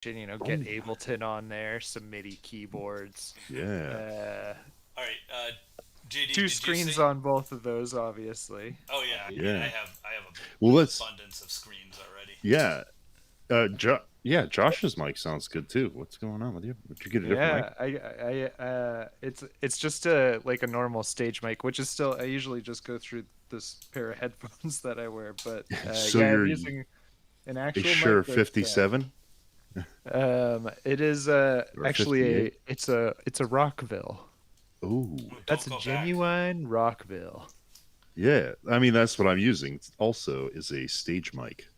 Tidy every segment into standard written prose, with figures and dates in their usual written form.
Get Ableton on there, some MIDI keyboards. Yeah. All right, JD, Two did screens you see? on both of those, obviously. Oh yeah, I mean, I have abundance of screens already. Yeah. Josh's mic sounds good too. What's going on with you? Did you get a different mic? It's just a normal stage mic, which is still, I usually just go through this pair of headphones that I wear, but So I'm you're using an actual Shure mic. 57? It is actually it's a Rockville. Ooh. That's a genuine Rockville. Yeah, I mean that's what I'm using. Also, is a stage mic.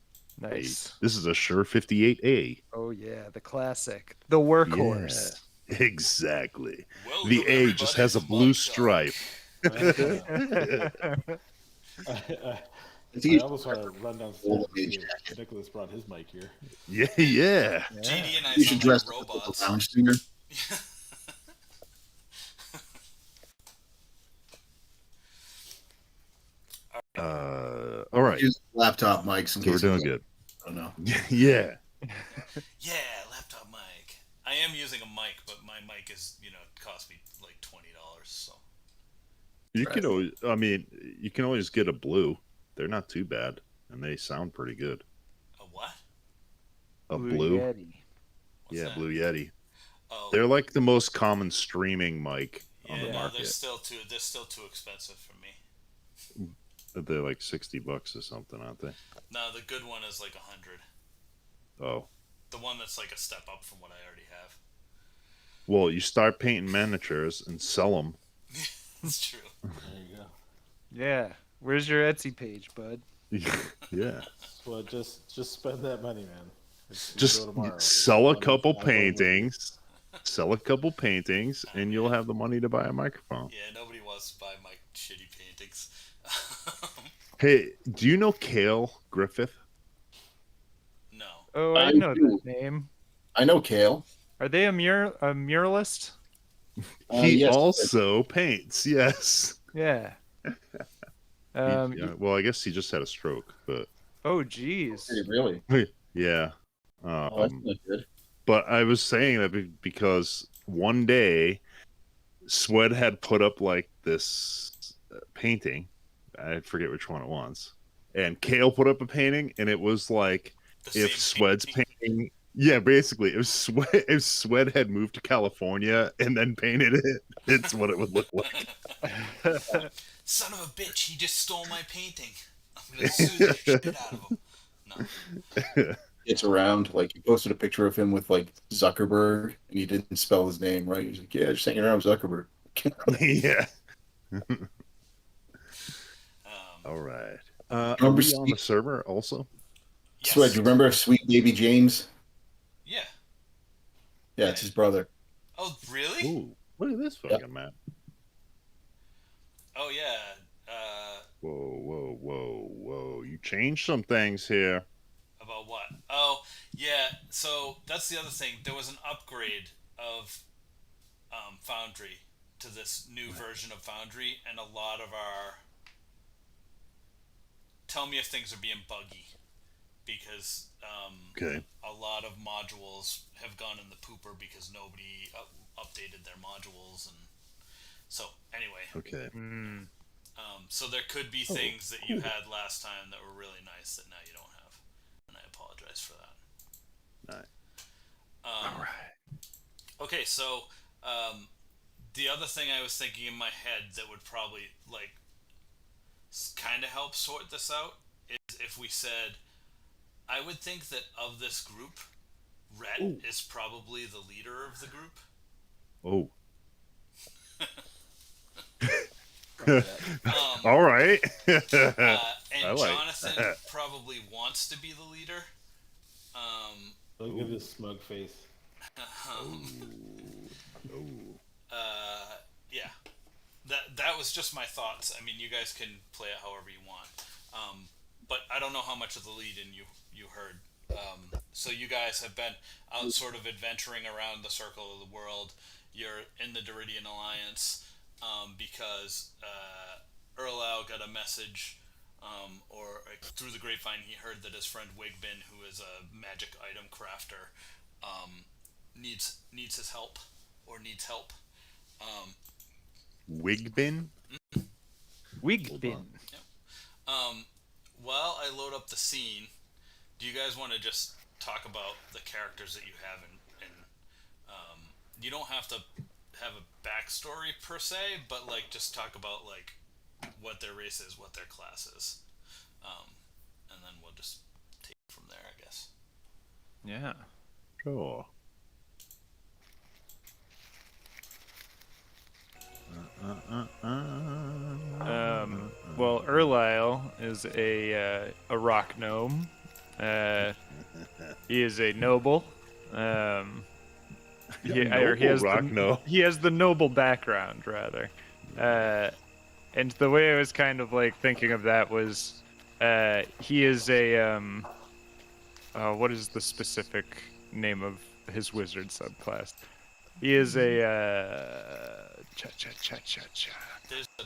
Nice. This is a Shure 58A. Oh yeah, the classic, the workhorse. Yeah, exactly. Welcome, the A just has a blue stripe. I almost want to run downstairs and see if Nicholas brought his mic here. Yeah. GD and I you should dress like robots. A lounge singer. All right. Use laptop mics. In so we're doing good. I don't know. Yeah. Yeah, laptop mic. I am using a mic, but my mic is, cost me like $20. So you can always, I mean, you can always get a blue. They're not too bad, and they sound pretty good. A what? A blue Yeti. Yeah, that? Blue Yeti. Oh. They're like the most common streaming mic on the market. They're still too expensive for me. They're like $60 or something, aren't they? No, the good one is like $100. Oh. The one that's like a step up from what I already have. Well, you start painting miniatures and sell them. That's true. There you go. Yeah. Where's your Etsy page, bud? Yeah. Well, just spend that money, man. Just sell a couple paintings. Sell a couple paintings, and you'll have the money to buy a microphone. Yeah, nobody wants to buy my shitty paintings. Hey, do you know Cale Griffith? No. Oh, I know that name. I know Cale. Are they a muralist? He also paints, yes. Yeah. Well, I guess he just had a stroke, but... Oh, geez. Really? Yeah. That's not good. But I was saying that because one day, Swed had put up like this painting. I forget which one it was. And Cale put up a painting, and it was like if Swed's painting. Yeah, basically, if Swed had moved to California and then painted it, it's what it would look like. Son of a bitch, he just stole my painting. I'm going to sue the shit out of him. No. It's around, like, he posted a picture of him with, like, Zuckerberg, and he didn't spell his name right. He's like, yeah, just hanging around with Zuckerberg. Yeah. All right. Are we on the server also? Yes. So, do you remember Sweet Baby James? Yeah. Yeah, it's his brother. Oh, really? Ooh, look at this fucking map. Oh, yeah. Whoa. You changed some things here. About what? Oh, yeah. So, that's the other thing. There was an upgrade of Foundry to this new version of Foundry, and a lot of our... Tell me if things are being buggy, because a lot of modules have gone in the pooper because nobody updated their modules, and so anyway. Okay. So there could be things that you had last time that were really nice that now you don't have, and I apologize for that. Nice. All right. Okay, so the other thing I was thinking in my head that would probably kind of help sort this out is if we said, I would think that of this group, Reyd is probably the leader of the group. Oh. All right. And Jonathan probably wants to be the leader. Look at his smug face. Yeah. That was just my thoughts. I mean, you guys can play it however you want. But I don't know how much of the lead-in you heard. So you guys have been out sort of adventuring around the circle of the world. You're in the Deridian Alliance because Erling got a message, or through the grapevine he heard that his friend Wigbin, who is a magic item crafter, needs his help or needs help. Wigbin? Wigbin. While I load up the scene, do you guys want to just talk about the characters that you have in you don't have to have a backstory per se, but like just talk about like what their race is, what their class is, and then we'll just take it from there, I guess. Yeah. Sure. Well, Erlyle is a rock gnome. He is a noble. He has the noble background, rather. And the way I was kind of like thinking of that was, he is a what is the specific name of his wizard subclass? He is a There's a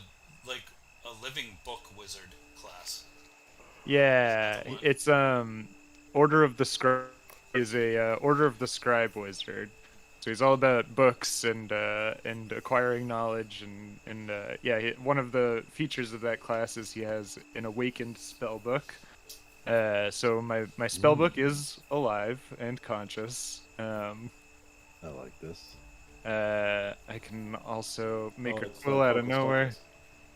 living book wizard class. Yeah, it's Order of the Scribe is a Order of the Scribe wizard. So he's all about books and acquiring knowledge and yeah, one of the features of that class is he has an awakened spell book. So my spell book is alive and conscious. I like this. I can also make a quill out of nowhere.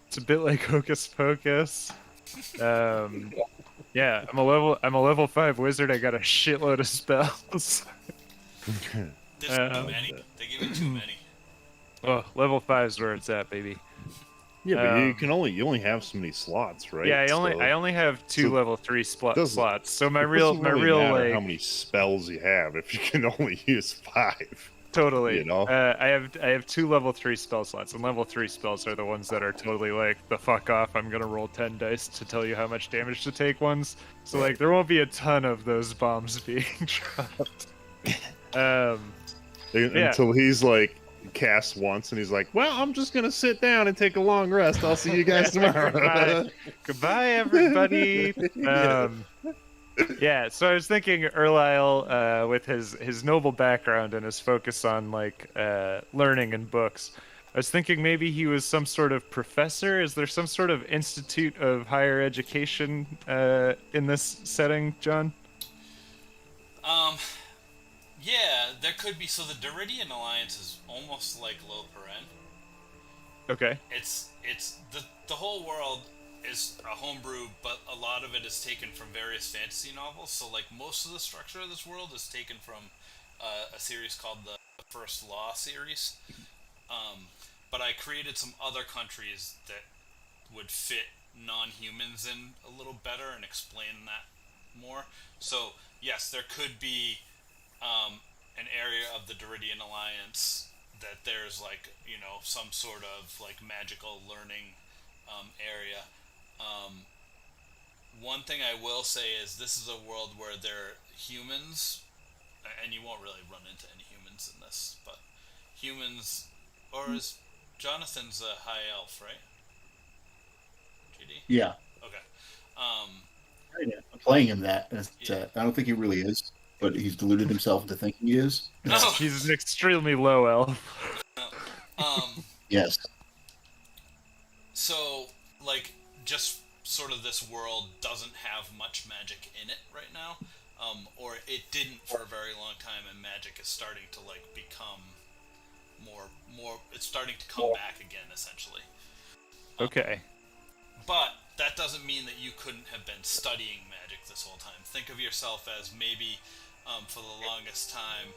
It's a bit like Hocus Pocus. Yeah, I'm a level 5 wizard. I got a shitload of spells. There's too many. They give you too many. Oh, level 5's where it's at, baby. Yeah, but you only have so many slots, right? Yeah, I only have 2 level 3 slots. So my real matter how many spells you have if you can only use 5. Totally. You know? I have 2 level 3 spell slots, and level 3 spells are the ones that are totally like the fuck off. I'm gonna roll 10 dice to tell you how much damage to take ones. So like there won't be a ton of those bombs being dropped. Until he's like cast once and he's like, well, I'm just gonna sit down and take a long rest. I'll see you guys tomorrow. Goodbye everybody. Yeah, so I was thinking Erlyle, with his noble background and his focus on like learning and books, I was thinking maybe he was some sort of professor. Is there some sort of institute of higher education in this setting, John? Yeah, there could be. So the Deridian Alliance is almost like Low Paren. Okay. It's the whole world is a homebrew, but a lot of it is taken from various fantasy novels. So like most of the structure of this world is taken from a series called the First Law series. But I created some other countries that would fit non-humans in a little better and explain that more. So yes, there could be an area of the Deridian Alliance that there's like, you know, some sort of like magical learning area. One thing I will say is this is a world where there are humans, and you won't really run into any humans in this, but humans, or is Jonathan's a high elf, right? JD? Yeah. Okay. I'm playing him that. I don't think he really is, but he's deluded himself into thinking he is. No. He's an extremely low elf. Yes. So, like, just sort of this world doesn't have much magic in it right now, or it didn't for a very long time, and magic is starting to like become more. It's starting to come back again, essentially. Okay. But that doesn't mean that you couldn't have been studying magic this whole time. Think of yourself as maybe, for the longest time,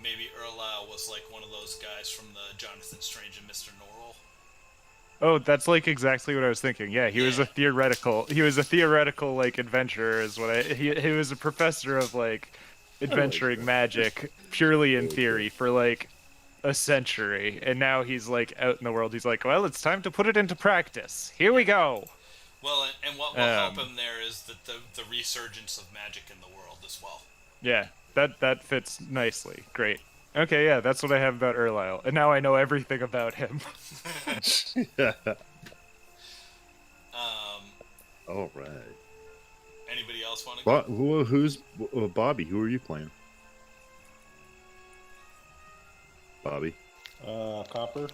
maybe Erlyle was like one of those guys from the Jonathan Strange and Mr. Norrell. Oh, that's like exactly what I was thinking. Yeah, he was a theoretical like adventurer is what he was a professor of like adventuring magic purely in theory for like a century, and now he's like out in the world. He's like, well, it's time to put it into practice. Here we go. Well, and what will help him there is that the resurgence of magic in the world as well. Yeah, that fits nicely. Great. Okay, yeah, that's what I have about Erlyle, and now I know everything about him. All right. Anybody else want to go? Who's Bobby? Who are you playing? Bobby? Copper.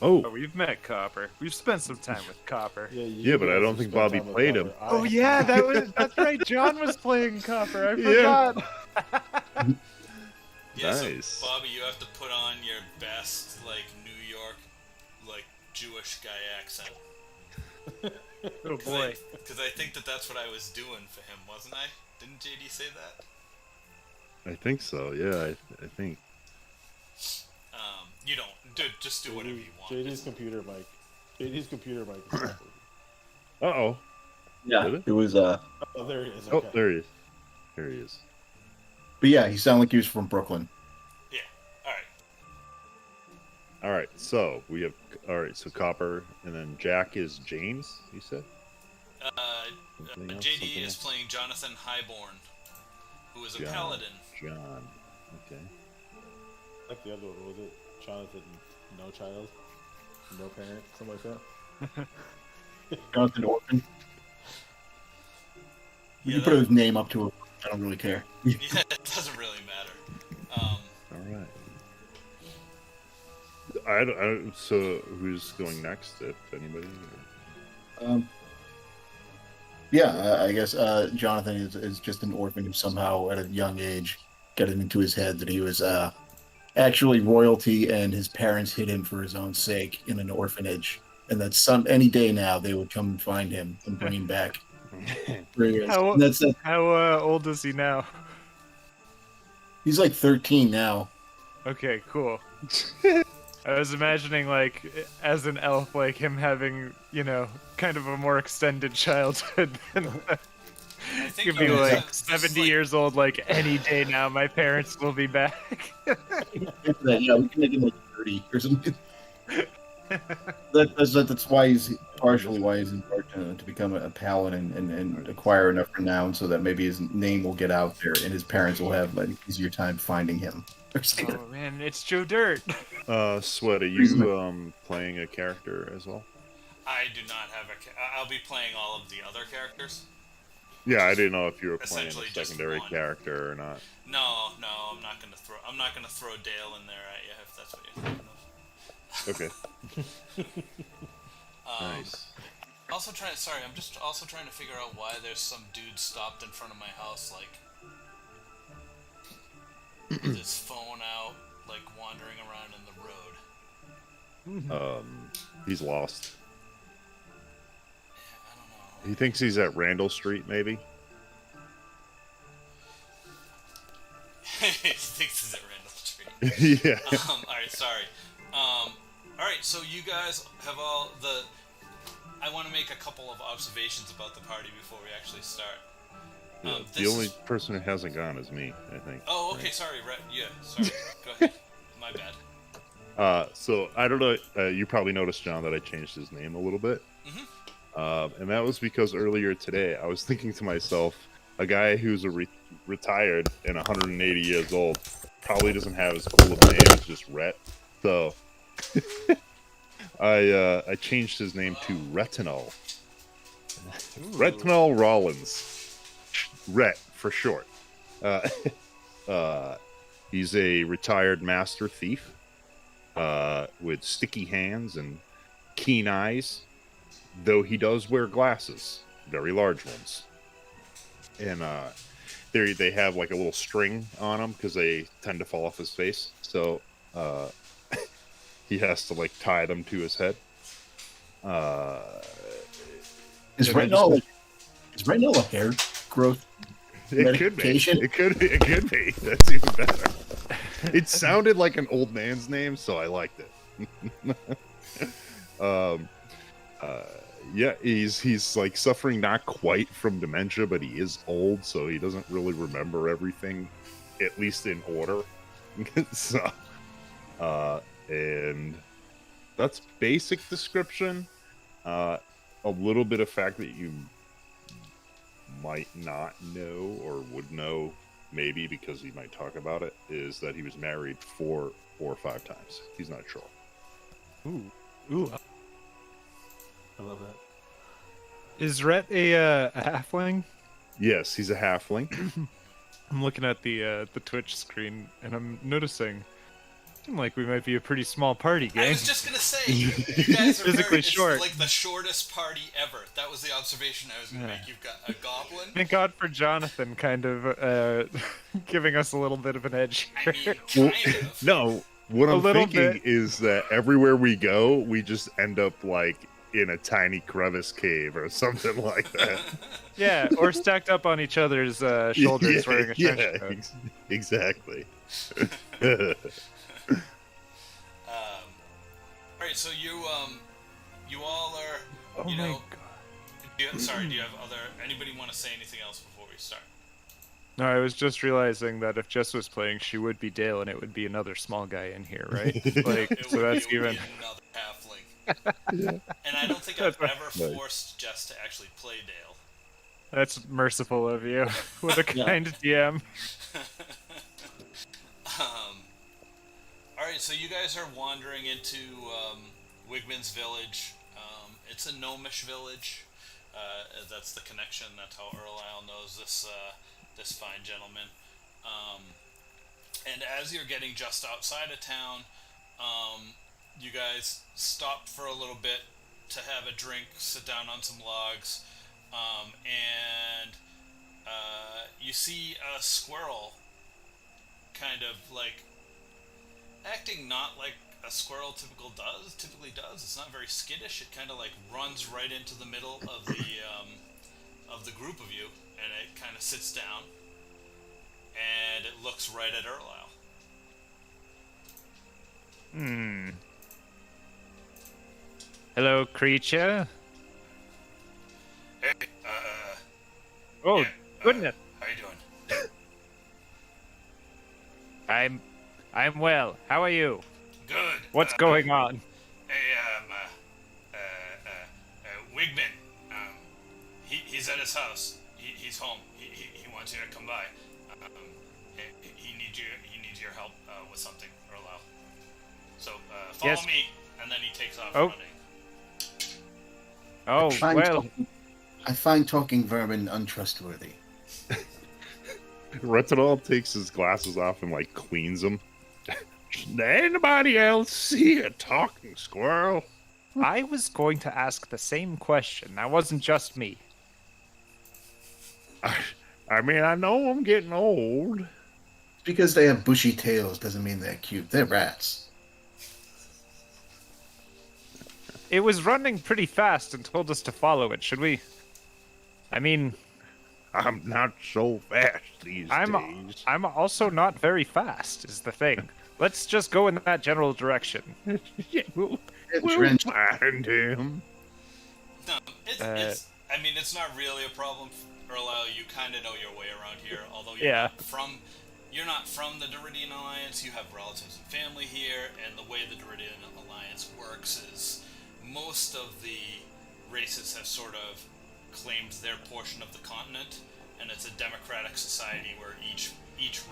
Oh, Oh, we've met Copper. We've spent some time with Copper. Yeah, but I don't think Bobby played him. Oh yeah, that's right. John was playing Copper. I Yeah. forgot. Yeah, Nice. so Bobby, you have to put on your best, like, New York, like, Jewish guy accent. Oh boy. Because I think that's what I was doing for him, wasn't I? Didn't JD say that? I think so. Yeah, I think. You don't. Dude, just do whatever you want. JD's computer mic. JD's computer mic. Is not working. Uh-oh. Yeah, Did it? it was. Oh, there he is. Oh, Okay. there he is. There he is. But yeah, he sounded like he was from Brooklyn. Yeah. Alright. All right, so we have. All right, so Copper, and then Jack is James. You said. Something else, JD something is else? playing Jonathan Highborn, who is a John. paladin. John. Okay. Like the other one, was it? Jonathan, no child, no parent, something like that. Jonathan Orphan. You Yeah, can put his name up to it. I don't really care. Yeah, it doesn't really matter. All right. So who's going next, if anybody? Yeah, I guess Jonathan is just an orphan who somehow, at a young age, got it into his head that he was actually royalty, and his parents hid him for his own sake in an orphanage, and that any day now they would come and find him and bring him back. How, And that's it. how old is he now? He's like 13 now. Okay, cool. I was imagining, like, as an elf, like him having, you know, kind of a more extended childhood. Than I think He'd be you guys like have- this is 70 like- years old, like any day now. My parents will be back. Yeah, we can make him like 30 or something. That's why he's partially why he's important to become a paladin and acquire enough renown so that maybe his name will get out there and his parents will have an easier time finding him. Oh man, it's Joe Dirt. Sweat, are you playing a character as well? I do not have I'll be playing all of the other characters. Yeah, I didn't know if you were playing Essentially a just secondary one. character or not. No, I'm not gonna throw Dale in there at you if that's what you're thinking of. Okay. Nice. Also I'm just also trying to figure out why there's some dude stopped in front of my house, like, with his phone out, like, wandering around in the road. He's lost. I don't know. He thinks he's at Randall Street, maybe. He thinks he's at Randall Street. Yeah. Alright, sorry. Alright, so you guys have all the... I want to make a couple of observations about the party before we actually start. Yeah, This the only is- person who hasn't gone is me, I think. Oh, okay, Right. sorry, yeah, sorry. Go ahead. My bad. So I don't know. You probably noticed, John, that I changed his name a little bit, and that was because earlier today I was thinking to myself, a guy who's retired and 180 years old probably doesn't have as cool of a name as just Rhett. So I changed his name to Retinol. Retinol Rollins. Rhett for short. He's a retired master thief with sticky hands and keen eyes, though he does wear glasses, very large ones. And they have like a little string on them because they tend to fall off his face. So he has to like tie them to his head. Is Retinol a hair growth It could be. medication? It could be. It could be. That's even better. It sounded like an old man's name, so I liked it. Yeah, he's like suffering not quite from dementia, but he is old, so he doesn't really remember everything, at least in order. So, and that's basic description. A little bit of fact that you might not know or would know, maybe because he might talk about it, is that he was married 4 or 5 times. He's not sure. Ooh. I love that. Is Rhett a halfling? Yes, he's a halfling. I'm looking at the Twitch screen and I'm noticing Seem like we might be a pretty small party, gang. I was just gonna say, you guys are Physically it's short. like the shortest party ever. That was the observation I was gonna make. You've got a goblin. Thank God for Jonathan kind of giving us a little bit of an edge I here. mean, kind of. No, what A I'm little thinking bit. is that everywhere we go, we just end up like in a tiny crevice cave or something like that. Yeah, or stacked up on each other's shoulders wearing a trench coat. Exactly. All right, so you all are, Oh you my know. God. Sorry, do you have anybody want to say anything else before we start? No, I was just realizing that if Jess was playing, she would be Dale, and it would be another small guy in here, right? Like, It so would that's be even. another halfling. And I don't think I've That's ever forced Jess to actually play Dale. That's merciful of you. What a kind DM. Alright, so you guys are wandering into Wigman's village. It's a gnomish village. That's the connection. That's how Erling knows this fine gentleman. And as you're getting just outside of town, you guys stop for a little bit to have a drink, sit down on some logs, and you see a squirrel kind of like acting not like a squirrel typically does. It's not very skittish. It kind of like runs right into the middle of the group of you, and it kind of sits down, and it looks right at Erling. Hello, creature. Hey, Oh, yeah, goodness. how you doing? I'm well. How are you? Good. What's going on? Hey, Wigman. He's at his house. He's home. He wants you to come by. He needs your help with something, Erling. So follow Yes. me, and then he takes off Oh. running. Oh, well. I find talking vermin untrustworthy. Retinol takes his glasses off and like cleans them. Did anybody else see a talking squirrel? I was going to ask the same question. That wasn't just me. I mean, I know I'm getting old. Because they have bushy tails doesn't mean they're cute. They're rats. It was running pretty fast and told us to follow it. Should we? I mean, I'm not so fast these days. I'm also not very fast, is the thing. Let's just go in that general direction. Yeah, we'll Drenched. find him. No, it's. I mean, it's not really a problem, Erling. You kind of know your way around here, although you're not from the Deridian Alliance. You have relatives and family here, and the way the Deridian Alliance works is most of the races have sort of claimed their portion of the continent, and it's a democratic society where each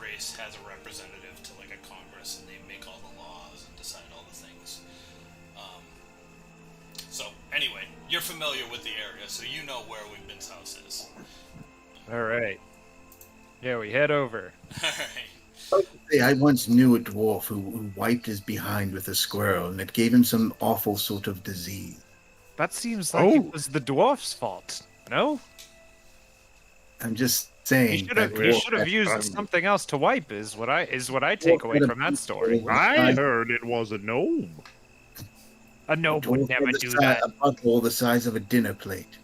race has a representative to like a congress, and they make all the laws and decide all the things. So anyway, you're familiar with the area, so you know where Wigman's house is. All right. Yeah, we head over. All right. Hey, I once knew a dwarf who wiped his behind with a squirrel, and it gave him some awful sort of disease. That seems like it was the dwarf's fault. No? I'm just He saying. should have that dwarf- used something else to wipe. Is what I take away from that story. I heard it was a gnome. A gnome would dwarf never with do a that. butthole the size of a dinner plate.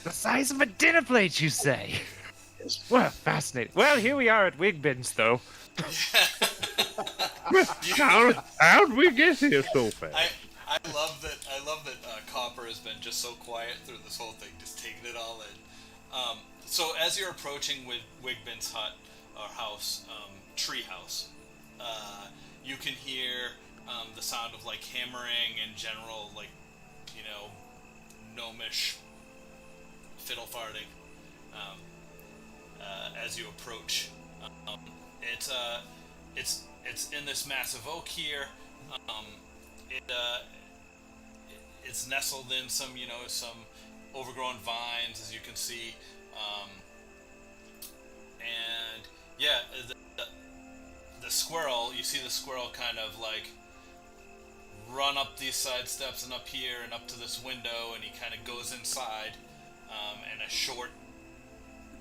The size of a dinner plate, you say? Yes. Well, fascinating. Well, here we are at Wigbin's, though. How'd we get here so fast? I love that Copper has been just so quiet through this whole thing, just taking it all in. So as you're approaching Wigman's hut or house, tree house, you can hear the sound of like hammering and general like, you know, gnomish fiddle farting as you approach. It's in this massive oak here. It's nestled in some overgrown vines, as you can see, and yeah, the squirrel, you see the squirrel kind of like run up these side steps and up here and up to this window, and he kind of goes inside, and a short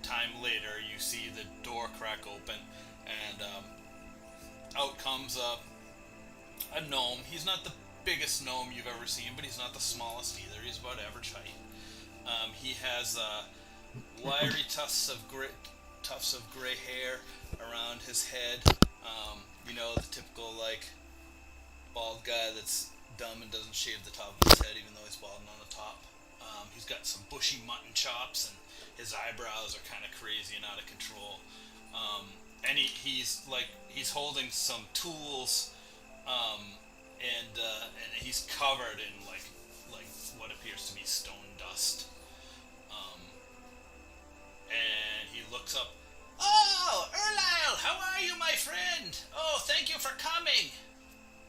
time later you see the door crack open, and out comes a gnome. He's not the biggest gnome you've ever seen, but he's not the smallest either. He's about average height. He has wiry tufts of gray hair around his head. You know, the typical like bald guy that's dumb and doesn't shave the top of his head, even though he's balding on the top. He's got some bushy mutton chops, and his eyebrows are kind of crazy and out of control. And he's holding some tools, and he's covered in like what appears to be stone dust. And he looks up. Oh, Erling, how are you, my friend? Oh, thank you for coming.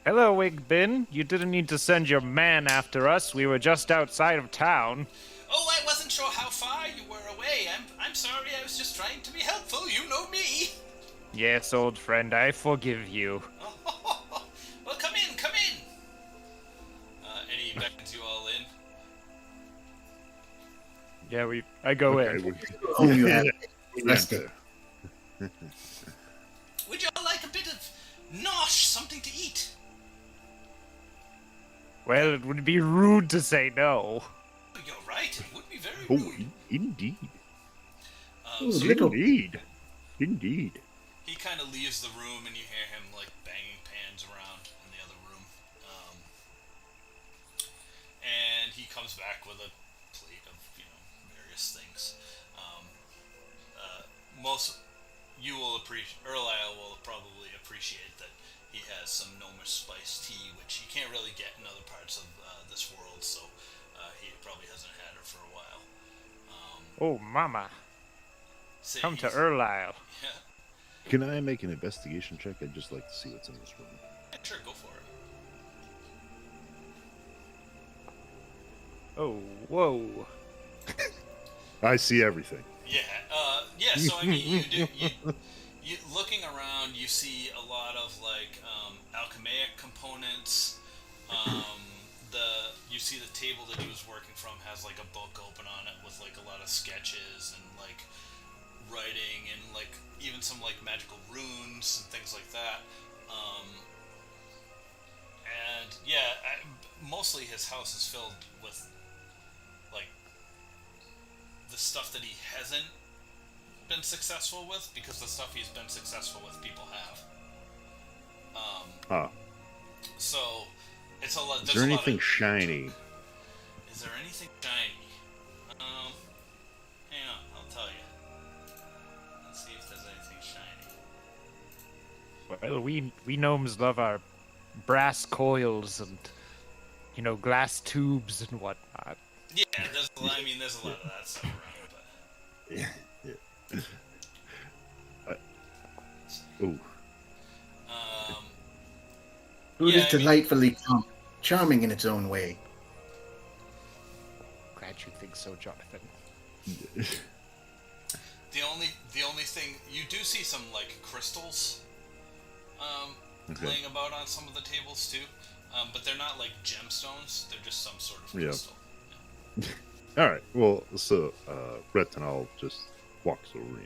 Hello, Wigbin. You didn't need to send your man after us. We were just outside of town. Oh, I wasn't sure how far you were away. I'm sorry. I was just trying to be helpful. You know me. Yes, old friend, I forgive you. Well, come in, come in. And he beckons you all in. Yeah, I go in. Oh, you have rested. Would you all like a bit of nosh, something to eat? Well, it would be rude to say no. You're right. It would be very Oh, rude. indeed. So Indeed. Indeed. he kind of leaves the room, and you hear him like banging pans around in the other room. And he comes back with a plate of various things. Erling will probably appreciate that he has some gnomish spiced tea, which he can't really get in other parts of this world, so he probably hasn't had it for a while. Oh, mama. So Come to he's- Erling. Yeah, Can I make an investigation check? I'd just like to see what's in this room. sure, go for it. Oh, whoa. I see everything. Yeah, so I mean, you looking around, you see a lot of like alchemaic components. You see the table that he was working from has like a book open on it with like a lot of sketches and like writing and like even some like magical runes and things like that. And yeah, mostly his house is filled with like the stuff that he hasn't been successful with, because the stuff he's been successful with people have. So it's a lot. Is there anything shiny? Is there anything shiny? Hang on, I'll tell you. Let's see if there's anything shiny. Well, we gnomes love our brass coils and, glass tubes and whatnot. Yeah, there's a lot of that stuff around, but Yeah. Ooh. Food Yeah, is I mean- delightfully charming in its own way. Glad you think so, Jonathan. the only thing you do see some like crystals, Okay. laying about on some of the tables too, but they're not like gemstones. They're just some sort of Yeah. crystal. All right. Well, so Retinol just walks over,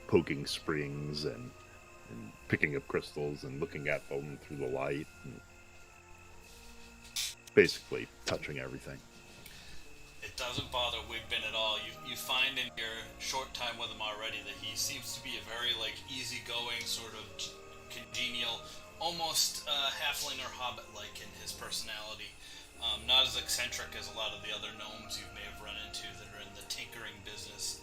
poking springs and picking up crystals and looking at them through the light, and basically touching everything. It doesn't bother Wigbin at all. You find in your short time with him already that he seems to be a very like easygoing, sort of congenial, almost halfling or hobbit-like in his personality. Not as eccentric as a lot of the other gnomes you may have run into that are in the tinkering business.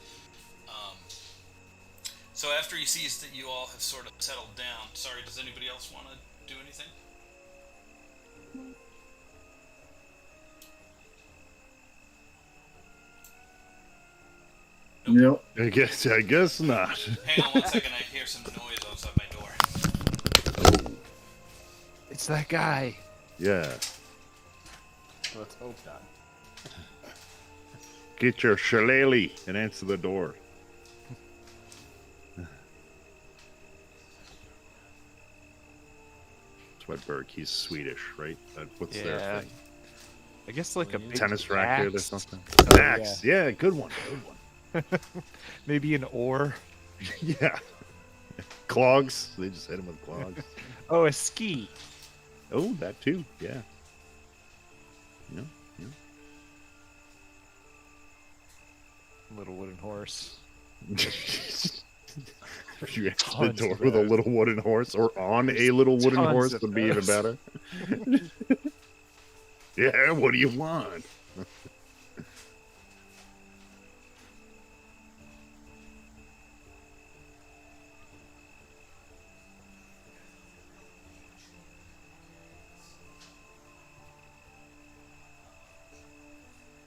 So after he sees that you all have sort of settled down, sorry, does anybody else want to do anything? Nope. I guess not. Hang on 1 second, I hear some noise outside my door. It's that guy. Yeah. Let's hope not. Get your shillelagh and answer the door. Sweatberg. He's Swedish, right? What's their Yeah. thing? I guess like a big Tennis racket or axe. something. Oh, Axe. Yeah, good one. Good one. Maybe an oar. Yeah. Clogs. They just hit him with clogs. Oh, a ski. Oh, that too. Yeah. Yeah. Little wooden horse. If you answer the Tons door of with a those. little wooden horse or on a little wooden Tons horse of would be even those. better. Yeah, what do you want?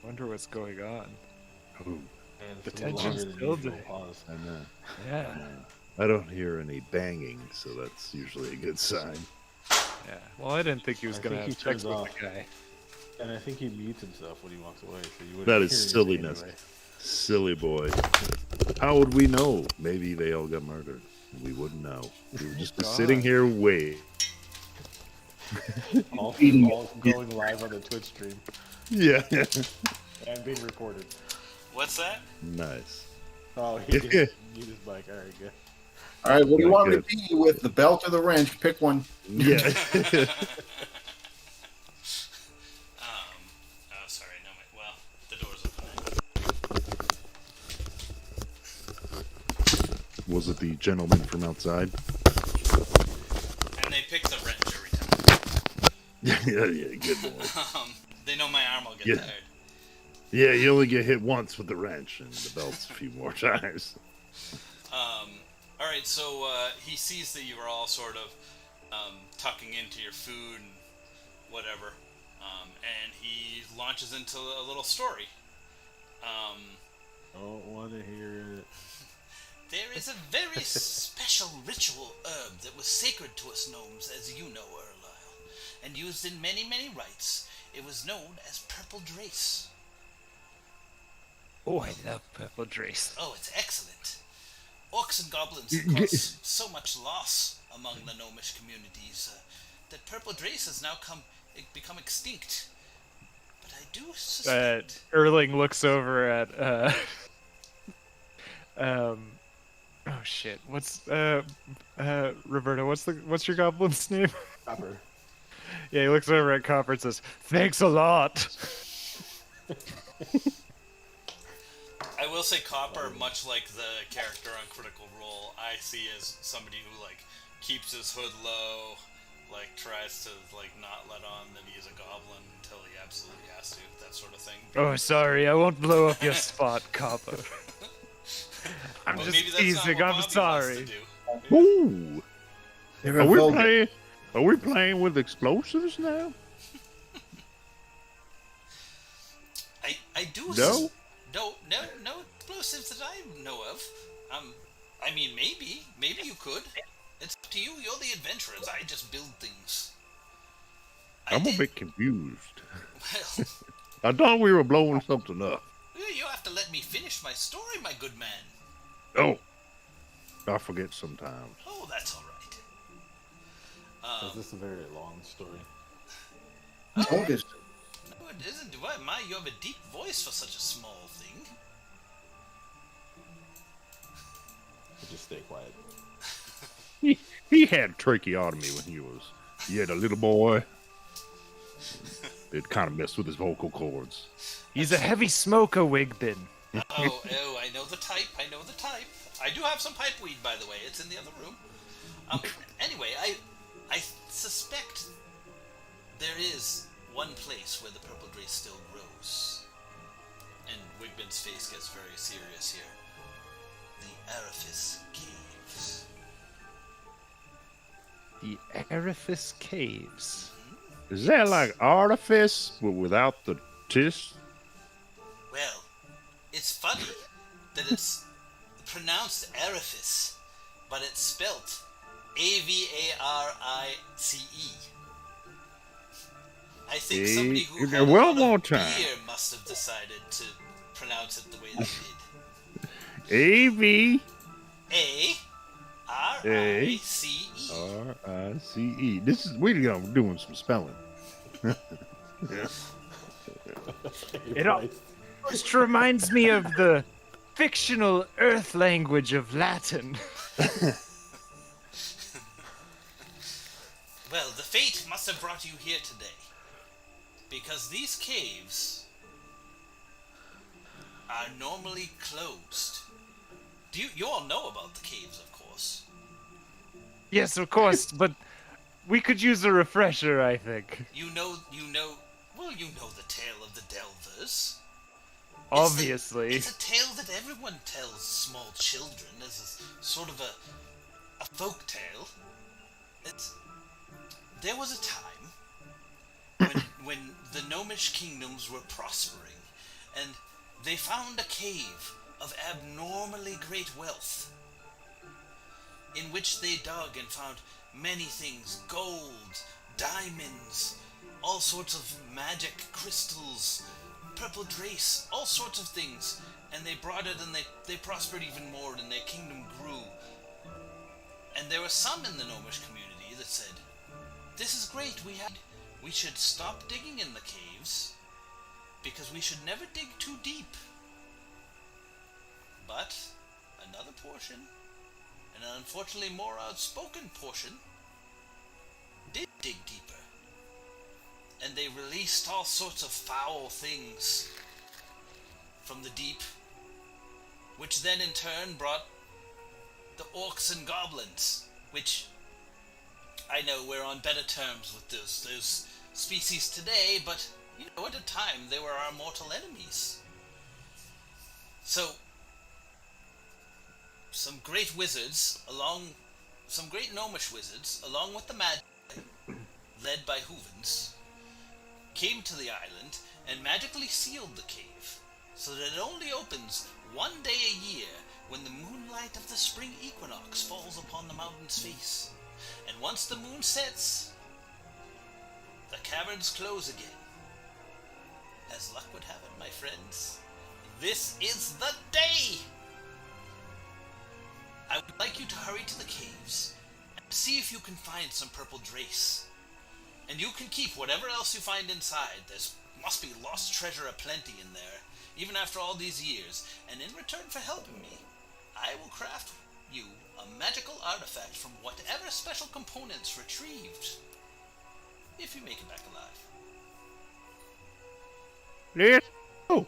Wonder what's going on. Ooh, And The it's a little tension's longer than building. usual pause. I know. Yeah. I don't hear any banging, so that's usually a good sign. Yeah. Well, I didn't think he was I gonna think he have sex turns with off. the guy. And I think he mutes himself when he walks away. So you wouldn't That hear is anything silliness. anyway. Silly boy. How would we know? Maybe they all got murdered. We wouldn't know. We would just be God. sitting here waiting. All going live on the Twitch stream Yeah. and being recorded. What's that? Nice. Oh, he did mute his mic. All right, good. All right, what do you Yeah, want me good. to beat you with? The belt or the wrench? Pick one. Yeah. Oh, sorry. No, well, the door's open. Was it the gentleman from outside? And they pick the wrench every time. Yeah, good boy. They know my arm will get Yeah. tired. Yeah, you only get hit once with the wrench, and the belt's a few more times. All right, so he sees that you are all sort of tucking into your food and whatever, and he launches into a little story. Don't want to hear it. There is a very special ritual herb that was sacred to us gnomes, as you know, Erling, and used in many, many rites. It was known as purple drace. Oh, I love purple dress. Oh, it's excellent. Orcs and goblins have caused so much loss among the gnomish communities that purple drace has now become extinct. But I do suspect... Erling looks over at oh shit. What's Roberto, what's your goblin's name? Copper. Yeah, he looks over at Copper and says, "Thanks a lot." I will say Copper, much like the character on Critical Role, I see as somebody who, like, keeps his hood low, like, tries to, like, not let on that he's a goblin until he absolutely has to, that sort of thing. Oh, sorry, I won't blow up your spot, Copper. I'm But just maybe that's teasing, not what I'm Bobby wants sorry. to do. Ooh! You're Are a we vulgar. playing? Are we playing with explosives now? I do... No? No explosives that I know of. I mean, maybe you could. It's up to you. You're the adventurers. I just build things. I'm a bit confused. Well, I thought we were blowing something up. you have to let me finish my story, my good man. Oh, I forget sometimes. Oh, that's all right. Is this a very long story? August. No, it isn't. Why, you have a deep voice for such a small thing. Just stay quiet. He had tracheotomy when he had a little boy. It kind of messed with his vocal cords. He's a heavy smoker, Wigbin. Oh, I know the type. I do have some pipe weed, by the way. It's in the other room. Anyway, I suspect there is one place where the purple drace still grows. And Wigbin's face gets very serious here. The Arifis Caves. The Arifis Caves. Is that like artifice, but without the tis? Well, it's funny that it's pronounced Arifis, but it's spelt Avarice. I think somebody who had a One lot more of time. beer must have decided to pronounce it the way they did. A-V. A-R-I-C-E. R-I-C-E. This is we're doing some spelling. Yeah. It almost reminds me of the fictional Earth language of Latin. Well, the fate must have brought you here today. Because these caves are normally closed. You all know about the caves, of course. Yes, of course, but we could use a refresher, I think. You know the tale of the Delvers. Obviously. It's a tale that everyone tells small children as a sort of a folk tale. There was a time when the Gnomish kingdoms were prospering, and they found a cave of abnormally great wealth, in which they dug and found many things: gold, diamonds, all sorts of magic crystals, purple drace, all sorts of things. And they brought it, and they prospered even more, and their kingdom grew. And there were some in the Gnomish community that said, "This is great, we should stop digging in the caves, because we should never dig too deep." But another portion, an unfortunately more outspoken portion, did dig deeper. And they released all sorts of foul things from the deep, which then in turn brought the orcs and goblins, which I know we're on better terms with those species today, but at the time they were our mortal enemies. So some great gnomish wizards, along with the Magi, led by Hoovens, came to the island and magically sealed the cave, so that it only opens one day a year when the moonlight of the spring equinox falls upon the mountain's face. And once the moon sets, the caverns close again. As luck would have it, my friends, this is the day! I would like you to hurry to the caves and see if you can find some purple drace. And you can keep whatever else you find inside. There must be lost treasure aplenty in there, even after all these years. And in return for helping me, I will craft you a magical artifact from whatever special components retrieved, if you make it back alive. Let's go.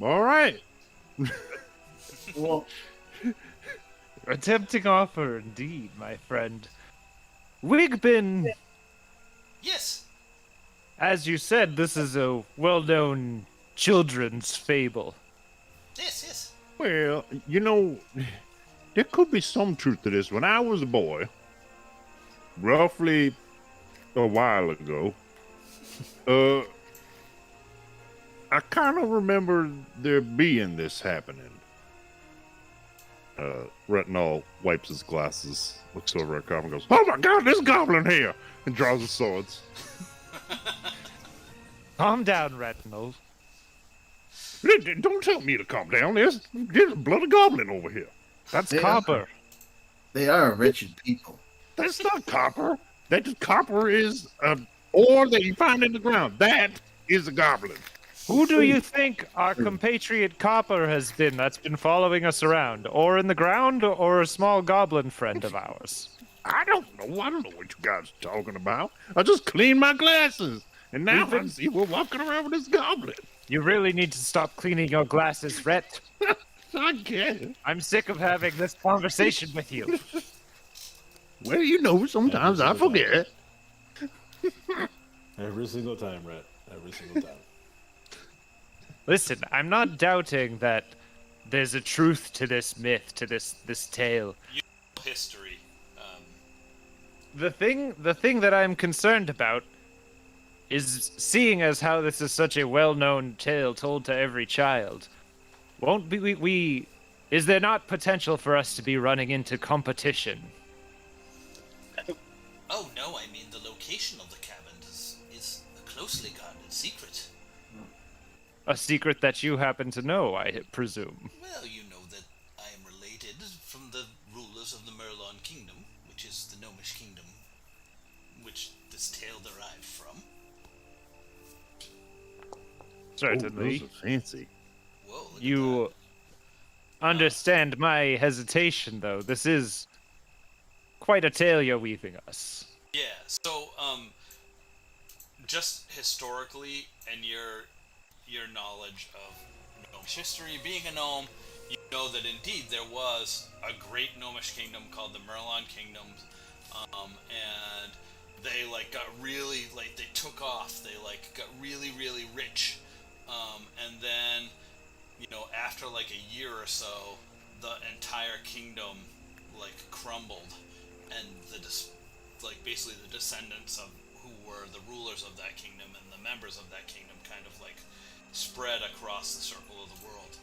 All right. Well, A tempting offer indeed, my friend. Wigbin, Yes. as you said, this is a well-known children's fable. Yes. Well, there could be some truth to this. When I was a boy, roughly a while ago, I kind of remember there being this happening. Retinol wipes his glasses, looks over at Cobb and goes, "Oh my God, there's a goblin here!" and draws his swords. Calm down, Retinal. Don't tell me to calm down. There's a bloody goblin over here. That's They copper. they are a wretched people. That's not copper. Copper is ore that you find in the ground. That is a goblin. Who do you think our compatriot Copper has been that's been following us around? Or in the ground, or a small goblin friend of ours? I don't know. I don't know what you guys are talking about. I just cleaned my glasses, and now I see we're walking around with this goblin. You really need to stop cleaning your glasses, Rhett. I get it. I'm sick of having this conversation with you. Well, sometimes I forget. Every single time, Rhett. Every single time. Listen, I'm not doubting that there's a truth to this myth, to this tale. History. The thing that I'm concerned about is seeing as how this is such a well-known tale told to every child. Won't we is there not potential for us to be running into competition? Oh no, I mean the location of the caverns is a closely guarded secret. A secret that you happen to know, I presume. Well, you know that I am related rulers of the Merlon Kingdom, which is the Gnomish Kingdom, which this tale derived from. Certainly. Those are fancy. Whoa, look You at that. understand my hesitation, though. This is quite a tale you're weaving us. Yeah, so, just historically and your knowledge of gnomish history, being a gnome, you know that indeed there was a great gnomish kingdom called the Merlon Kingdom, and they got really they took off. They got really, really rich, and then after a year or so, the entire kingdom crumbled, and basically the descendants of who were the rulers of that kingdom and the members of that kingdom kind of spread across the circle of the world.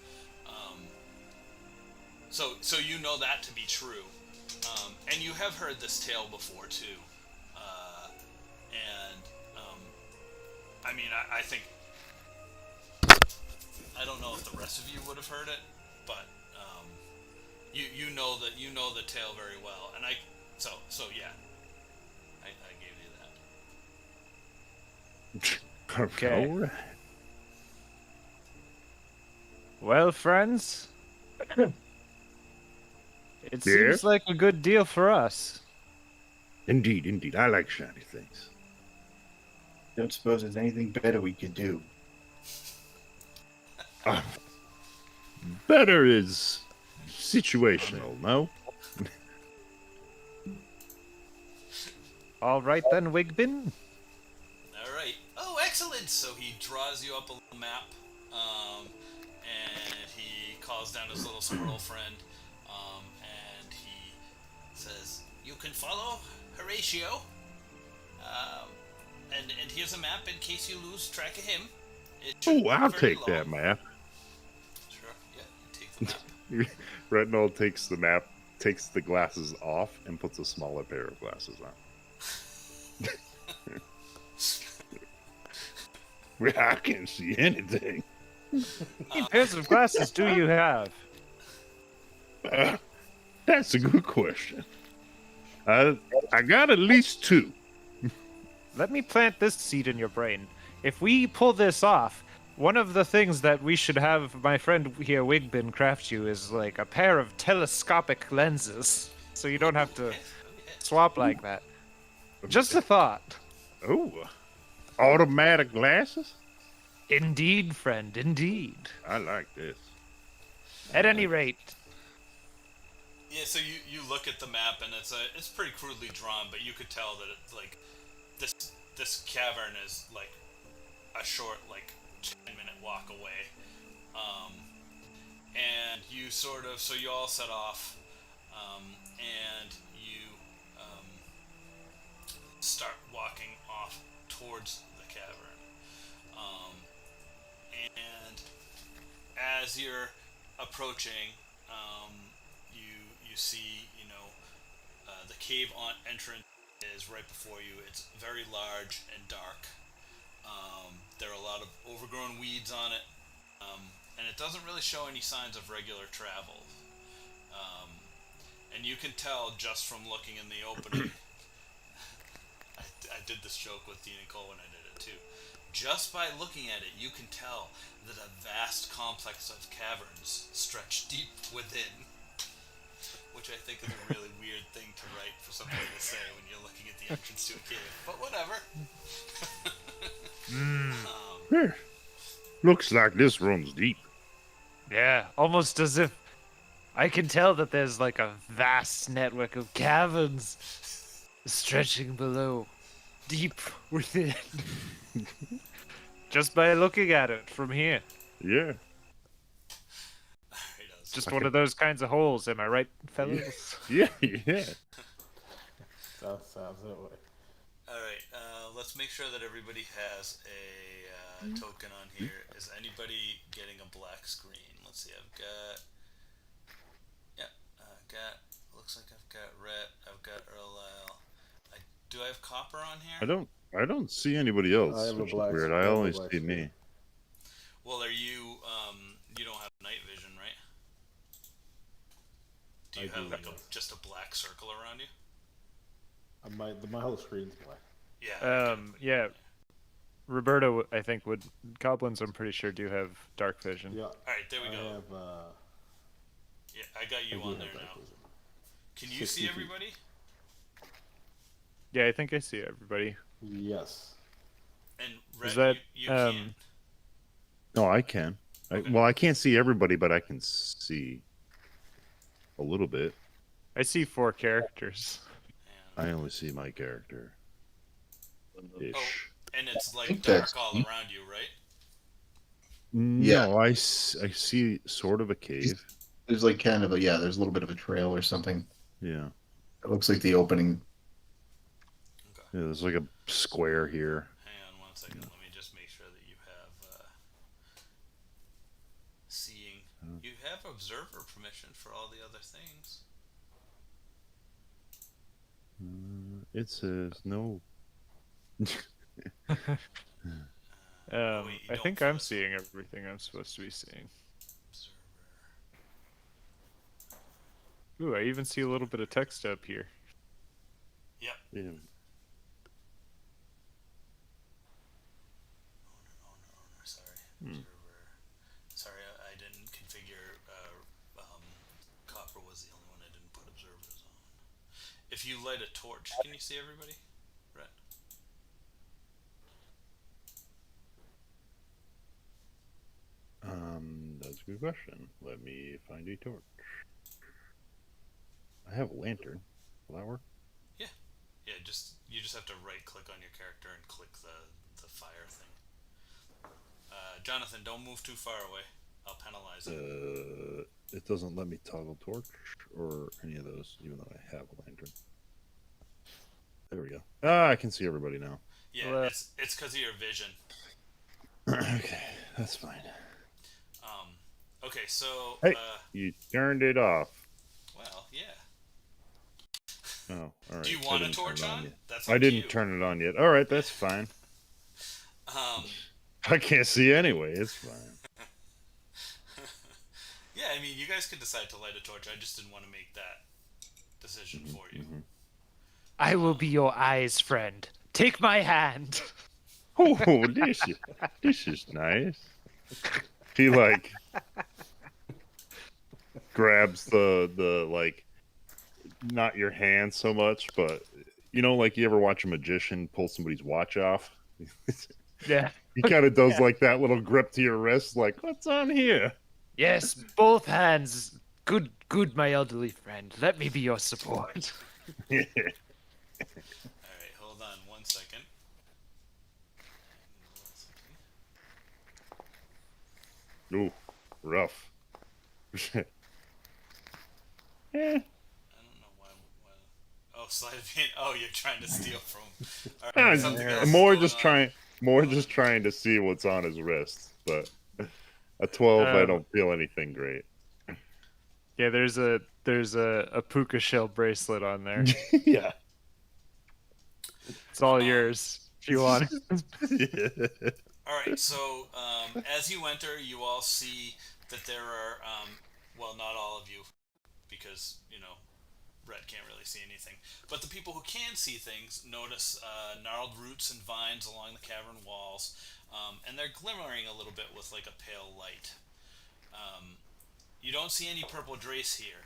So you know that to be true, and you have heard this tale before too, and I mean I think I don't know if the rest of you would have heard it, but you know the tale very well, and so yeah, I gave you that. Okay. All right. Well, friends, it seems like a good deal for us. Indeed, indeed. I like shiny things. Don't suppose there's anything better we could do. Better is situational, no? All right then, Wigbin. All right. Oh, excellent. So he draws you up a little map, and he calls down his little squirrel friend, and he says, "You can follow Horatio, and here's a map in case you lose track of him." Oh, I'll take that map. Sure. Yeah, you take the map. Retinald takes the map, takes the glasses off, and puts a smaller pair of glasses on. I can't see anything. How many pairs of glasses do you have? That's a good question. I got at least 2. Let me plant this seed in your brain. If we pull this off, one of the things that we should have my friend here, Wigbin, craft you is a pair of telescopic lenses, so you don't have to swap like that. Just a thought. Oh, automatic glasses? Indeed, friend, indeed. I like this. At any rate. Yeah, so you look at the map, and it's pretty crudely drawn, but you could tell that it's this cavern is a short 10-minute walk away, and you so you all set off, and you start walking off towards the cavern, and as you're approaching, you see the cave entrance is right before you. It's very large and dark. There are a lot of overgrown weeds on it, and it doesn't really show any signs of regular travel. And you can tell just from looking in the opening. I did this joke with Dean and Cole when I did it too. Just by looking at it, you can tell that a vast complex of caverns stretch deep within. Which I think is a really weird thing to write for somebody to say when you're looking at the entrance to a cave. But whatever. Looks like this runs deep. Yeah, almost as if I can tell that there's a vast network of caverns stretching below, deep within. Just by looking at it from here. Yeah. Just one of those kinds of holes, am I right, fellas? Yeah. Sounds that way. Alright, let's make sure that everybody has a token on here. Is anybody getting a black screen? Let's see, looks like I've got Red, I've got Erling. Do I have Copper on here? I don't see anybody else. I have a Which is black weird. screen. I only Black see screen. me. Well, are you, you don't have night vision, right? Do you I have do, like yes. just a black circle around you? My whole screen's black. Yeah. Okay. Yeah. Roberto, I think goblins. I'm pretty sure do have dark vision. Yeah. All right, there we I go. have. Yeah, I got you I do on have there dark now. vision. Can you 60 see feet. everybody? Yeah, I think I see everybody. Yes. And Red, Is that you can't. No, I can. Okay. Well, I can't see everybody, but I can see a little bit. I see 4 characters. And, I only see my character. Ish. and it's like think dark that's- all around you, right? Yeah. No, I see sort of a cave. There's like kind of there's a little bit of a trail or something. Yeah. It looks like the opening. Okay. Yeah, there's like a square here. Hang on one second. Let me just make sure that you have seeing. You have observer permission for all the other things. It says no. Oh, wait, you I don't think for I'm this. seeing everything I'm supposed to be seeing. Observer. Ooh, I even see a little bit of text up here. Yep. Yeah. Owner. Sorry. Hmm. Observer. Sorry, I didn't configure. Copper was the only one I didn't put observers on. If you light a torch, can you see everybody? Right. That's a good question. Let me find a torch. I have a lantern. Will that work? Yeah. You just have to right click on your character and click the fire thing. Jonathan, don't move too far away. I'll penalize you. It doesn't let me toggle torch or any of those, even though I have a lantern. There we go. I can see everybody now. Yeah, Well, it's because of your vision. Okay, that's fine. Okay, so Hey, you turned it off. well, yeah. Oh, all right. Do you I want a didn't turn torch it on? yet. That's I up to didn't you. turn it on yet. All right, that's fine. I can't see anyway. It's fine. Yeah, I mean, you guys could decide to light a torch. I just didn't want to make that decision for you. I will be your eyes, friend. Take my hand. Oh, this is nice. He like grabs the like, not your hand so much, but like you ever watch a magician pull somebody's watch off? Yeah. He kind of does like that little grip to your wrist, like, what's on here? Yes, both hands. Good, my elderly friend. Let me be your support. All right, hold on one second. Ooh, rough. I don't know why. Oh, slide of hand. Oh, you're trying to steal from. All right, something else is More going on. just trying to see what's on his wrist, but a 12, I don't feel anything great. Yeah, there's a puka shell bracelet on there. Yeah. It's all yours if you want it. All right, so as you enter, you all see that there are, well, not all of you, because, Red can't really see anything. But the people who can see things notice gnarled roots and vines along the cavern walls, and they're glimmering a little bit with like a pale light. You don't see any purple drace here,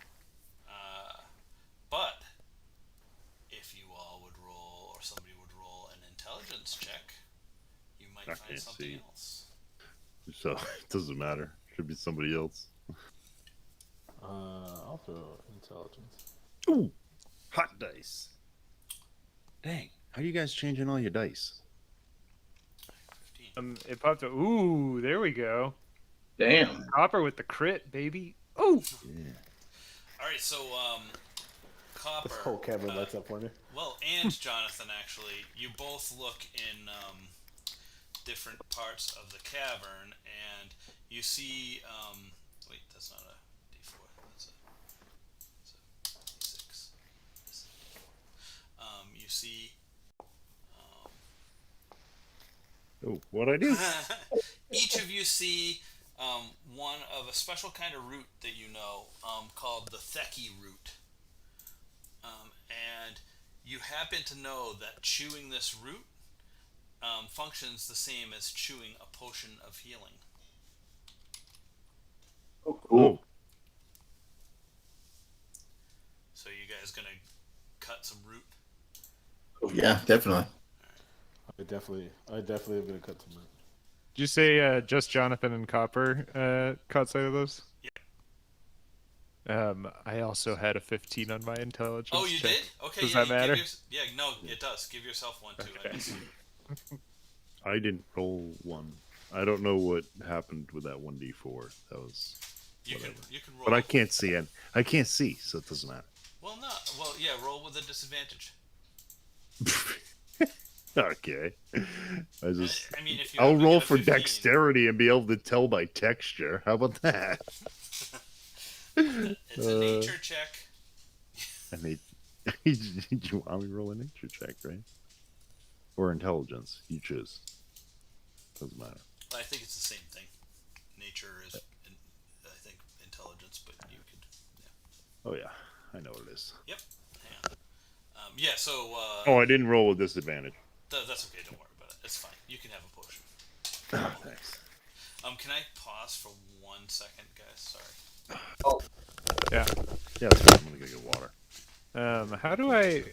but if you all would roll, or somebody would roll an intelligence check, you might I find can't something see. else. So it doesn't matter. Should be somebody else. I'll throw intelligence. Ooh, hot dice. Dang, how you guys changing all your dice? 15. It popped up. Ooh, there we go. Damn. Copper with the crit, baby. Ooh. Yeah. All right, so Copper. This whole cabin lights up for me. Well, and Jonathan, actually, you both look in different parts of the cavern, and you see. Wait, that's not a D4. That's a D6. This is a D4. You see. Oh, what'd I do? Each of you see one of a special kind of root that you know, called the Theki root. And you happen to know that chewing this root functions the same as chewing a potion of healing. Oh, cool. So you guys gonna cut some root? Oh, yeah, definitely. I definitely am gonna cut some root. Did you say just Jonathan and Copper caught sight of those? Yeah. I also had a 15 on my intelligence. Oh, you check. did? Okay. Does yeah. that matter? No, it does. Give yourself one too. Okay. I guess. I didn't roll one. I don't know what happened with that 1d4. That was You whatever. can roll. But I can't see it. I can't see, so it doesn't matter. Well, no. Well, yeah. Roll with a disadvantage. Okay. I mean, if you I'll happen to roll get a for 15, dexterity and be able to tell by texture. How about that? It's a nature check. I need. You want me to roll a nature check, right? Or intelligence? You choose. Doesn't matter. I think it's the same thing. Nature is, I think, intelligence, but you could. Yeah. Oh yeah, I know what it is. Yep. Hang on. Yeah. So. Oh, I didn't roll with disadvantage. That's okay. Don't worry about it. It's fine. You can have a potion. Oh, thanks. Can I pause for 1 second, guys? Sorry. Yeah. Yeah, that's fine. I'm gonna go get water. How do I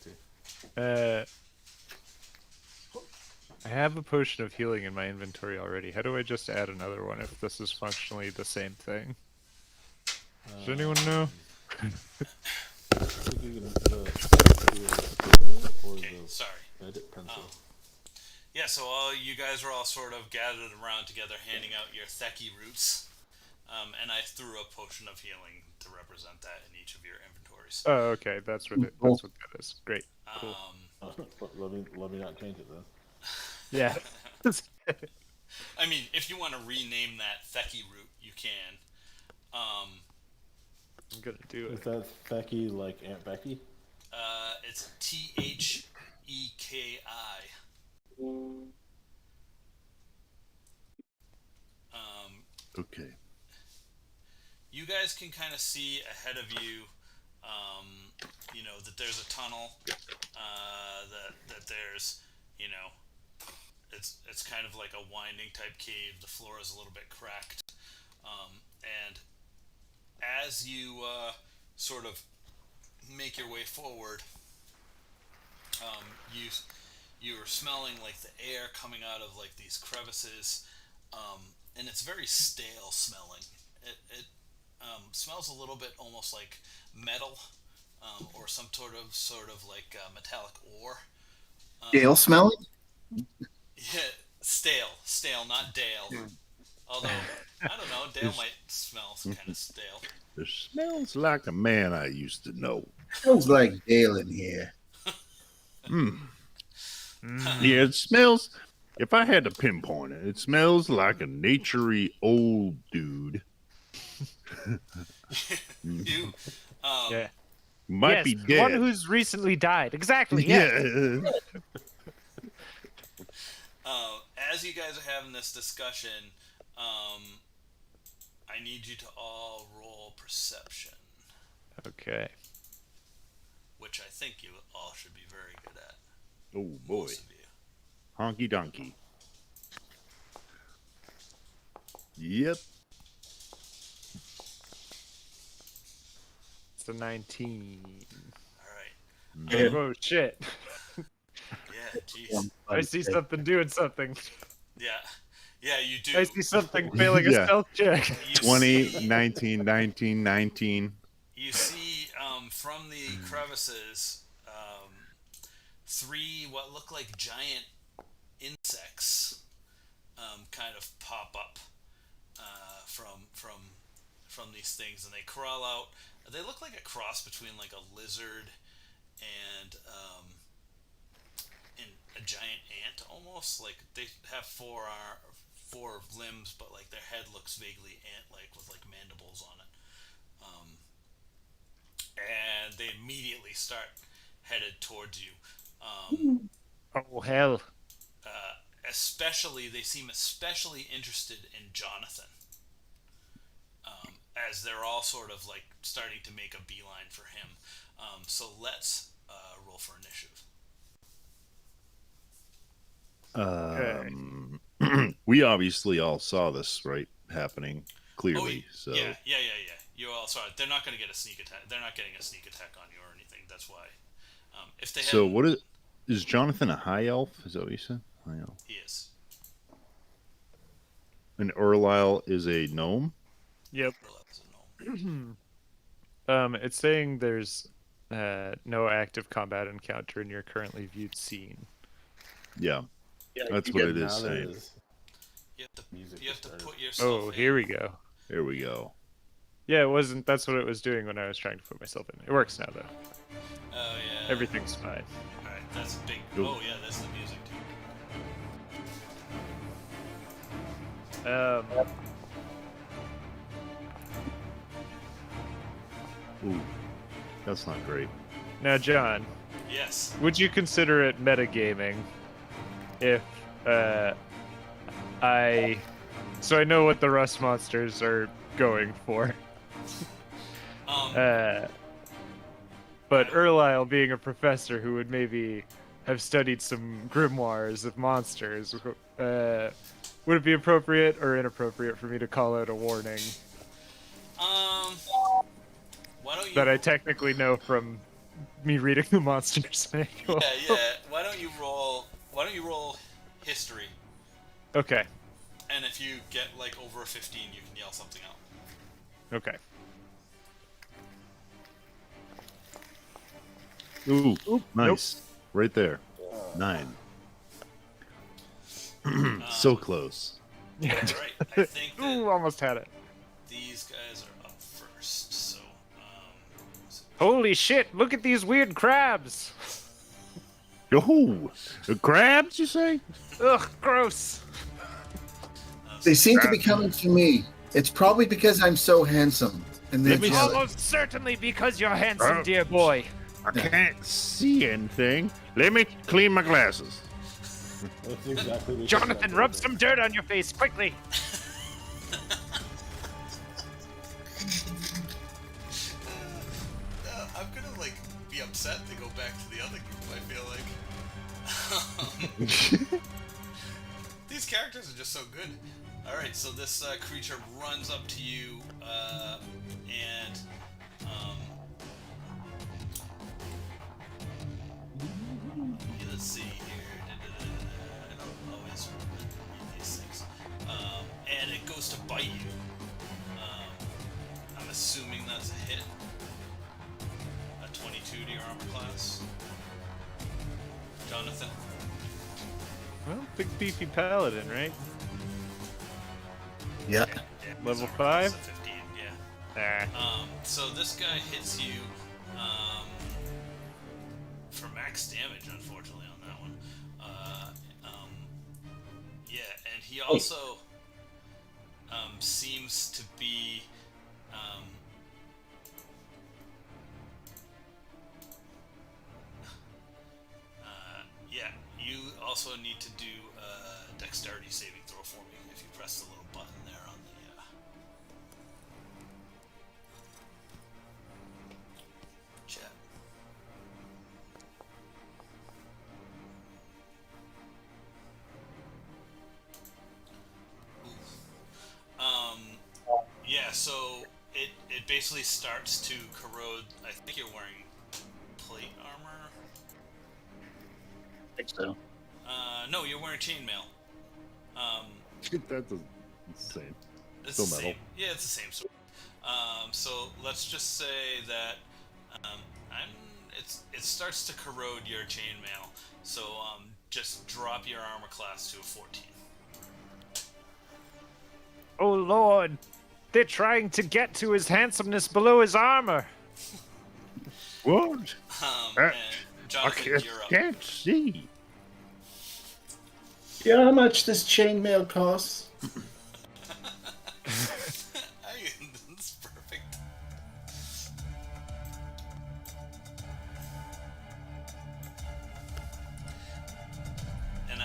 have a potion of healing in my inventory already. How do I just add another one if this is functionally the same thing? Does anyone know? I think you can do the or Okay. the Sorry. edit pencil. Yeah. So you guys are all sort of gathered around together, handing out your Theki roots. And I threw a potion of healing to represent that in each of your inventories. Oh, okay. That's what that is. Great. Cool. Let me not change it then. Yeah. I mean, if you want to rename that Theki root, you can. I'm gonna do Is it. that Becky like Aunt Becky? It's Theki. Okay. You guys can kind of see ahead of you, you know, that there's a tunnel, that there's, you know, it's kind of like a winding type cave. The floor is a little bit cracked, and as you sort of make your way forward, you're smelling like the air coming out of like these crevices, and it's very stale smelling. It smells a little bit almost like metal, or some sort of like metallic ore. Dale smelling? Yeah, stale, not Dale. Although I don't know, Dale might smell kind of stale. It smells like a man I used to know. Smells like Dale in here. Yeah, it smells. If I had to pinpoint it, it smells like a naturey old dude. You, Yeah. Might yes, be dead. one who's recently died. Exactly. Yeah. Yeah. as you guys are having this discussion, I need you to all roll perception, Okay. which I think you all should be very good at. Oh boy. Most of you. Honky donkey. Yep. It's a 19. All right. Oh shit. Yeah. Jeez. I see something doing something. Yeah. Yeah. You do. I see something failing a Yeah. stealth check. You 20, see- 19, 19, 19. You see, from the crevices, 3 what look like giant insects kind of pop up from these things, and they crawl out. They look like a cross between like a lizard and a giant ant, almost. Like they have 4 limbs, but like their head looks vaguely ant-like with like mandibles on it. And they immediately start headed towards you. Oh hell. Especially, they seem especially interested in Jonathan. as they're all sort of like starting to make a beeline for him. So let's roll for initiative. We obviously all saw this, right, happening clearly. Oh, So yeah. You all saw it. They're not going to get a sneak attack. They're not getting a sneak attack on you or anything. That's why. If they so hadn't- what is Jonathan a high elf? Is that what you said? High elf. He is. And Erlyle is a gnome. Yep. Or less than no. It's saying there's no active combat encounter in your currently viewed scene. Yeah, Yeah, that's you what get it is now saying. there's You have to, music you have to started. put yourself Oh, in. here we go. There we go. Yeah, it wasn't. That's what it was doing when I was trying to put myself in. It works now, though. Oh, yeah. Everything's fine. Alright, that's a big... Ooh. Oh, yeah, that's the music, too. Ooh, that's not great. Now, John, Yes. would you consider it metagaming if I... So I know what the Rust monsters are going for. But Erlyle, being a professor who would maybe have studied some grimoires of monsters, would it be appropriate or inappropriate for me to call out a warning Why don't you... that I technically know from me reading the monsters manual? Yeah. Why don't you roll history? Okay. And if you get, like, over a 15, you can yell something out. Okay. Ooh, nice. Right there. 9. So close. Yeah. Alright, I think that Ooh, almost had it. these guys are up first, so, Holy shit, look at these weird crabs! Oh, the crabs, you say? Ugh, gross. They seem to be coming to me. It's probably because I'm so handsome. And they're Let me- jealous. Almost certainly because you're handsome, Oh. dear boy. I can't see anything. Let me clean my glasses. That's exactly the Jonathan, rub some dirt on your face, quickly! I'm gonna, like, be upset to go back to the other group, I feel like. These characters are just so good. Alright, so this creature runs up to you, and, let's see here. I don't always read these things. And it goes to bite you. I'm assuming that's a hit. A 22 to your armor class. Jonathan? Well, big beefy paladin, right? Yeah. Yeah, Level his armor class 5? is a 15, yeah. Ah. So this guy hits you for max damage, unfortunately, on that one. Yeah, and he also seems to be yeah, you also need to do a dexterity saving throw for me if you press the little button there on the chat. Yeah, so it basically starts to corrode. I think you're wearing plate armor. I think so. No, you're wearing chainmail. That's insane. It's Still the metal. same. Yeah, it's the same. So let's just say that it starts to corrode your chainmail. So just drop your armor class to a 14. Oh lord, they're trying to get to his handsomeness below his armor. What? And I Jonathan, you're up. can't see. You know how much this chainmail costs? That's perfect. And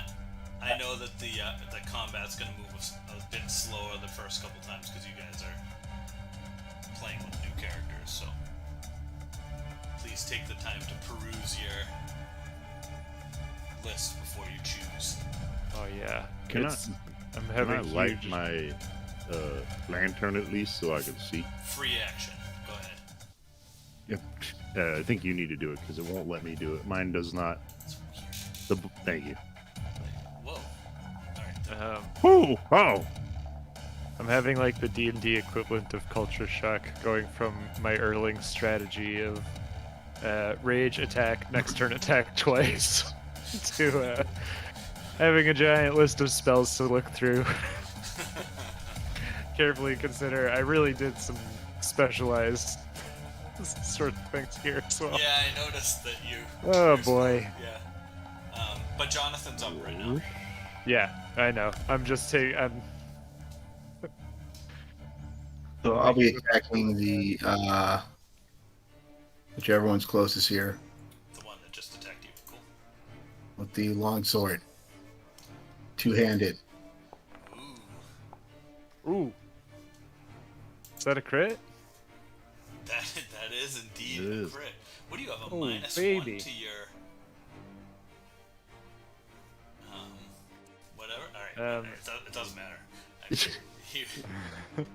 I know that the combat's going to move a bit slower the first couple times because you guys are please take the time to peruse your list before you choose. Oh yeah. Can I I'm having light huge... my lantern at least so I can see? Free action. Go ahead. Yep. I think you need to do it because it won't let me do it. Mine does not. It's weird. Thank you. Whoa. Alright. Oh! I'm having like the D&D equivalent of culture shock, going from my Erling strategy of rage attack, next turn attack twice, to having a giant list of spells to look through. Carefully consider, I really did some specialized sort of things here as well. Yeah, I noticed that you... Oh boy. Yeah. But Jonathan's up right now. Yeah, I know. I'm just taking... So I'll be attacking the whichever one's closest here The one that just attacked you. Cool. with the long sword, two-handed. Ooh. Ooh. Is that a crit? That is indeed It a is. crit. What do you have? A Oh, -1 baby. to your... whatever? Alright. It doesn't matter. Actually,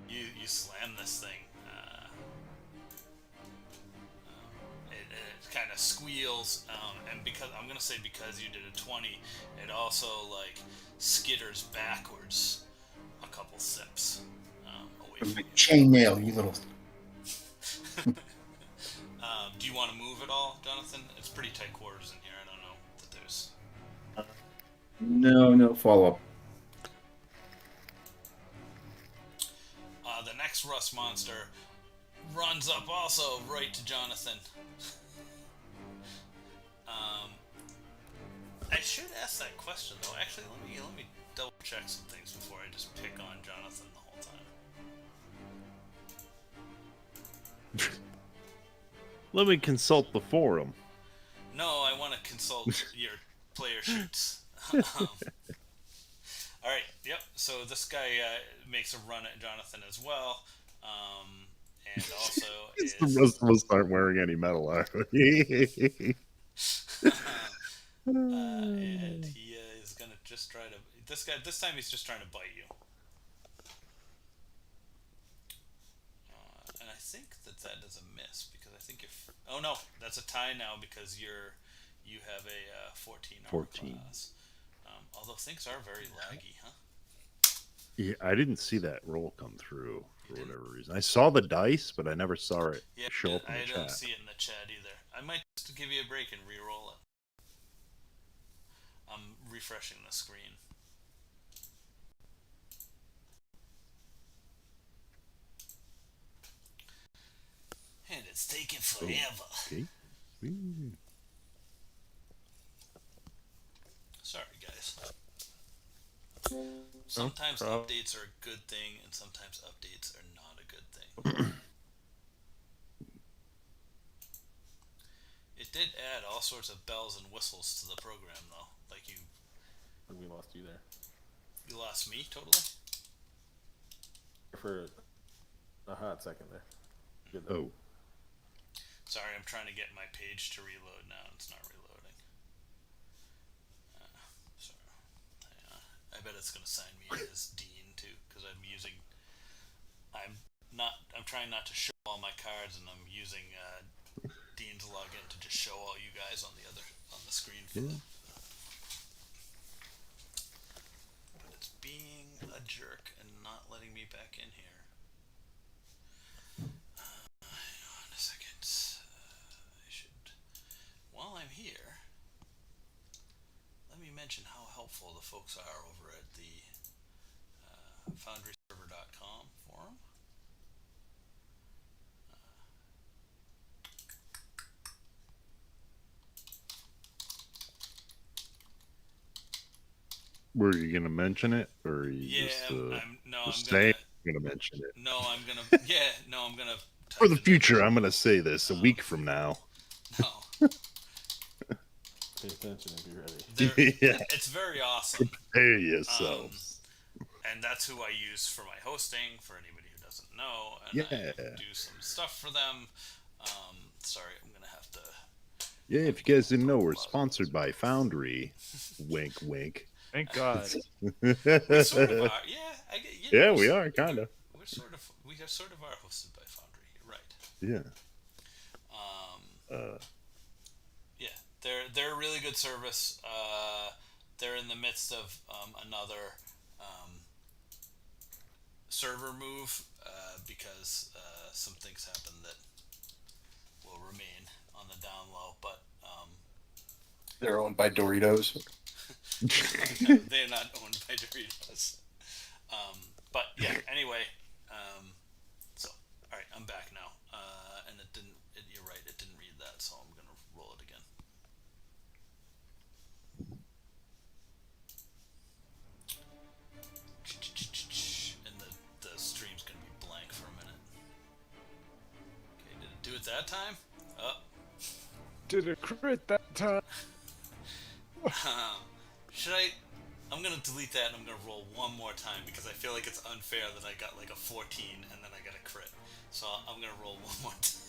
you slam this thing. It kind of squeals, and because I'm gonna say because you did a 20, it also like skitters backwards a couple steps away from you. Chainmail, you little. Do you want to move at all, Jonathan? It's pretty tight quarters in here. I don't know that there's... No follow-up. The next rust monster runs up also right to Jonathan. I should ask that question though. Actually, let me double check some things before I just pick on Jonathan the whole time. Let me consult the forum. No, I want to consult your player sheets. Alright, yep, so this guy makes a run at Jonathan as well. And also The rest of us aren't wearing any metal, are we? and he is gonna just try to... This time he's just trying to bite you. And I think that is a miss, because I think you're... Oh no, that's a tie now, because you have a 14 armor class. Although things are very laggy, huh? Yeah, I didn't see that roll come through for whatever reason. I saw the dice, but I never saw it show up in the I chat. don't see it in the chat either. I might just give you a break and re-roll it. I'm refreshing the screen. And it's taking forever. Okay. Ooh. Sorry, guys. Sometimes updates are a good thing, and sometimes updates are not a good thing. It did add all sorts of bells and whistles to the program, though. Like I think we lost you there. you lost me totally. For a hot second there. Good Oh. Sorry, I'm trying to get my page to reload now. It's not reloading. Sorry. I bet it's gonna sign me as Dean too, because I'm trying not to show all my cards, and I'm using Dean's login to just show all you guys on the screen for them. But it's being a jerk and not letting me back in here. Hang on a second. I should. While I'm here, let me mention how helpful the folks are over at the foundryserver.com forum. Were you gonna mention it, or are you just I'm gonna mention it? No, I'm gonna. Yeah, no, I'm gonna. For the future, I'm gonna say this a week from now. No. Pay attention if you're ready. Yeah. It's very awesome. Prepare yourselves. And that's who I use for my hosting, for anybody who doesn't know. And I Yeah. do some stuff for them. Sorry, I'm gonna have to. Yeah, if you guys didn't know, we're sponsored by Foundry. Wink, wink. Thank God. We sort of are. Yeah, Yeah, we are kind of. We sort of are hosted by Foundry. You're right. Yeah. Yeah, they're a really good service. They're in the midst of another server move because some things happen that will remain on the down low, but They're owned by Doritos. they're not owned by Doritos. But yeah, anyway, so all right, I'm back now, and it didn't. You're right, it didn't read that, so I'm gonna roll it again. And the stream's gonna be blank for a minute. Okay, did it do it that time? Oh. Did a crit that time. Should I? I'm gonna delete that and I'm gonna roll one more time because I feel like it's unfair that I got like a 14 and then I got a crit. So I'm gonna roll one more time.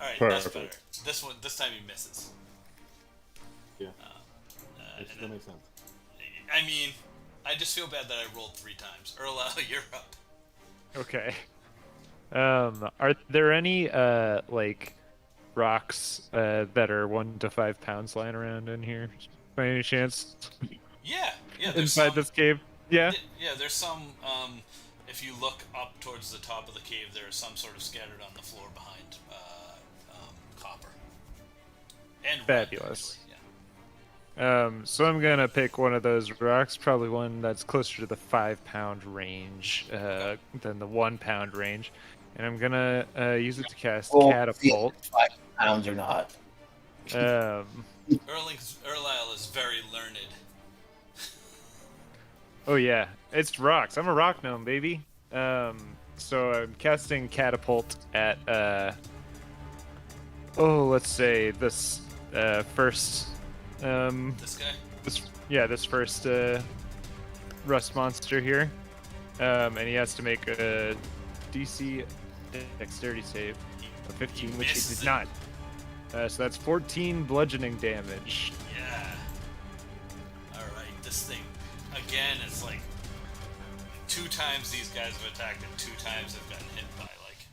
All right, that's better. This time he misses. Yeah. It still makes sense. I mean, I just feel bad that I rolled 3 times. Erla, you're up. Okay. Are there any like rocks that are 1 to 5 pounds lying around in here by any chance? Yeah. There's Inside some, this cave? Yeah. Yeah, there's some. If you look up towards the top of the cave, there is some sort of scattered on the floor behind copper. And Fabulous. Red, actually, yeah. So I'm gonna pick one of those rocks, probably one that's closer to the 5-pound range than the 1-pound range, and I'm gonna use it to cast catapult. 5 pounds or not. Erlisle is very learned. Oh yeah, it's rocks. I'm a rock gnome, baby. So I'm casting catapult at let's say this first This guy? this first rust monster here, and he has to make a DC dexterity save of 15, which he misses did it. not. So that's 14 bludgeoning damage. Yeah. Alright, this thing, again, it's like 2 times these guys have attacked and 2 times have gotten hit by like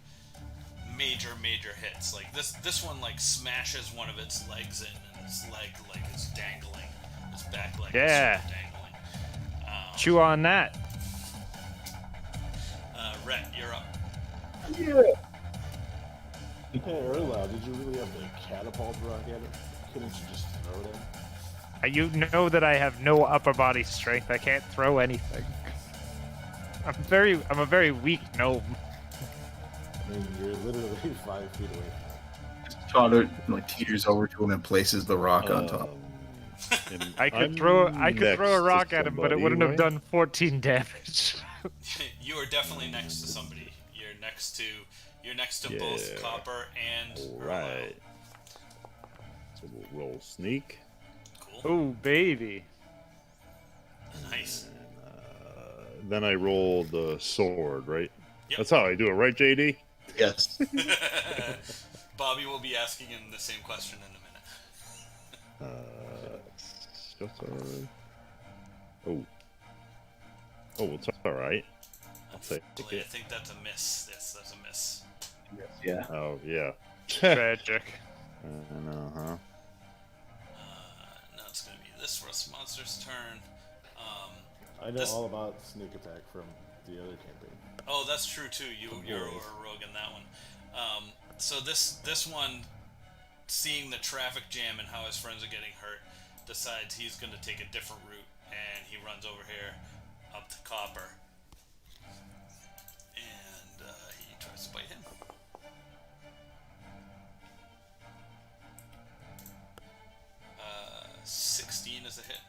major hits. Like this one like smashes one of its legs in and its leg like is dangling. Its back leg Yeah. is sort of dangling. Chew on that. Reyd, you're up. Hey, Erlau, did you really have the catapult rock at it? Couldn't you just throw it in? You know that I have no upper body strength. I can't throw anything. I'm a very weak gnome. I mean, you're literally 5 feet away Connor like teeters over to him and places the rock on top. I could throw a rock at him, but it wouldn't have done 14 damage. You are definitely next to somebody. You're next to both Copper and Right. So we'll roll sneak. Cool. Oh baby. Nice. Then I roll the sword, right? Yep. That's how I do it, right, JD? Yes. Bobby will be asking him the same question in a minute. It's all right. I'll take Actually, I it. think that's a miss. Yes, that's a miss. Yeah. Oh yeah. Tragic. Huh? Now it's going to be this rust monster's turn. I know all about sneak attack from the other campaign. Oh, that's true too. You're a rogue in that one. So this one, seeing the traffic jam and how his friends are getting hurt, decides he's going to take a different route, and he runs over here up to Copper, and he tries to bite him. Uh, 16 is a hit.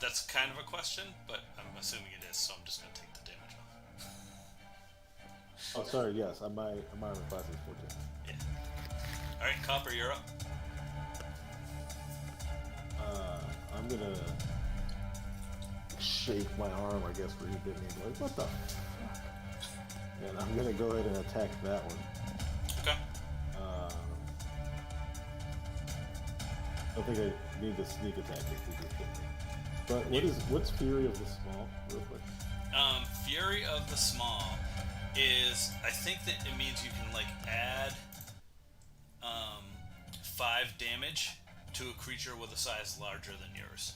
That's kind of a question, but I'm assuming it is, so I'm just going to take the damage off. Oh, sorry, yes, my armor class is 14. Yeah. Alright, Copper, you're up. I'm gonna shake my arm, I guess, where he bit me. Like, what the fuck? And I'm gonna go ahead and attack that one. Okay. I don't think I need the sneak attack if he just hit me. But what's Fury of the Small, real quick? Fury of the Small is, I think that it means you can like add 5 damage to a creature with a size larger than yours.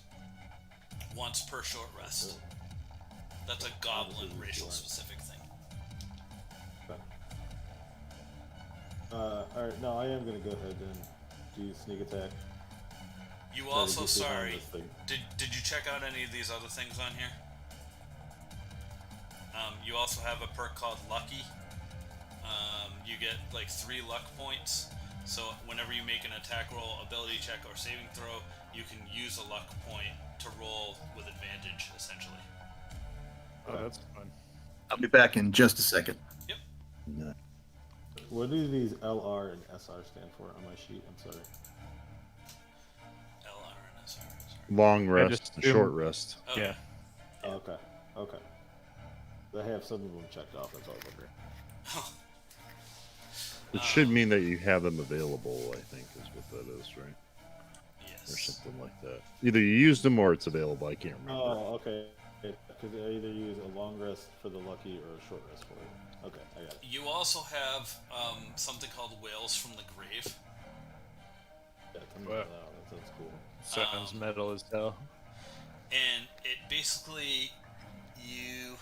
Once per short rest. That's a goblin racial specific thing. Okay. Alright, no, I am gonna go ahead and do sneak attack. You also, Try to get behind sorry, this thing. did you check out any of these other things on here? You also have a perk called Lucky. You get like 3 luck points. So whenever you make an attack roll, ability check, or saving throw, you can use a luck point to roll with advantage, essentially. Oh, that's fun. I'll be back in just a second. Yep. What do these LR and SR stand for on my sheet? I'm sorry. LR and SR. Long rest, just short rest. Okay. Yeah. Okay. Okay. I have some of them checked off. That's all I'm wondering. It should mean that you have them available, I think, is what that is, right? Yes. Or something like that. Either you used them or it's available. I can't remember. Oh, okay. Because I either use a long rest for the lucky or a short rest for it. Okay, I got it. You also have something called Whales from the Grave. Yeah, tell me Wow. about that one. That sounds cool. Sounds metal as hell. And it basically, you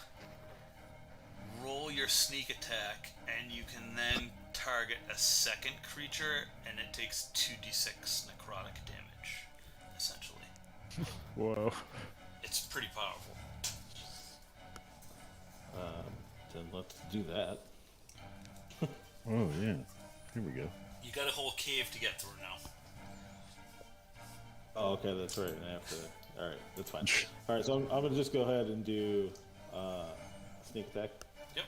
roll your sneak attack, and you can then target a second creature, and it takes 2d6 necrotic damage, essentially. Whoa. It's pretty powerful. Then let's do that. Oh, yeah. Here we go. You got a whole cave to get through now. Oh, okay, that's right. And after, all right, that's fine. All right, so I'm gonna just go ahead and do sneak attack. Yep.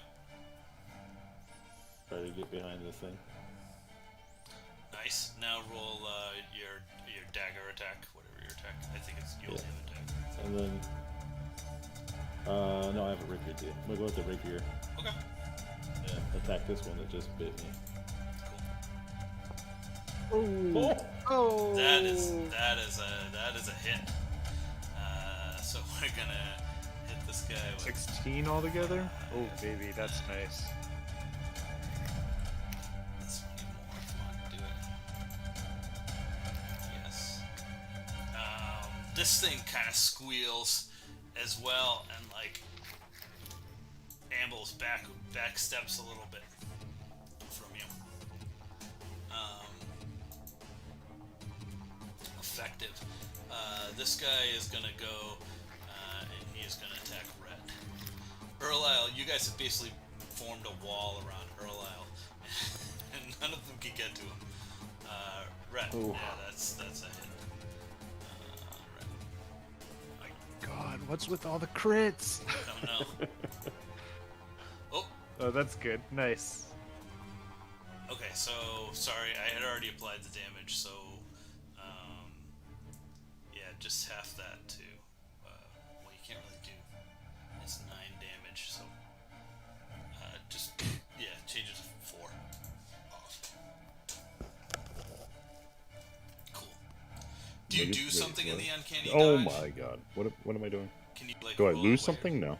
Try to get behind this thing. Nice. Now roll your dagger attack, whatever your attack. I think it's you only have a dagger. And then, no, I have a rapier too. I'm gonna go with the rapier. Okay. Yeah, attack this one that just bit me. Cool. Oh. That is a hit. So we're gonna hit this guy with 16 altogether? Oh, baby, that's nice. this one even more. Come on, do it. Yes. This thing kind of squeals as well, and like ambles back steps a little bit from you. Effective. This guy is gonna go, and he is gonna attack Reyd. Erlisle, you guys have basically formed a wall around Erlisle, and none of them can get to him. Reyd, Ooh. yeah, that's a hit. Reyd. My God, what's with all the crits? No. Oh, Oh, that's good. Nice. okay. So sorry, I had already applied the damage. So, yeah, just half that too. Well, you can't really do. It's 9 damage. So, just change it to 4. Cool. Do you do something in the uncanny Oh dodge? my god. What am I doing? Can you like? Do I roll lose away? something? No.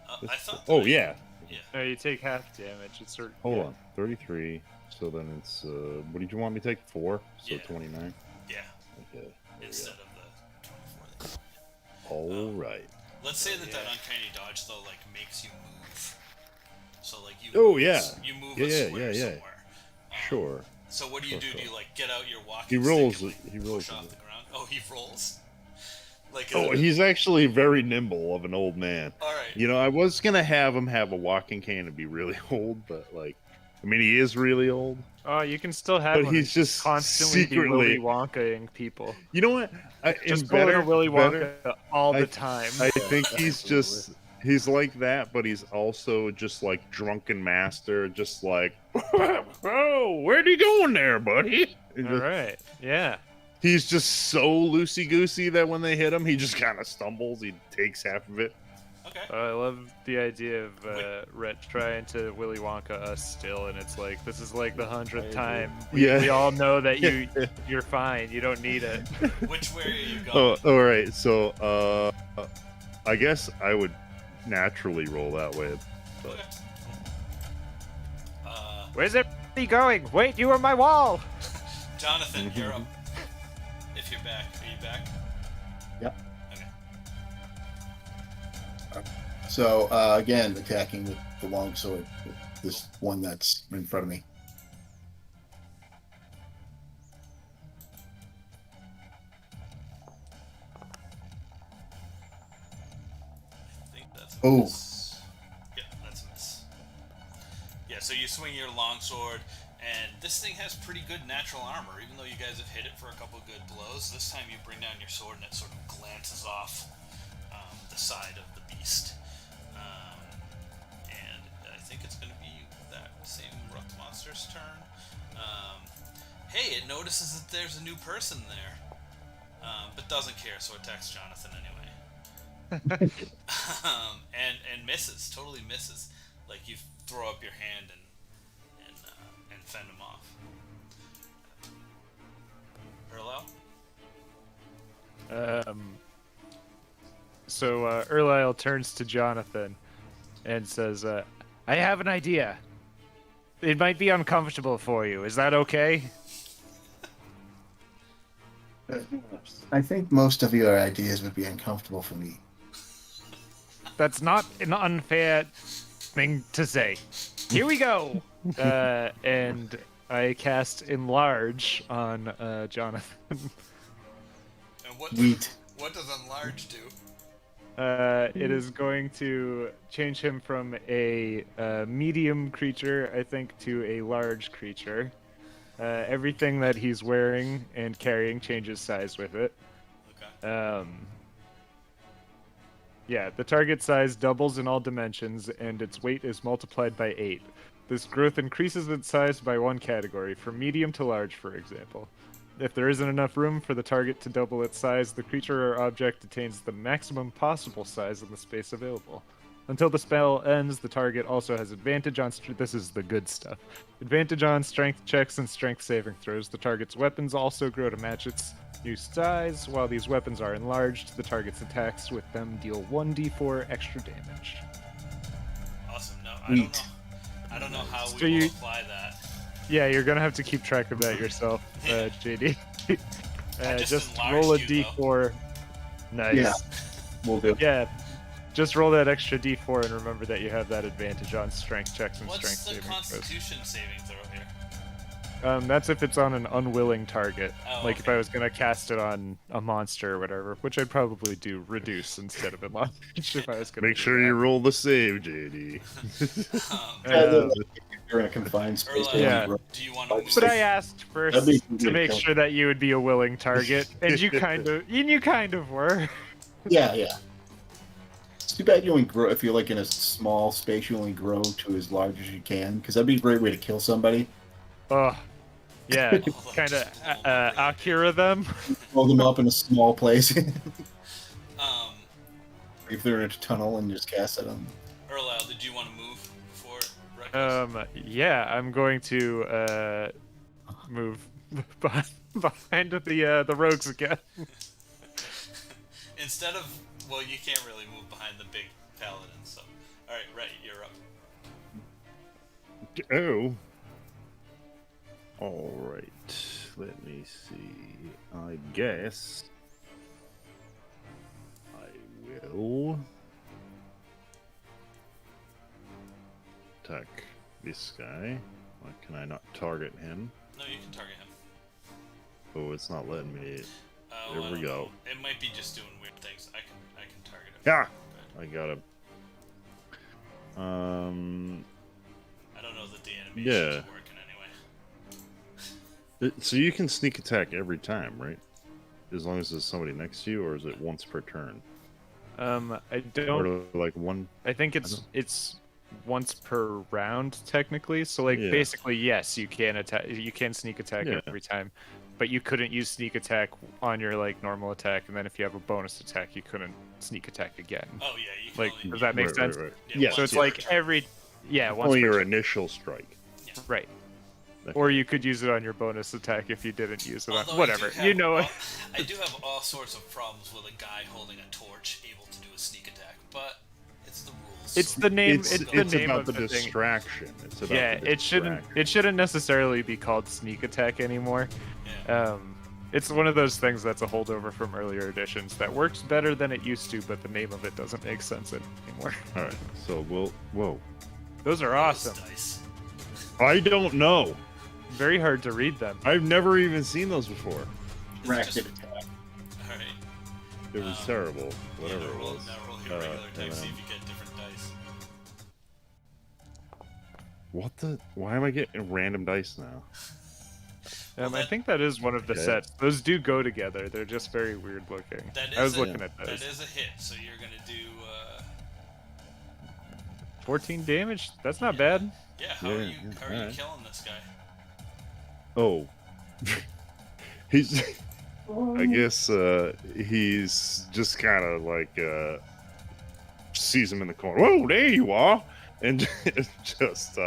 I thought. Oh, that yeah. Yeah. No, you take half damage. It's sort of. Hold on. 33. So then it's, what did you want me to take? 4? So Yeah. 29. Yeah. Okay. Instead of the 24. All right. Let's say that uncanny dodge though like makes you move. So like you. Oh, move yeah. You move Yeah, a yeah, square yeah. somewhere. Sure. So what do you do? Sure. Do you like get out your walking He stick rolls and, it- like, he rolls push off it. the ground? Oh, he rolls. Like. Oh, he's actually very nimble of an old man. All right. You know, I was gonna have him have a walking cane and be really old, but like, I mean, he is really old. Oh, you can still have But one he's and just constantly secretly- be Willy Wonka-ing people. You know what? Just pulling a Willy Wonka all the time. I think he's like that, but he's also just like drunken master, just like, oh, where are you going there, buddy? And All just- right. Yeah. He's just so loosey goosey that when they hit him, he just kind of stumbles. He takes half of it. Okay. I love the idea of Rhett trying to Willy Wonka us still, and it's like this is like the 100th time. We all know that you're fine. You don't need it. Which way are you going? Oh, all right. So, I guess I would naturally roll that way. But... Okay. Where's it going? Wait, you were my wall. Jonathan, you're up. If you're back, are you back? Yep. Okay. So again, attacking with the longsword, this one that's in front of me. I think that's a Oh. miss. Yeah, that's a miss. Yeah, so you swing your longsword, and this thing has pretty good natural armor. Even though you guys have hit it for a couple good blows, this time you bring down your sword and it sort of glances off the side of the beast. And I think it's going to be that same rock monster's turn. Hey, it notices that there's a new person there, but doesn't care, so it attacks Jonathan anyway. And misses, totally misses. Like you throw up your hand and fend him off. Erlo? So Erlisle turns to Jonathan and says, I have an idea. It might be uncomfortable for you. Is that okay? I think most of your ideas would be uncomfortable for me. That's not an unfair thing to say. Here we go. And I cast Enlarge on Jonathan. And what does Enlarge do? It is going to change him from a medium creature, I think, to a large creature. Everything that he's wearing and carrying changes size with it. Okay. Yeah, the target size doubles in all dimensions, and its weight is multiplied by 8. This growth increases its size by 1 category, from medium to large, for example. If there isn't enough room for the target to double its size, the creature or object attains the maximum possible size in the space available. Until the spell ends, the target also has advantage on... This is the good stuff. Advantage on strength checks and strength saving throws. The target's weapons also grow to match its new size. While these weapons are enlarged, the target's attacks with them deal 1d4 extra damage. Awesome. No, Neat. I don't know how So we will you- apply that. Yeah, you're gonna have to keep track of that yourself, JD. I Just enlarged roll a you, d4. Nice. Yeah. We'll do. Yeah, just roll that extra d4 and remember that you have that advantage on strength checks and What's strength the saving throws. Constitution saving throw here? That's if it's on an unwilling target. Oh, Like if okay. I was gonna cast it on a monster or whatever, which I'd probably do reduce instead of enlarge if I was gonna Make do sure that. you roll the save, JD. You're in a confined space. Erla, they Yeah. only grow- do you want to move? But I asked first That'd be to good. make sure that you would be a willing target, and you kind of were. Yeah, yeah. It's too bad you only grow if you're like in a small space. You only grow to as large as you can, because that'd be a great way to kill somebody. Oh, yeah, Oh, kind of just pull them right Akira them. Hold them up in a small place. Um, If they're in a tunnel and just cast at them. Erla, did you want to move before Reckless? Yeah, I'm going to move behind the rogues again. Instead of, well, you can't really move behind the big paladin, so. Alright, Reyd, you're up. Oh. Alright. Let me see. I guess I will attack this guy. Why can I not target him? No, you can target him. Oh, it's not letting me. Oh, There I we don't go. know. It might be just doing weird things. I can target him. Yeah! But I got him. I don't know that the animation Yeah. is working anyway. So you can sneak attack every time, right? As long as there's somebody next to you, or is it once per turn? I don't. Or like one. I think it's once per round technically. So like Yeah. basically, yes, you can attack. You can sneak attack Yeah. every time. but you couldn't use sneak attack on your like normal attack, and then if you have a bonus attack, you couldn't sneak attack again. Oh yeah, you can Like, only, does that make sense? Right. Yeah, Yeah, So it's once like per turn. every once Only per your turn. initial strike. Right. Okay. Or you could use it on your bonus attack if you didn't use it on Although whatever. You know. I do have all sorts of problems with a guy holding a torch able to do a sneak attack, but it's the rules. It's so the name. It's, It's the it's name about of the the thing. distraction. It's about Yeah, the it shouldn't. distraction. It shouldn't necessarily be called sneak attack anymore. Yeah. It's one of those things that's a holdover from earlier editions that works better than it used to, but the name of it doesn't make sense anymore. All right, so whoa. Those are Those awesome. dice. I don't know. Very hard to read them. I've never even seen those before. It's Racket just- attack. All right. It was terrible. Whatever now it roll, was. Now roll your regular and attack, see then- if you get different dice. What the? Why am I getting random dice now? Well, I that- think that is one of the Okay. sets. Those do go together. They're just very weird looking. That I was is looking at That those. is a hit, so you're gonna do. 14 damage. That's not bad. Yeah. How are Yeah, you? yeah, How are you alright. killing this guy? Oh, he's. I guess he's just kind of like sees him in the corner. Whoa, there you are, and just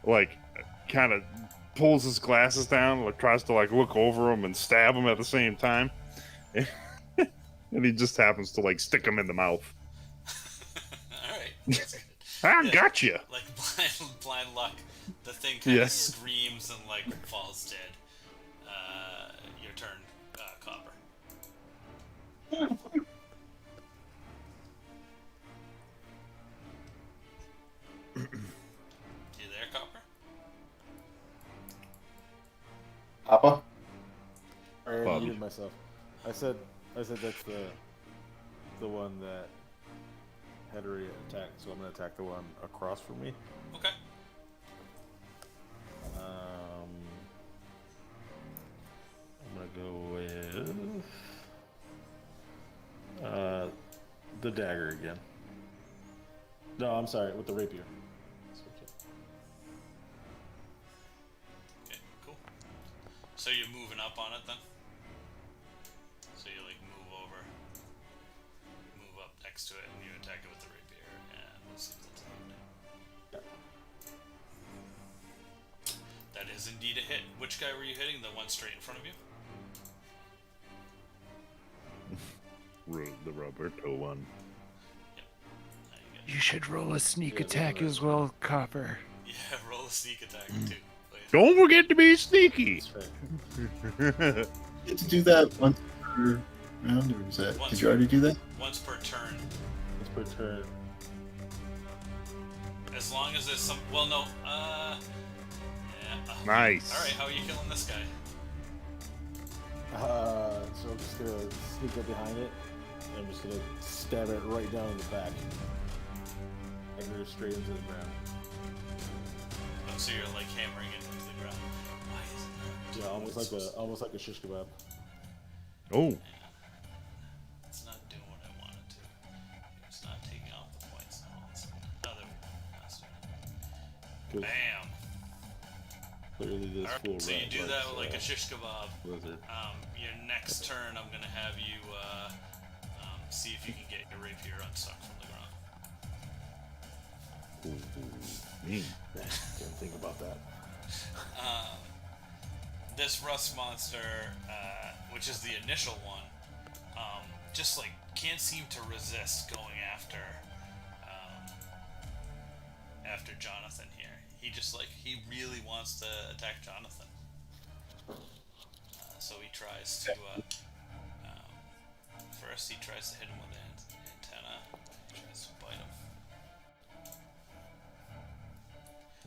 like kind of pulls his glasses down, like tries to like look over him and stab him at the same time, and he just happens to like stick him in the mouth. All right. That's good. I Yeah. got you. Like blind luck, the thing kind of Yes. screams and like falls dead. Your turn, Copper. You there, Copper? Papa? I Bobby. muted myself. I said that's the one that had already attacked, so I'm gonna attack the one across from me. Okay. I'm gonna go with the dagger again. No, I'm sorry, with the rapier. Switch it. Okay. Cool. So you're moving up on it then. So you like move up next to it, and you attack it with the rapier, and we'll see if that's allowed. That is indeed a hit. Which guy were you hitting? The one straight in front of you? The Roberto one. Now you You should roll a sneak Yeah, attack that's as well, Copper. get- Yeah, roll a sneak attack too. Please. Don't forget to be sneaky. That's right. Did you do that once per round, or was that? Did you already do that? Once per turn. Let's put turn. As long as there's some. Well, no. Yeah. Nice. All right. How are you killing this guy? So I'm just gonna sneak up behind it, and I'm just gonna stab it right down in the back. And go straight into the ground. Oh, so you're like hammering it into the ground. Why is it not? Yeah, almost like a shish kebab. Oh, It's not doing what I want it to. It's not taking off the points now. Oh, there we go. That's it. 'Cause Bam. clearly this Alright, fool so you rat do that with likes, like a shish kebab. lizard. Your next turn, I'm gonna have you see if you can get your rapier unstuck from the ground. me. Didn't think about that. This rust monster, which is the initial one, just like can't seem to resist going after Jonathan here. He really wants to attack Jonathan. So he tries to first he tries to hit him with the antenna. He tries to bite him.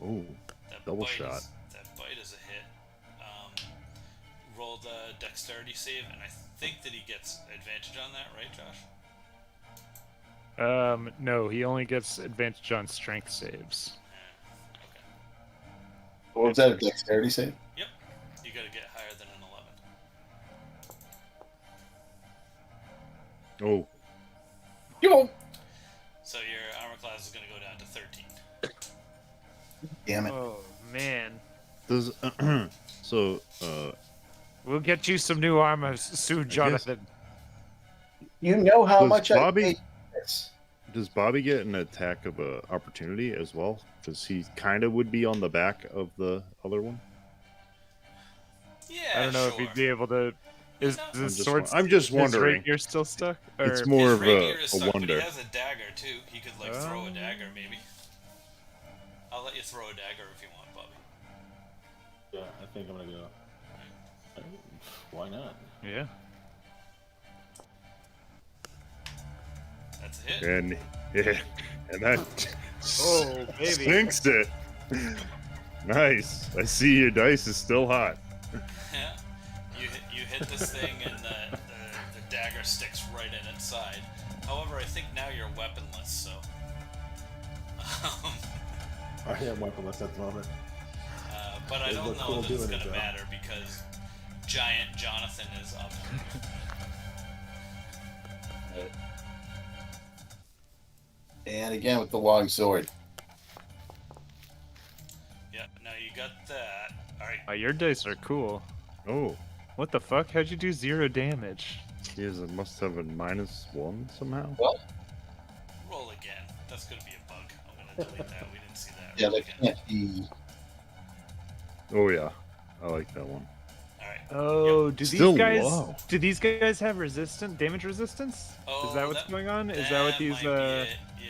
Oh, That Double bite shot. That bite is a hit. Rolled a dexterity save, and I think that he gets advantage on that, right, Josh? No, he only gets advantage on strength saves. Okay. What was that? A dexterity save? Yep. You gotta get higher than an 11. oh, So your armor class is gonna go down to 13. Damn it. Oh man. does so We'll get you some new armor soon, Jonathan. You know how Does much Bobby- I hate this. Does Bobby get an attack of opportunity as well? Because he kind of would be on the back of the other one. Yeah, I don't know sure. if he'd be able to. Is No. the sword? I'm just Is wondering. rapier still stuck? Or... It's more His of rapier is a stuck, wonder. but he has a dagger too. He could like throw a Oh. dagger, maybe. I'll let you throw a dagger if you want, Bobby. Yeah, I think I'm gonna go. Why not? Yeah. That's a hit. And yeah, and that Oh, baby. sinks it. Nice. I see your dice is still hot. Yeah. You hit this thing and the dagger sticks right in its side. However, I think now you're weaponless, so. I am weaponless at the moment. But I It don't looked know cool that it's doing going it, to though. matter because giant Jonathan is up. And again with the long sword. Yeah, now you got that. Alright, Your dice are cool. Oh, What the fuck? How'd you do 0 damage? it must have a -1 somehow. Well, roll again. That's going to be a bug. I'm going to delete that. We didn't see that. yeah, Roll that again. can't be. Oh yeah, I like that one. Alright. Oh, do Still these guys? low. Do these guys have damage resistance? Oh, Is that what's going on? Is that what these? might be it. Yeah.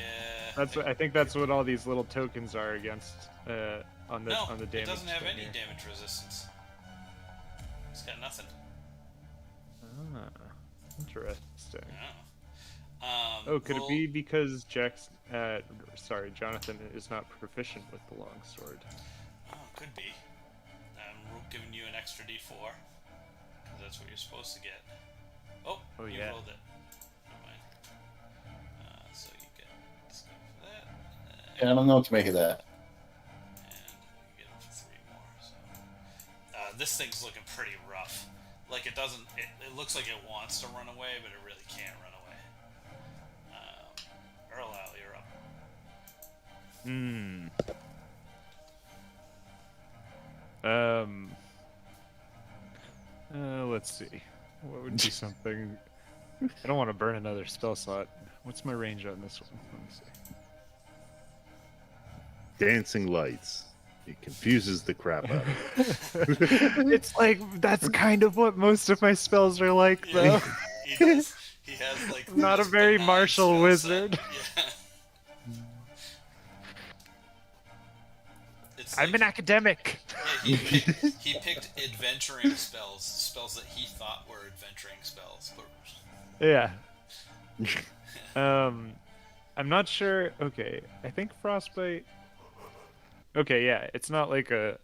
That's what I think. That's what all these little tokens are against. On the No, damage. it doesn't have thing any here. damage resistance. It's got nothing. Ah, interesting. Oh. Oh, could roll- it be because Jonathan is not proficient with the longsword? Oh, could be. I'm giving you an extra D4 because that's what you're supposed to get. Oh, Oh, you yeah. rolled it. Never mind. So you get this guy for that, Yeah, I don't know what to make of that. and you get him for 3 more. So this thing's looking pretty rough. Like it doesn't. It looks like it wants to run away, but it really can't run away. Erling, you're up. Hmm. Let's see. What would be something? I don't want to burn another spell slot. What's my range on this one? Let me see. Dancing lights. It confuses the crap out of me. It's like that's kind of what most of my spells are like, though. Yeah, he does. He has like. I'm not a this very benign martial spell wizard. set. Yeah. It's I'm like- an academic. Yeah, he picked adventuring spells that he thought were adventuring spells. But Yeah. I'm not sure. Okay, I think frostbite. Okay, yeah, it's not like a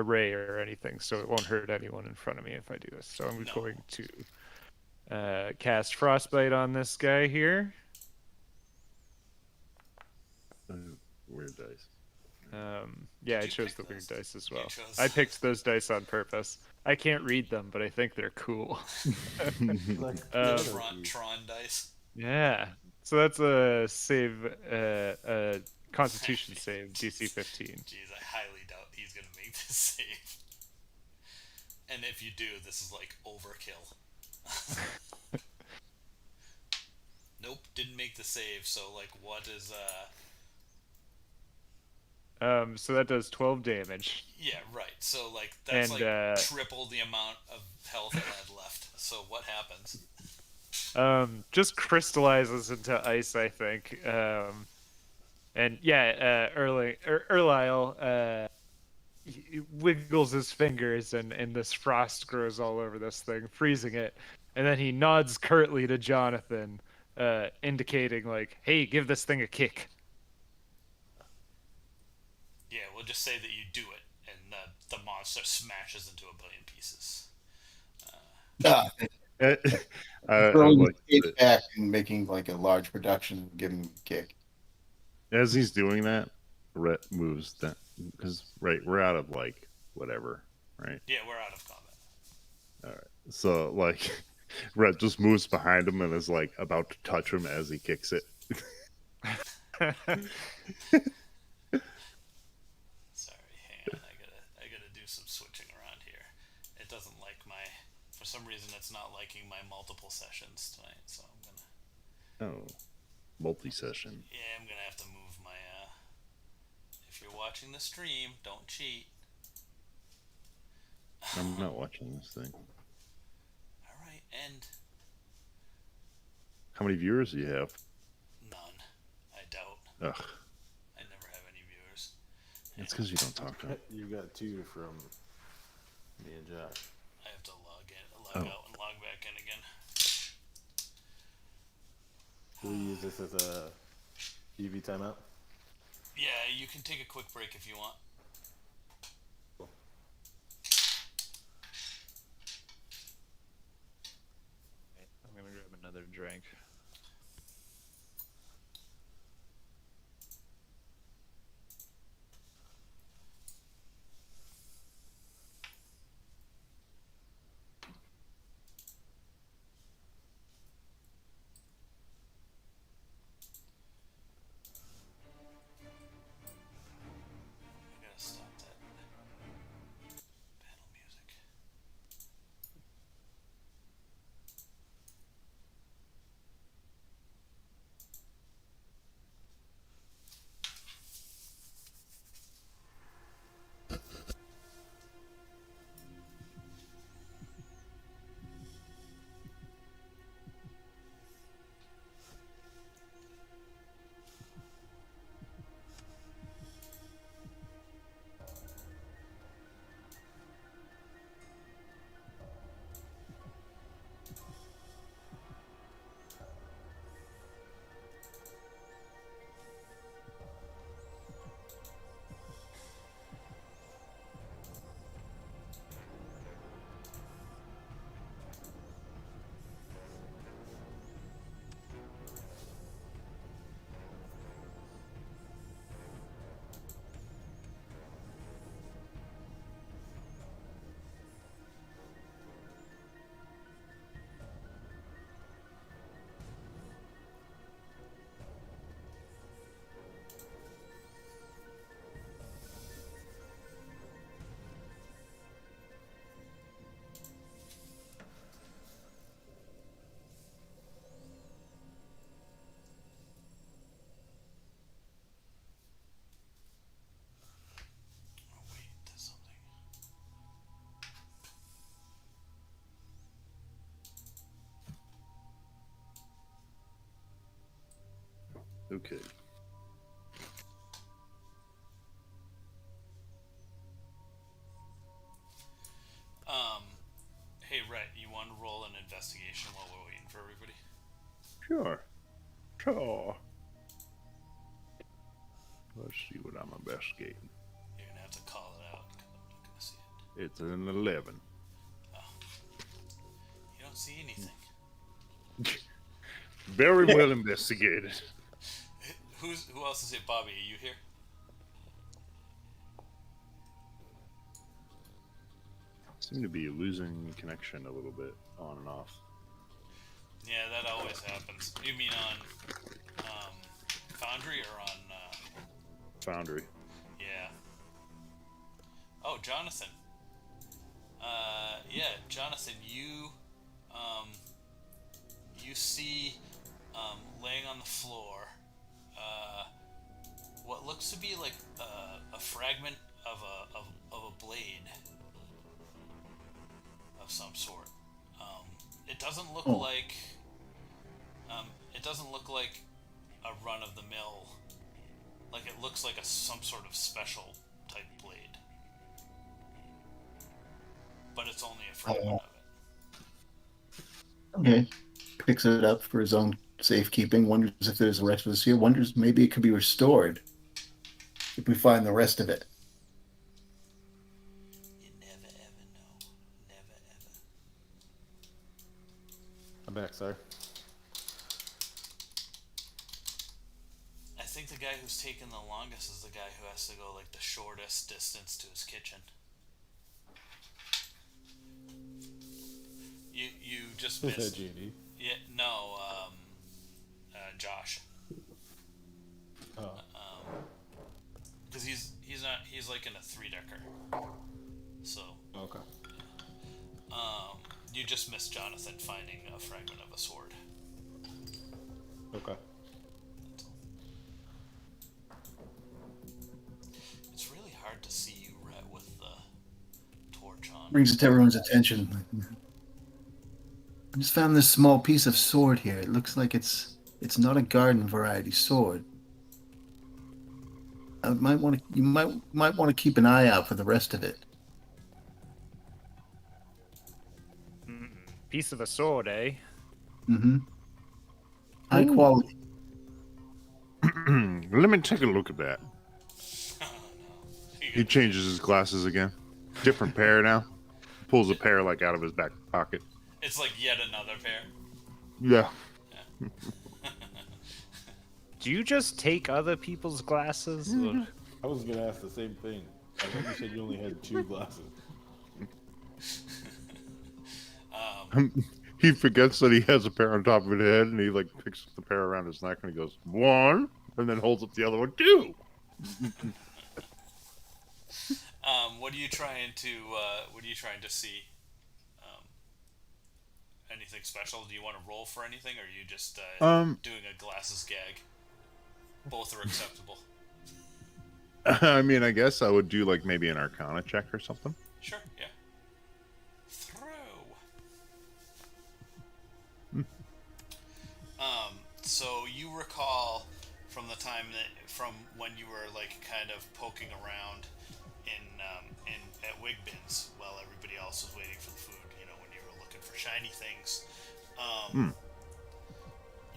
ray or anything, so it won't hurt anyone in front of me if I do this. So I'm No. going to cast frostbite on this guy here. Weird dice. Yeah, I you chose pick the weird those? dice as You well. chose- I picked those dice on purpose. I can't read them, but I think they're cool. Like, Tron dice. Yeah. So that's a save, a Constitution save, DC 15. Jeez, I highly doubt he's gonna make this save. And if you do, this is like overkill. Nope, didn't make the save. So like, what is So that does 12 damage. Yeah, right. So like that's And, like triple the amount of health I had left. So what happens? Just crystallizes into ice, I think. And yeah, Erlyle, he wiggles his fingers, and this frost grows all over this thing, freezing it. And then he nods curtly to Jonathan, indicating like, "Hey, give this thing a kick." Yeah, we'll just say that you do it, and the monster smashes into a billion pieces. I Throwing like his that. back and making like a large production, give him a kick. As he's doing that, Rhett moves that because we're out of like whatever, right? Yeah, we're out of combat. All right. So like, Rhett just moves behind him and is like about to touch him as he kicks it. Sorry, hang on. I gotta do some switching around here. It doesn't like my some reason it's not liking my multiple sessions tonight, so I'm gonna. Oh, multi-session. Yeah, I'm gonna have to move my. If you're watching the stream, don't cheat. I'm not watching this thing. All right, end. How many viewers do you have? None. I doubt. Ugh, I never have any viewers. it's because you don't talk to them. You got 2 from me and Josh. I have to log out and log back in again. Do we use this as a UV timeout? Yeah, you can take a quick break if you want. Cool. I'm gonna grab another drink. I gotta stop that panel music. Oh wait, there's something. Okay. Hey, Reyd, you want to roll an investigation while we're waiting for everybody? Sure. Sure. Let's see what I'm investigating. You're gonna have to call it out because I'm not gonna see it. It's an 11. Oh, you don't see anything. Very well investigated. Who else is it? Bobby, are you here? Seem to be losing connection a little bit on and off. Yeah, that always happens. You mean on Foundry or on? Foundry. Yeah. Oh, Jonathan. Yeah, Jonathan, you see laying on the floor what looks to be like a fragment of a blade of some sort. It doesn't look like a run of the mill. Like it looks like some sort of special type blade, but it's only a fragment of it. Okay. Picks it up for his own safekeeping. Wonders if there's the rest of this here. Wonders maybe it could be restored if we find the rest of it. You never ever know. Never ever. I'm back, sir. I think the guy who's taken the longest is the guy who has to go like the shortest distance to his kitchen. You just Is that missed. G&D? Yeah, no, Josh. Oh. Because he's like in a 3-decker. So Okay. You just missed Jonathan finding a fragment of a sword. Okay. It's really hard to see you, Rhett, with the torch on. Brings it to everyone's attention. I just found this small piece of sword here. It looks like it's not a garden variety sword. You might want to keep an eye out for the rest of it. Piece of a sword, eh? Mm-hmm. High quality. Let me take a look at that. He changes his glasses again. Different pair now. Pulls a pair like out of his back pocket. It's like yet another pair. Yeah. Do you just take other people's glasses? Or... I was gonna ask the same thing. I think you said you only had 2 glasses. He forgets that he has a pair on top of his head, and he like picks up the pair around his neck, and he goes 1, and then holds up the other one 2. What are you trying to see? Anything special? Do you want to roll for anything, or are you just doing a glasses gag? Both are acceptable. I mean, I guess I would do like maybe an Arcana check or something. Sure, yeah. Throw. So you recall from the time from when you were like kind of poking around at Wigbins while everybody else was waiting for the food. You know, when you were looking for shiny things.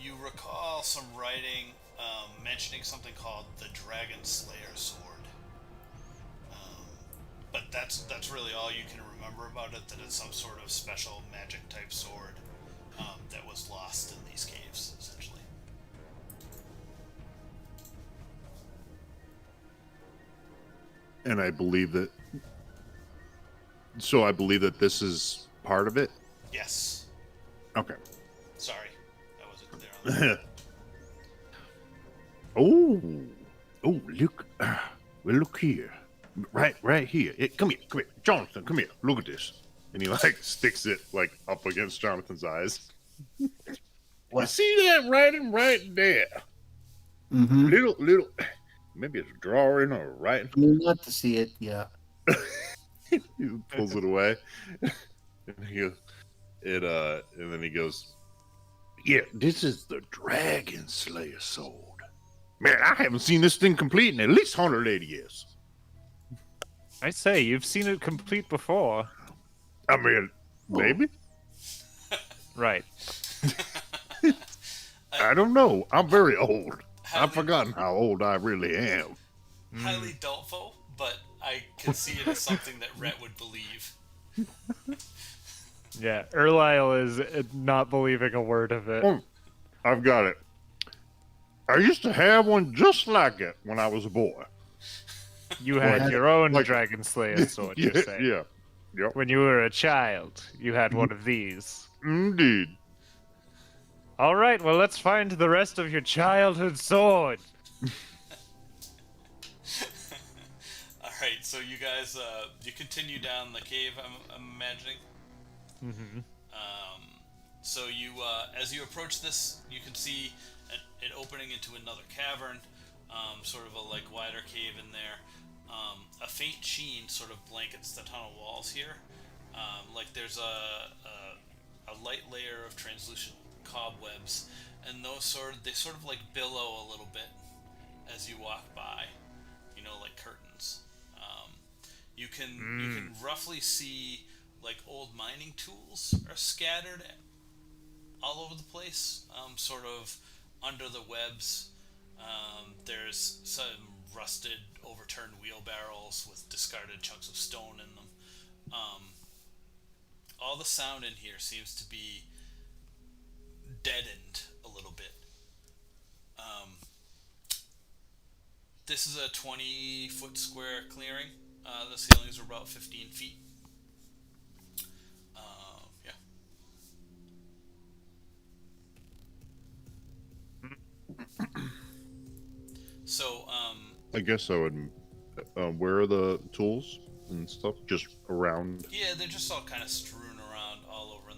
You recall some writing mentioning something called the Dragon Slayer Sword. But that's really all you can remember about it, that it's some sort of special magic type sword that was lost in these caves, essentially. And I believe that. So I believe that this is part of it? Yes. Okay. Sorry. That wasn't clear on that. Oh, look. Well, look here. Right here. Come here. Jonathan, come here. Look at this. And he, like, sticks it, like, up against Jonathan's eyes. You see that writing right there? Mm-hmm. Little, maybe it's a drawing or a writing. Not to see it, yeah. He pulls it away. And he goes, and then he goes, yeah, this is the Dragon Slayer sword. Man, I haven't seen this thing complete in at least 180 years. I say, you've seen it complete before. I mean, maybe? Right. I don't know. I'm very old. I've forgotten how old I really am. Highly doubtful, but I can see it as something that Rhett would believe. Yeah, Erlyle is not believing a word of it. Oh, I've got it. I used to have one just like it when I was a boy. You had your own like- Dragon Slayer sword, you're saying. Yeah. Yep. When you were a child, you had one of these. Indeed. All right, well, let's find the rest of your childhood sword. All right, so you guys, you continue down the cave, I'm imagining. Mm-hmm. So you, as you approach this, you can see an opening into another cavern, sort of a like wider cave in there. A faint sheen sort of blankets the tunnel walls here. Like there's a light layer of translucent cobwebs, and they sort of like billow a little bit as you walk by, you know, like curtains. You can roughly see like old mining tools are scattered all over the place, sort of under the webs. There's some rusted, overturned wheelbarrows with discarded chunks of stone in them. All the sound in here seems to be deadened a little bit. This is a 20-foot square clearing. The ceilings are about 15 feet. Yeah. So, I guess I would. Where are the tools and stuff? Just around. yeah, they're just all kind of strewn around all over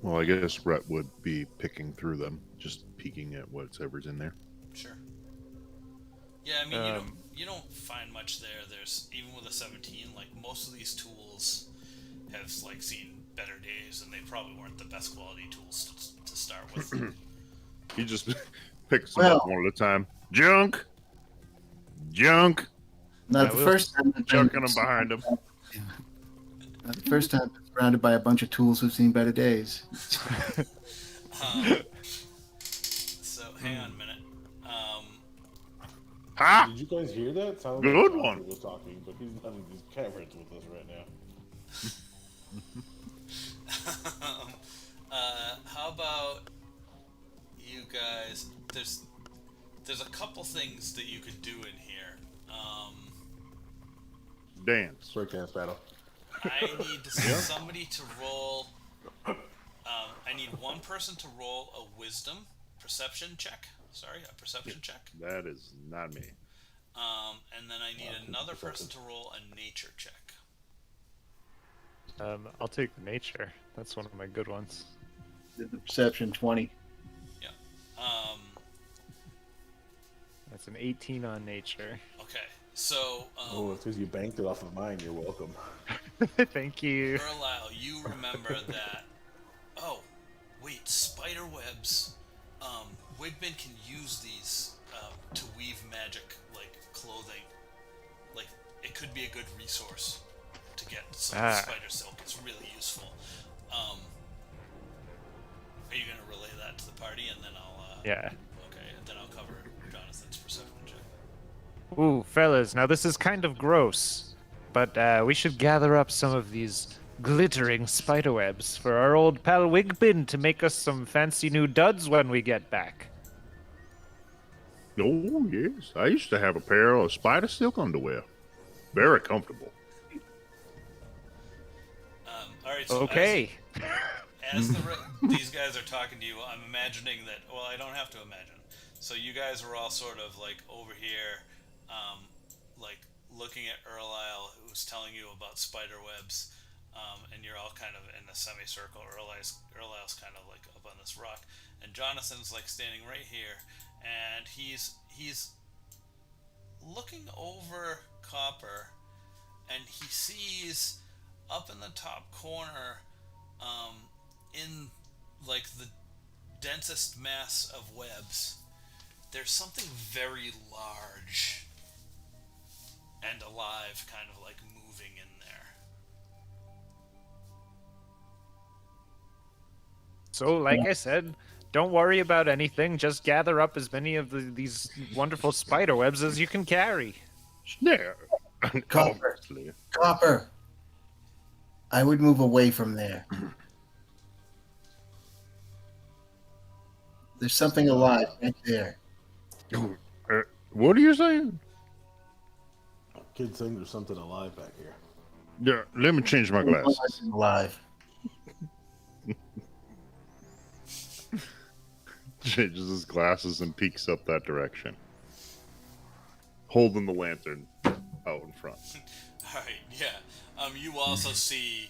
Well, I guess Rhett would be picking through them, just peeking at whatever's in there. Sure. Yeah, I mean, you don't find much there. There's, even with a 17, like, most of these tools have, like, seen better days, and they probably weren't the best quality tools to start with. He just picks them up one at a time. Junk! Junk! Not the first time. Chucking them behind him. Not the first time. Surrounded by a bunch of tools who've seen better days. So, hang on a minute. Ha! Did you guys hear that? Sounded Good like Doctor one. was talking, but he's not in his caverns with us right now. How about you guys? There's a couple things that you could do in here. Dance. Breakdance battle. I need somebody to roll. I need one person to roll a wisdom perception check. Sorry, a perception check. That is not me. And then I need another person to roll a nature check. I'll take the nature. That's one of my good ones. The perception 20. Yeah. That's an 18 on nature. Okay. So. Oh, it's because you banked it off of mine. You're welcome. Thank you. Erlau, you remember that. Oh, wait, spider webs. Wigman can use these to weave magic, like clothing. Like, it could be a good resource to get some spider silk. It's really useful. Are you gonna relay that to the party, and then I'll? Yeah. Okay, and then I'll cover Jonathan's perception check. Ooh, fellas, now this is kind of gross, but we should gather up some of these glittering spiderwebs for our old pal Wigbin to make us some fancy new duds when we get back. Oh, yes. I used to have a pair of spider silk underwear. Very comfortable. All right. So Okay. As these guys are talking to you, I'm imagining that. Well, I don't have to imagine. So you guys are all sort of like over here, like looking at Erlisle, who's telling you about spider webs, and you're all kind of in a semicircle. Erlisle's kind of like up on this rock, and Jonathan's like standing right here, and he's looking over Copper, and he sees up in the top corner, in like the densest mass of webs, there's something very large and alive, kind of like moving in there. So, like I said, don't worry about anything. Just gather up as many of these wonderful spider webs as you can carry. Yeah. Copper. Obviously. Copper. I would move away from there. There's something alive right there. What are you saying? Kid saying there's something alive back here. Yeah, let me change my glasses. Alive. Changes his glasses and peeks up that direction, holding the lantern out in front. Alright, yeah. You also see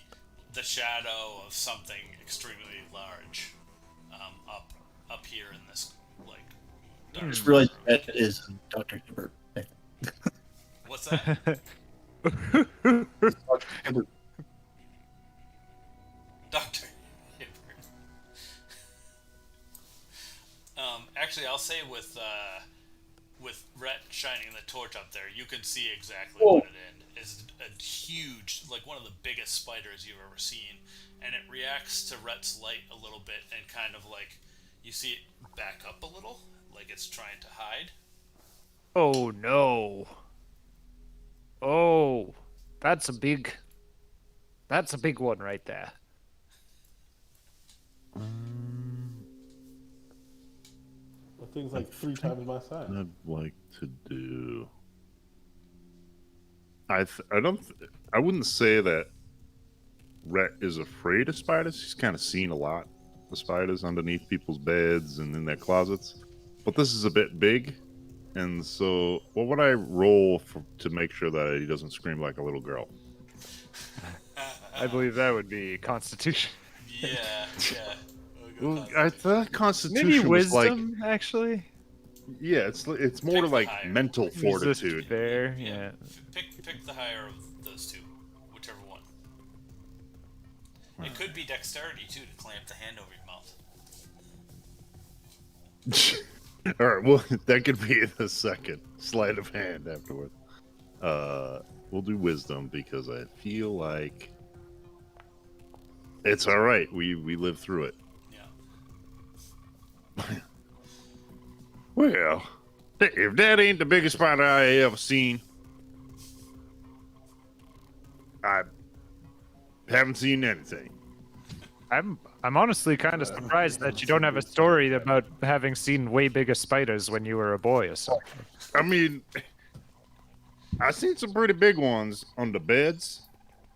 the shadow of something extremely large up here in this, like, dark Just realized that is Dr. Hibbert. What's that? Dr. Hibbert. Actually, I'll say with Rhett shining the torch up there, you can see exactly what it is. It's a huge, like one of the biggest spiders you've ever seen, and it reacts to Rhett's light a little bit, and kind of like you see it back up a little, like it's trying to hide. Oh no. Oh, that's a big one right there. That thing's like 3 times my size. I'd like to do. I wouldn't say that Rhett is afraid of spiders. He's kind of seen a lot of spiders underneath people's beds and in their closets. But this is a bit big, and so what would I roll to make sure that he doesn't scream like a little girl? I believe that would be Constitution. Yeah. Well, I thought Constitution Maybe was like, wisdom, actually. yeah, it's more Pick the like higher. mental Resist fortitude. There, yeah. Pick the higher of those two, whichever one. It could be dexterity too to clamp the hand over your mouth. All right, well, that could be the second sleight of hand afterward. We'll do wisdom because I feel like it's all right. We lived through it. Yeah. Well, if that ain't the biggest spider I ever seen, I haven't seen anything. I'm honestly kind of surprised that you don't have a story about having seen way bigger spiders when you were a boy or something. I mean, I seen some pretty big ones on the beds.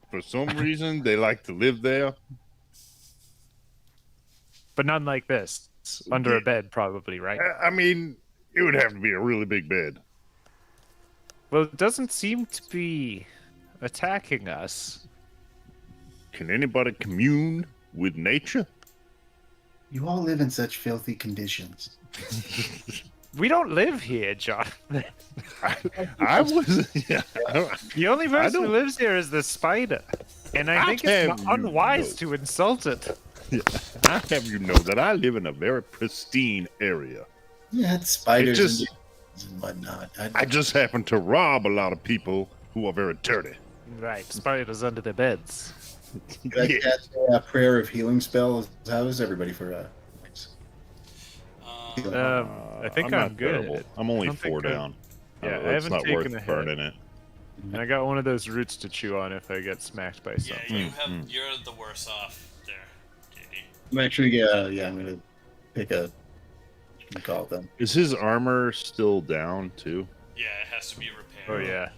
For some reason, they like to live there. But none like this. Under a bed, probably, right? I mean, it would have to be a really big bed. Well, it doesn't seem to be attacking us. Can anybody commune with nature? You all live in such filthy conditions. We don't live here, Jonathan. I was. Yeah, The only person who don't- lives here is the spider. And I think have it's you unwise know. to insult it. I have you know that I live in a very pristine area. Yeah, it's spiders just- and whatnot. I just happen to rob a lot of people who are very dirty. Right, spiders under the beds. Can I cast a prayer of healing spell? How is everybody for I think I'm not good. terrible. I'm only I don't think 4 down. Yeah, I it's haven't not taken worth a hit. burning it. And I got one of those roots to chew on if I get smacked by Yeah, something. you're the worse off there, JD. I'm actually, I'm gonna pick a. What do you call it then? Is his armor still down too? Yeah, it has to be repaired. Oh yeah.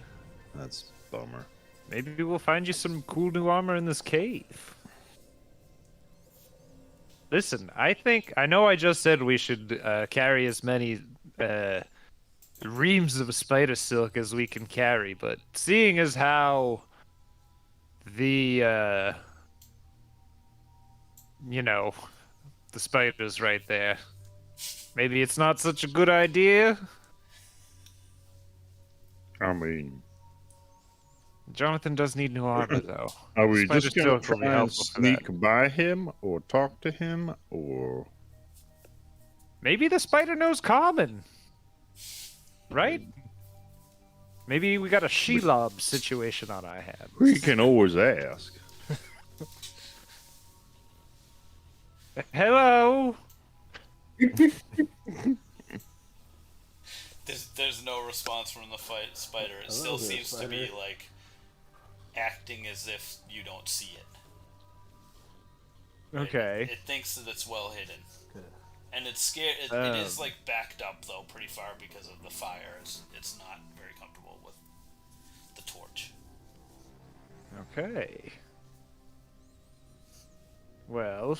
That's a bummer. Maybe we'll find you some cool new armor in this cave. Listen, I know I just said we should carry as many reams of spider silk as we can carry, but seeing as how the the spider's right there, maybe it's not such a good idea. I mean, Jonathan does need new armor, though. are we Spider just gonna silk will be try and helpful for that. sneak by him, or talk to him, or Maybe the spider knows common. Right? Maybe we got a Shelob situation on our hands. we can always ask? Hello? There's no response from the spider. It still Hello there, seems to be spider. like acting as if you don't see it. Okay. It thinks that it's well hidden. Okay. And it's scared. It is like backed up though, pretty far because of the fire. It's not very comfortable with the torch. Okay. Well,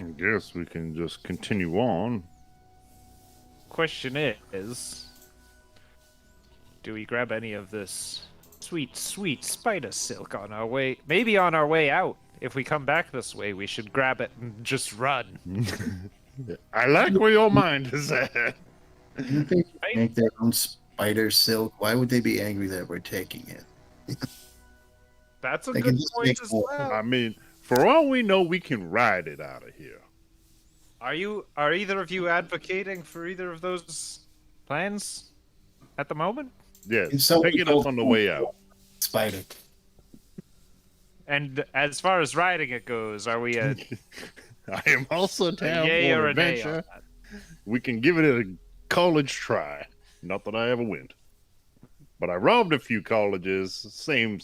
I guess we can just continue on. question is, do we grab any of this sweet, sweet spider silk on our way? Maybe on our way out. If we come back this way, we should grab it and just run. I like where your mind is at. You think they make their own spider silk? Why would they be angry that we're taking it? That's a They good can just point make as more. well. I mean, for all we know, we can ride it out of here. Are either of you advocating for either of those plans at the moment? Yes, If someone pick it up on the way out. Spider. And as far as riding it goes, are we a I am also down yay for or an a nay on adventure. that? We can give it a college try. Not that I ever went. But I robbed a few colleges. Same.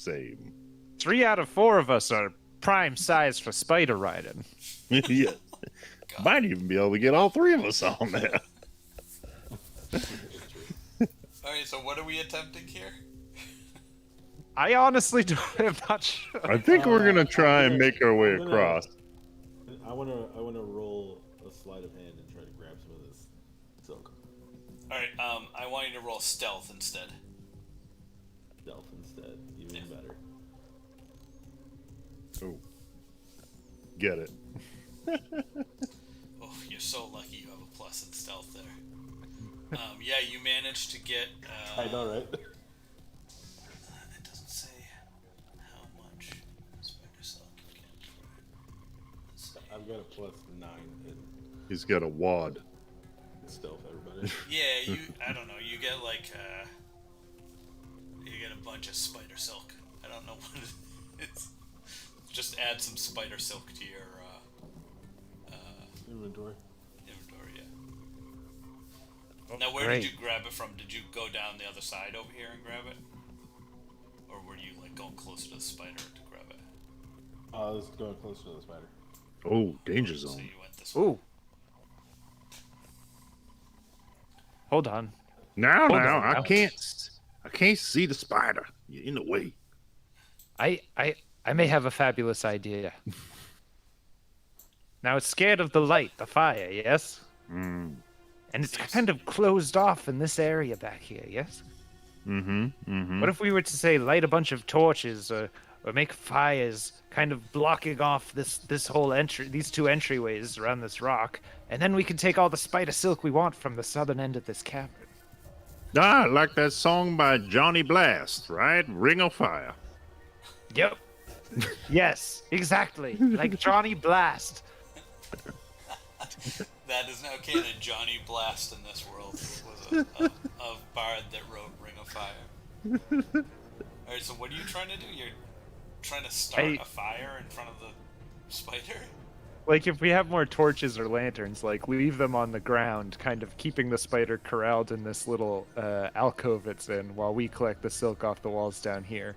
3 out of 4 of us are prime size for spider riding. Yeah. Might even be able to get all 3 of us on there. Alright, so what are we attempting here? I honestly am not sure. I think we're gonna try and make our way I'm gonna- across. I wanna roll a sleight of hand and try to grab some of this silk. Alright, I want you to roll stealth instead. Stealth instead, even better. Oh. get it. Oh, you're so lucky you have a plus in stealth there. Yeah, you managed to get. I know, right? It doesn't say how much spider silk you get. Let's see. I've got a +9 in He's got a wad. stealth, everybody. Yeah, I don't know. You get like. You get a bunch of spider silk. I don't know what it is. Just add some spider silk to your Inventory. inventory. Yeah. Oh, Now, where great. did you grab it from? Did you go down the other side over here and grab it, or were you like going closer to the spider to grab it? I was going closer to the spider. Oh, danger So zone. you went this way. Ooh. Hold on. Now, Hold now, on, I now. can't see the spider. You're in the way. I may have a fabulous idea. Now it's scared of the light, the fire, yes? Mm. And it's kind of closed off in this area back here, yes? Mm-hmm. Mm-hmm. What if we were to say light a bunch of torches or make fires kind of blocking off this whole entry, these two entryways around this rock, and then we can take all the spider silk we want from the southern end of this cavern. Ah, like that song by Johnny Blast, right? Ring of Fire. Yep. Yes, exactly. Like Johnny Blast. That is now canon. Johnny Blast in this world was a bard that wrote Ring of Fire. Alright, so what are you trying to do? You're trying to start a fire in front of the spider? Like, if we have more torches or lanterns, like, leave them on the ground, kind of keeping the spider corralled in this little alcove it's in, while we collect the silk off the walls down here.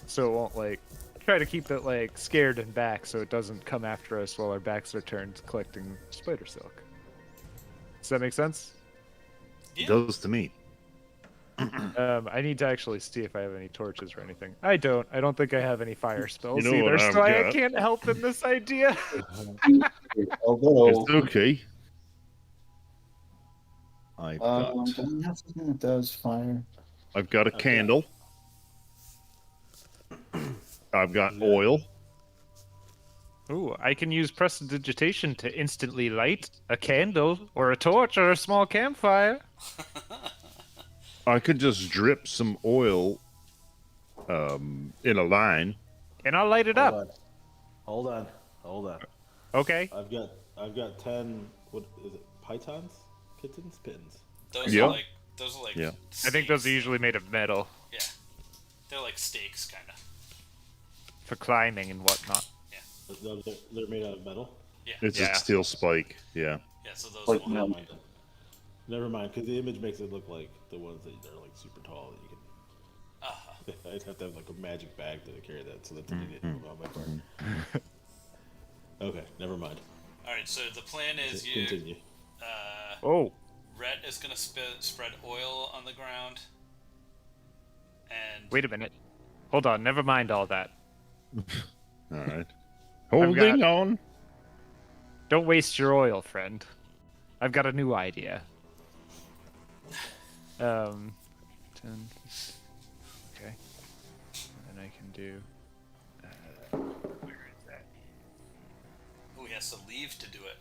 So it won't, like, try to keep it, like, scared and back so it doesn't come after us while our backs are turned collecting spider silk. Does that make sense? Yeah. Does to me. I need to actually see if I have any torches or anything. I don't. I don't think I have any fire spells You know what either, I've so I got? can't help in this idea. Although, It's okay. I've got do we have something that does fire? a candle. I've got oil. Ooh, I can use prestidigitation to instantly light a candle or a torch or a small campfire. I could just drip some oil in a line. And I'll light it up. Hold on. Okay. I've got 10. What is it? Pythons? Pittons? Those Yeah. are like Yeah. I think those are stakes. usually made of metal Yeah. They're like stakes, kind of. for climbing and whatnot. They're made out of metal. Yeah. It's Yeah. a steel spike. Yeah. Yeah, so those Like, won't no. help. Never mind, because the image makes it look like the ones that are like super tall that you can. I'd have to have like a magic bag to carry that, so that's an idiot move on my part. Okay, never mind. Alright, so the plan is you... Continue. Oh, Rhett is going to spread oil on the ground. And... wait a minute. Hold on. Never mind all that. All right. Holding on. Don't waste your oil, friend. I've got a new idea. 10. Okay. And then I can do. Where is that? Oh, he has to leave to do it.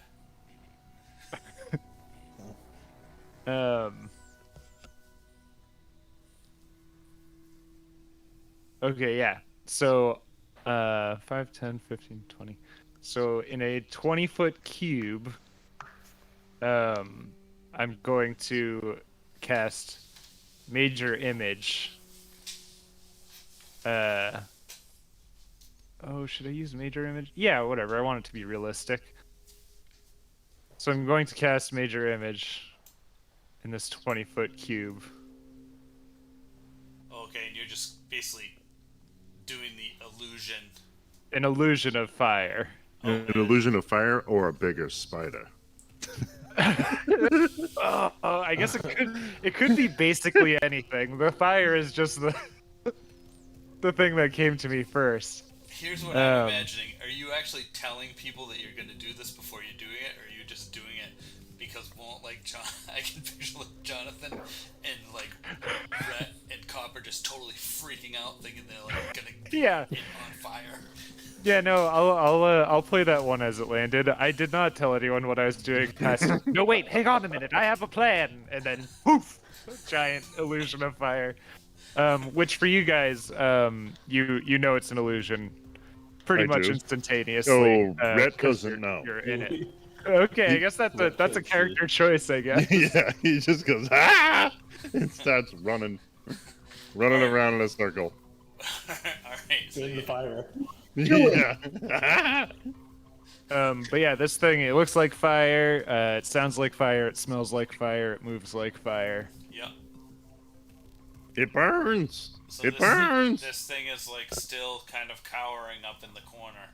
Okay, yeah. So, 5, 10, 15, 20. So, in a 20-foot cube, I'm going to cast Major Image. Oh, should I use Major Image? Yeah, whatever. I want it to be realistic. So I'm going to cast Major Image in this 20-foot cube. Okay, and you're just basically doing the illusion. An illusion of fire. An illusion of fire or a bigger spider. Oh, I guess it could be basically anything. The fire is just the thing that came to me first. Here's what I'm imagining. Are you actually telling people that you're going to do this before you're doing it, or are you just doing it because I can picture like Jonathan and like Rhett and Copper just totally freaking out, thinking they're like going to get it on fire. Yeah, no, I'll play that one as it landed. I did not tell anyone what I was doing past. No, wait, hang on a minute. I have a plan, and then poof, giant illusion of fire. Which for you guys, you know it's an illusion, pretty I much do. instantaneously. Oh, Rhett 'cause doesn't know. You're in it. Okay, I guess that's a character choice, I guess. Yeah, he just goes ah, and starts running around in a circle. All right. So In the fire. Yeah. But yeah, this thing, it looks like fire. It sounds like fire. It smells like fire. It moves like fire. Yep. It burns. So It burns. This thing is like still kind of cowering up in the corner.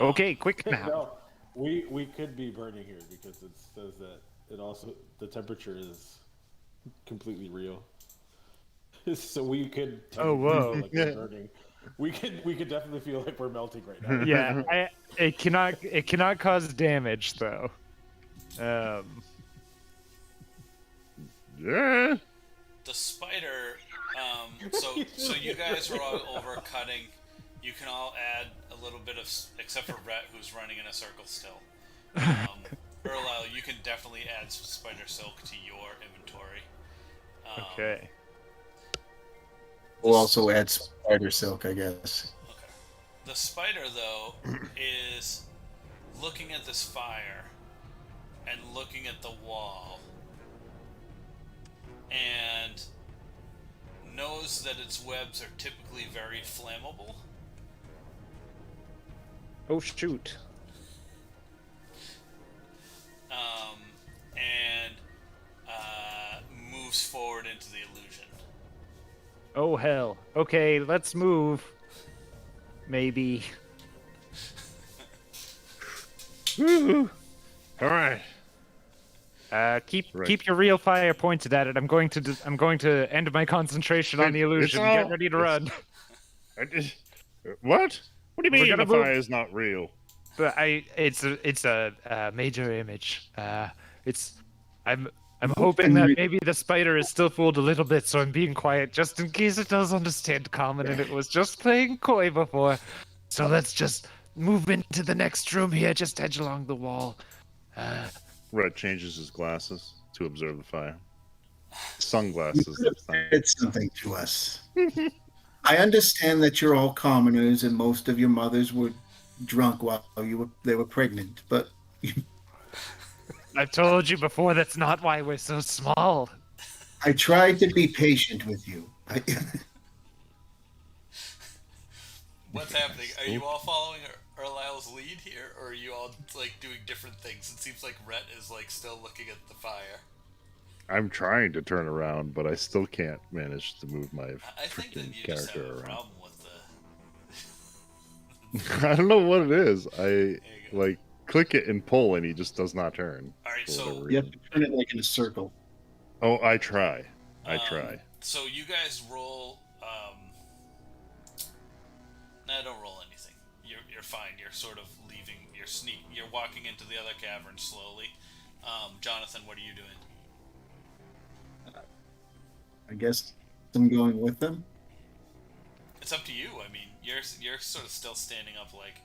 Okay, quick now. No, we could be burning here because it says that it also the temperature is completely real. So we could. Oh, whoa. Feel like we're burning. We could definitely feel like we're melting right now. Yeah, it cannot cause damage though. Yeah. The spider. So you guys are all over cutting. You can all add a little bit of, except for Rhett, who's running in a circle still. Erlyle, you can definitely add some spider silk to your inventory. Okay. We'll also add spider silk, I guess. Okay. The spider, though, is looking at this fire and looking at the wall and knows that its webs are typically very flammable. Oh shoot. And moves forward into the illusion. Oh hell. Okay, let's move. Maybe. Woo. All right. Keep your real fire pointed at it. I'm going to end my concentration on the illusion. Get ready to run. What? What do you mean gonna the fire move. is not real? But it's a major image. I'm hoping that maybe the spider is still fooled a little bit, so I'm being quiet just in case it does understand common and it was just playing coy before. So let's just move into the next room here. Just edge along the wall. Red changes his glasses to observe the fire. Sunglasses. this time. It's something to us. I understand that you're all commoners and most of your mothers were drunk while they were pregnant, but I've told you before that's not why we're so small. I tried to be patient with you. What's happening? Are you all following Erlyle's lead here, or are you all like doing different things? It seems like Rhett is like still looking at the fire. I'm trying to turn around, but I still can't manage to move my I think that freaking you just have character a around. problem with the. I don't know what it is. I you go. like click it and pull, and he just does not turn. All right, for so whatever You have reason. to turn it like in a circle. Oh, I try. I try. So you guys roll. No, don't roll anything. You're fine. You're sort of leaving. You're walking into the other cavern slowly. Jonathan, what are you doing? I guess I'm going with them. It's up to you. I mean, you're sort of still standing up, like.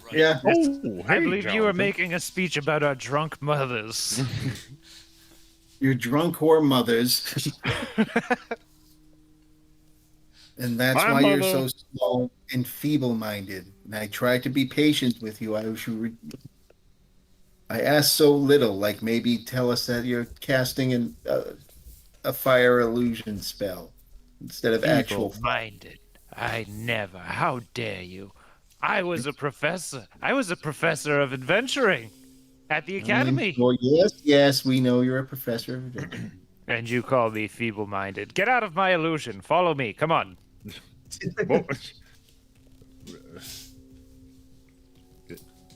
Running. Yeah. Oh, I hey, believe you were Jonathan. making a speech about our drunk mothers. Your drunk whore mothers. And that's My why you're mother- so small and feeble-minded. And I tried to be patient with you. I asked so little, like maybe tell us that you're casting a fire illusion spell instead of actual fire. Feeble-minded. I never. How dare you? I was a professor. I was a professor of adventuring at the academy. Well, yes, we know you're a professor of adventure. And you call me feeble-minded. Get out of my illusion. Follow me. Come on. Oh.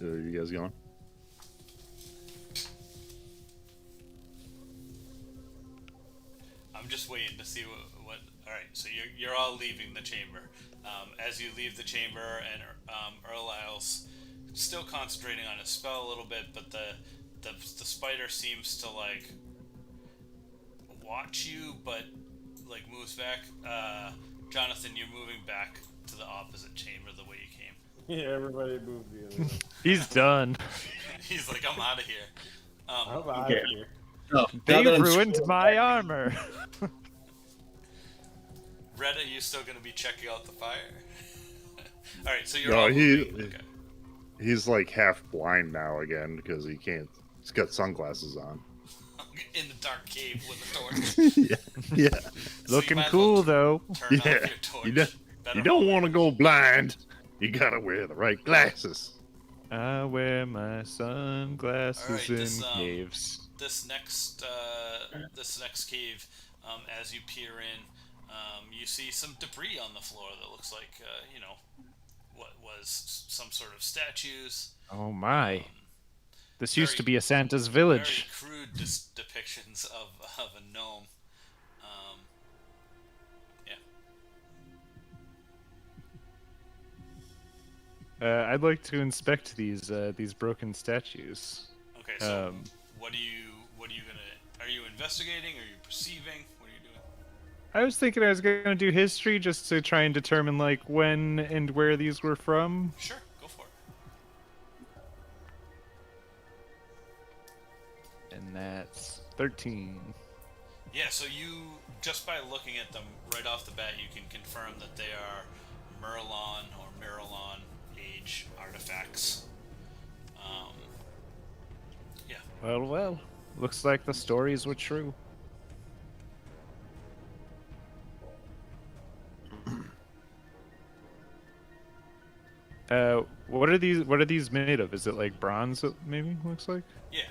You guys going? I'm just waiting to see what. All right, so you're all leaving the chamber. As you leave the chamber, and Erlyle's still concentrating on his spell a little bit, but the spider seems to like watch you, but like moves back. Jonathan, you're moving back to the opposite chamber the way you came. Yeah, everybody moved the other way. He's done. He's like, I'm out of here. I'm out Okay. of here. No, They now that I'm ruined scrolling my back- armor. Reyd, are you still gonna be checking out the fire? All right, so you're No, all he moving. Okay. he's like half blind now again because he can't. He's got sunglasses on. In the dark cave with a torch. Yeah. So you Looking might as cool well though. Turn off Yeah. your torch. You don't, Better you don't hope. want to go blind. You gotta wear the right glasses. I wear my sunglasses Alright, in this, caves. This next cave, as you peer in, you see some debris on the floor that looks like, what was some sort of statues. Oh my. This used to very- be a Santa's Very village. crude depictions of a gnome. Yeah. I'd like to inspect these broken statues. Okay, so Um, what are you gonna? Are you investigating? Are you perceiving? What are you doing? I was thinking I was gonna do history just to try and determine like when and where these were from. Sure, go for it. And that's 13. Yeah, so you, just by looking at them right off the bat, you can confirm that they are Merlon or Miralon age artifacts. Yeah. Well, well. Looks like the stories were true. What are these? What are these made of? Is it like bronze? Maybe looks like. Yeah.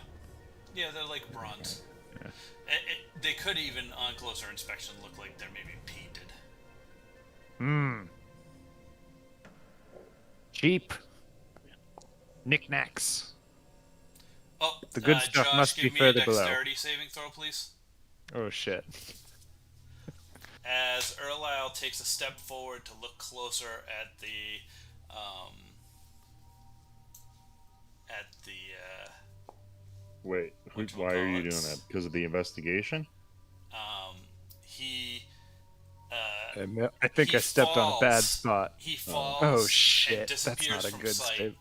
Yeah, they're like bronze. Yeah. They could even, on closer inspection, look like they're maybe painted. Hmm. Cheap. Knickknacks. Oh, The good stuff Josh, must give be me further a below. dexterity saving throw, please. Oh shit. As Erlisle takes a step forward to look closer at the Wait, Which why are you doing whatchamacallits? that? Because of the investigation? he I think He I stepped on a bad falls. spot. he falls Oh and shit. That's disappears not a from good sight, save.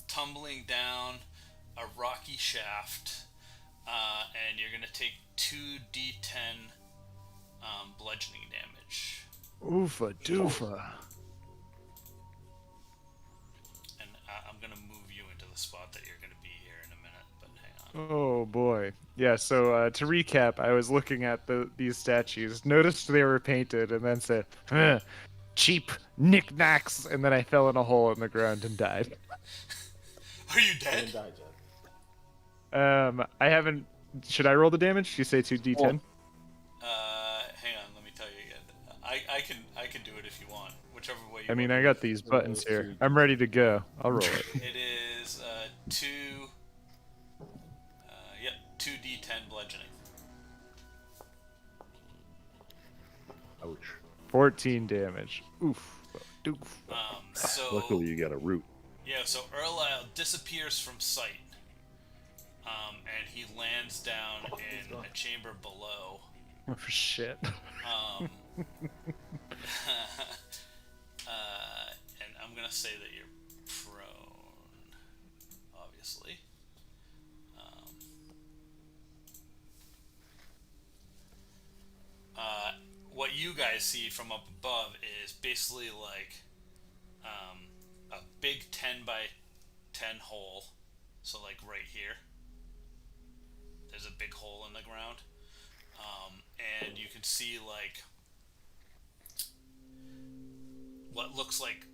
tumbling down a rocky shaft, and you're gonna take 2d10 bludgeoning damage. Oofa doofa. And I'm gonna move you into the spot that you're gonna be here in a minute, but hang on. Oh boy. Yeah, so to recap, I was looking at these statues, noticed they were painted, and then said, "Huh, cheap knickknacks," and then I fell in a hole in the ground and died. Are you And dead? die, Jack. I haven't. Should I roll the damage? You say 2d10? Hang on, let me tell you again. I can do it if you want, whichever way you I mean, want. I got these buttons here. I'm ready to go. I'll roll it. It is 2d10 bludgeoning. Ouch. 14 damage. Oof. Doof. Luckily, you got a root. Yeah, so Erlisle disappears from sight, and he lands down in a chamber below. Oh, shit. And I'm gonna say that you're prone, obviously. What you guys see from up above is basically like a big 10 by 10 hole. So like right here, there's a big hole in the ground, and you can see like what looks like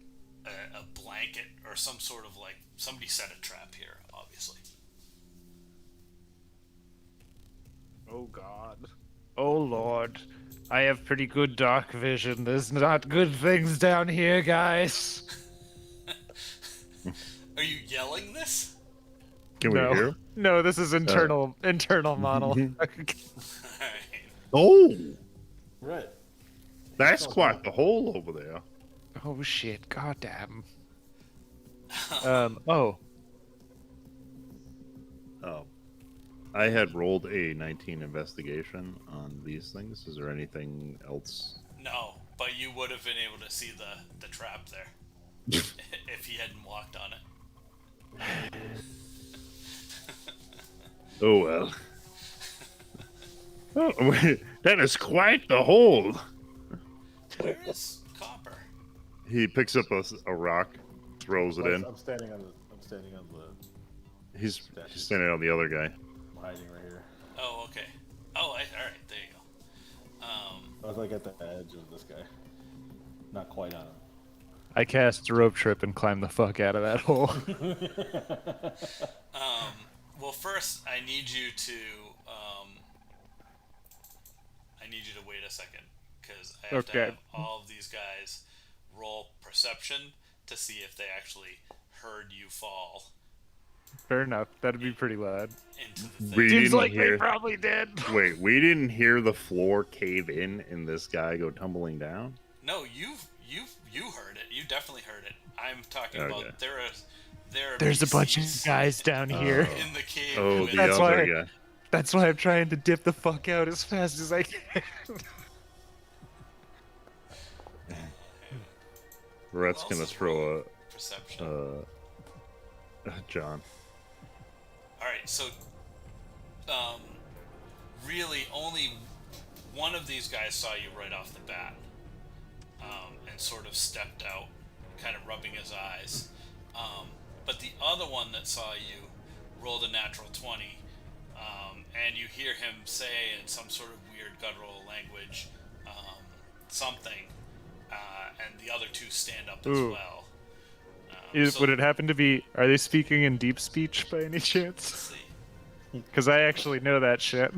a blanket or some sort of like somebody set a trap here, obviously. Oh, God. Oh, Lord. I have pretty good dark vision. There's not good things down here, guys. Are you yelling this? Can no. we hear? No, this is internal model. Alright. Oh, Right. that's quite the hole over there. Oh, shit. Goddamn. Oh. Oh. I had rolled a 19 investigation on these things. Is there anything else? No, but you would have been able to see the trap there if he hadn't walked on it. Oh well. Oh, that is quite the hole. Where is Copper? He picks up a rock, throws it in. I'm standing on the. He's standing on the other guy. I'm hiding right here. Oh, okay. Oh, all right. There you go. I was like at the edge of this guy. Not quite on him. I cast rope trip and climb the fuck out of that hole. Well, first I need you to wait a second because I have to have all of these guys roll perception to see if they actually heard you fall Fair enough. That'd be pretty loud. into the thing. We Seems didn't like hear. they probably did. Wait, we didn't hear the floor cave in and this guy go tumbling down. No, you heard it. You definitely heard it. I'm talking Okay. about there are There's a bunch of beasties guys down here. in the cave. Oh, with- the That's other why- guy. That's why I'm trying to dip the fuck out as fast as I can. Rhett's Who gonna else is throw rolling perception. John. All right, so really only one of these guys saw you right off the bat, and sort of stepped out, kind of rubbing his eyes. But the other one that saw you rolled a natural 20, and you hear him say in some sort of weird guttural language something, and the other two stand up as Ooh. well. So- Would it happen to be? Are they speaking in deep speech by any Let's chance? see. Because I actually know that shit.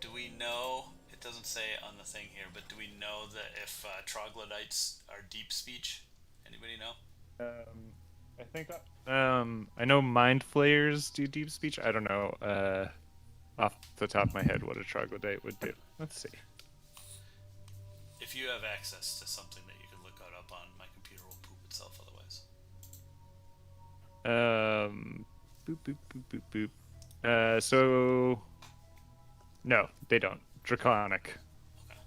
Do we know, it doesn't say on the thing here, but do we know that if troglodytes are deep speech? Anybody know? I think. I know mind flayers do deep speech. I don't know. Off the top of my head, what a troglodyte would do. Let's see. If you have access to something that you can look it up on, my computer will poop itself otherwise. Boop boop boop boop boop. So no, they don't. Draconic. Okay.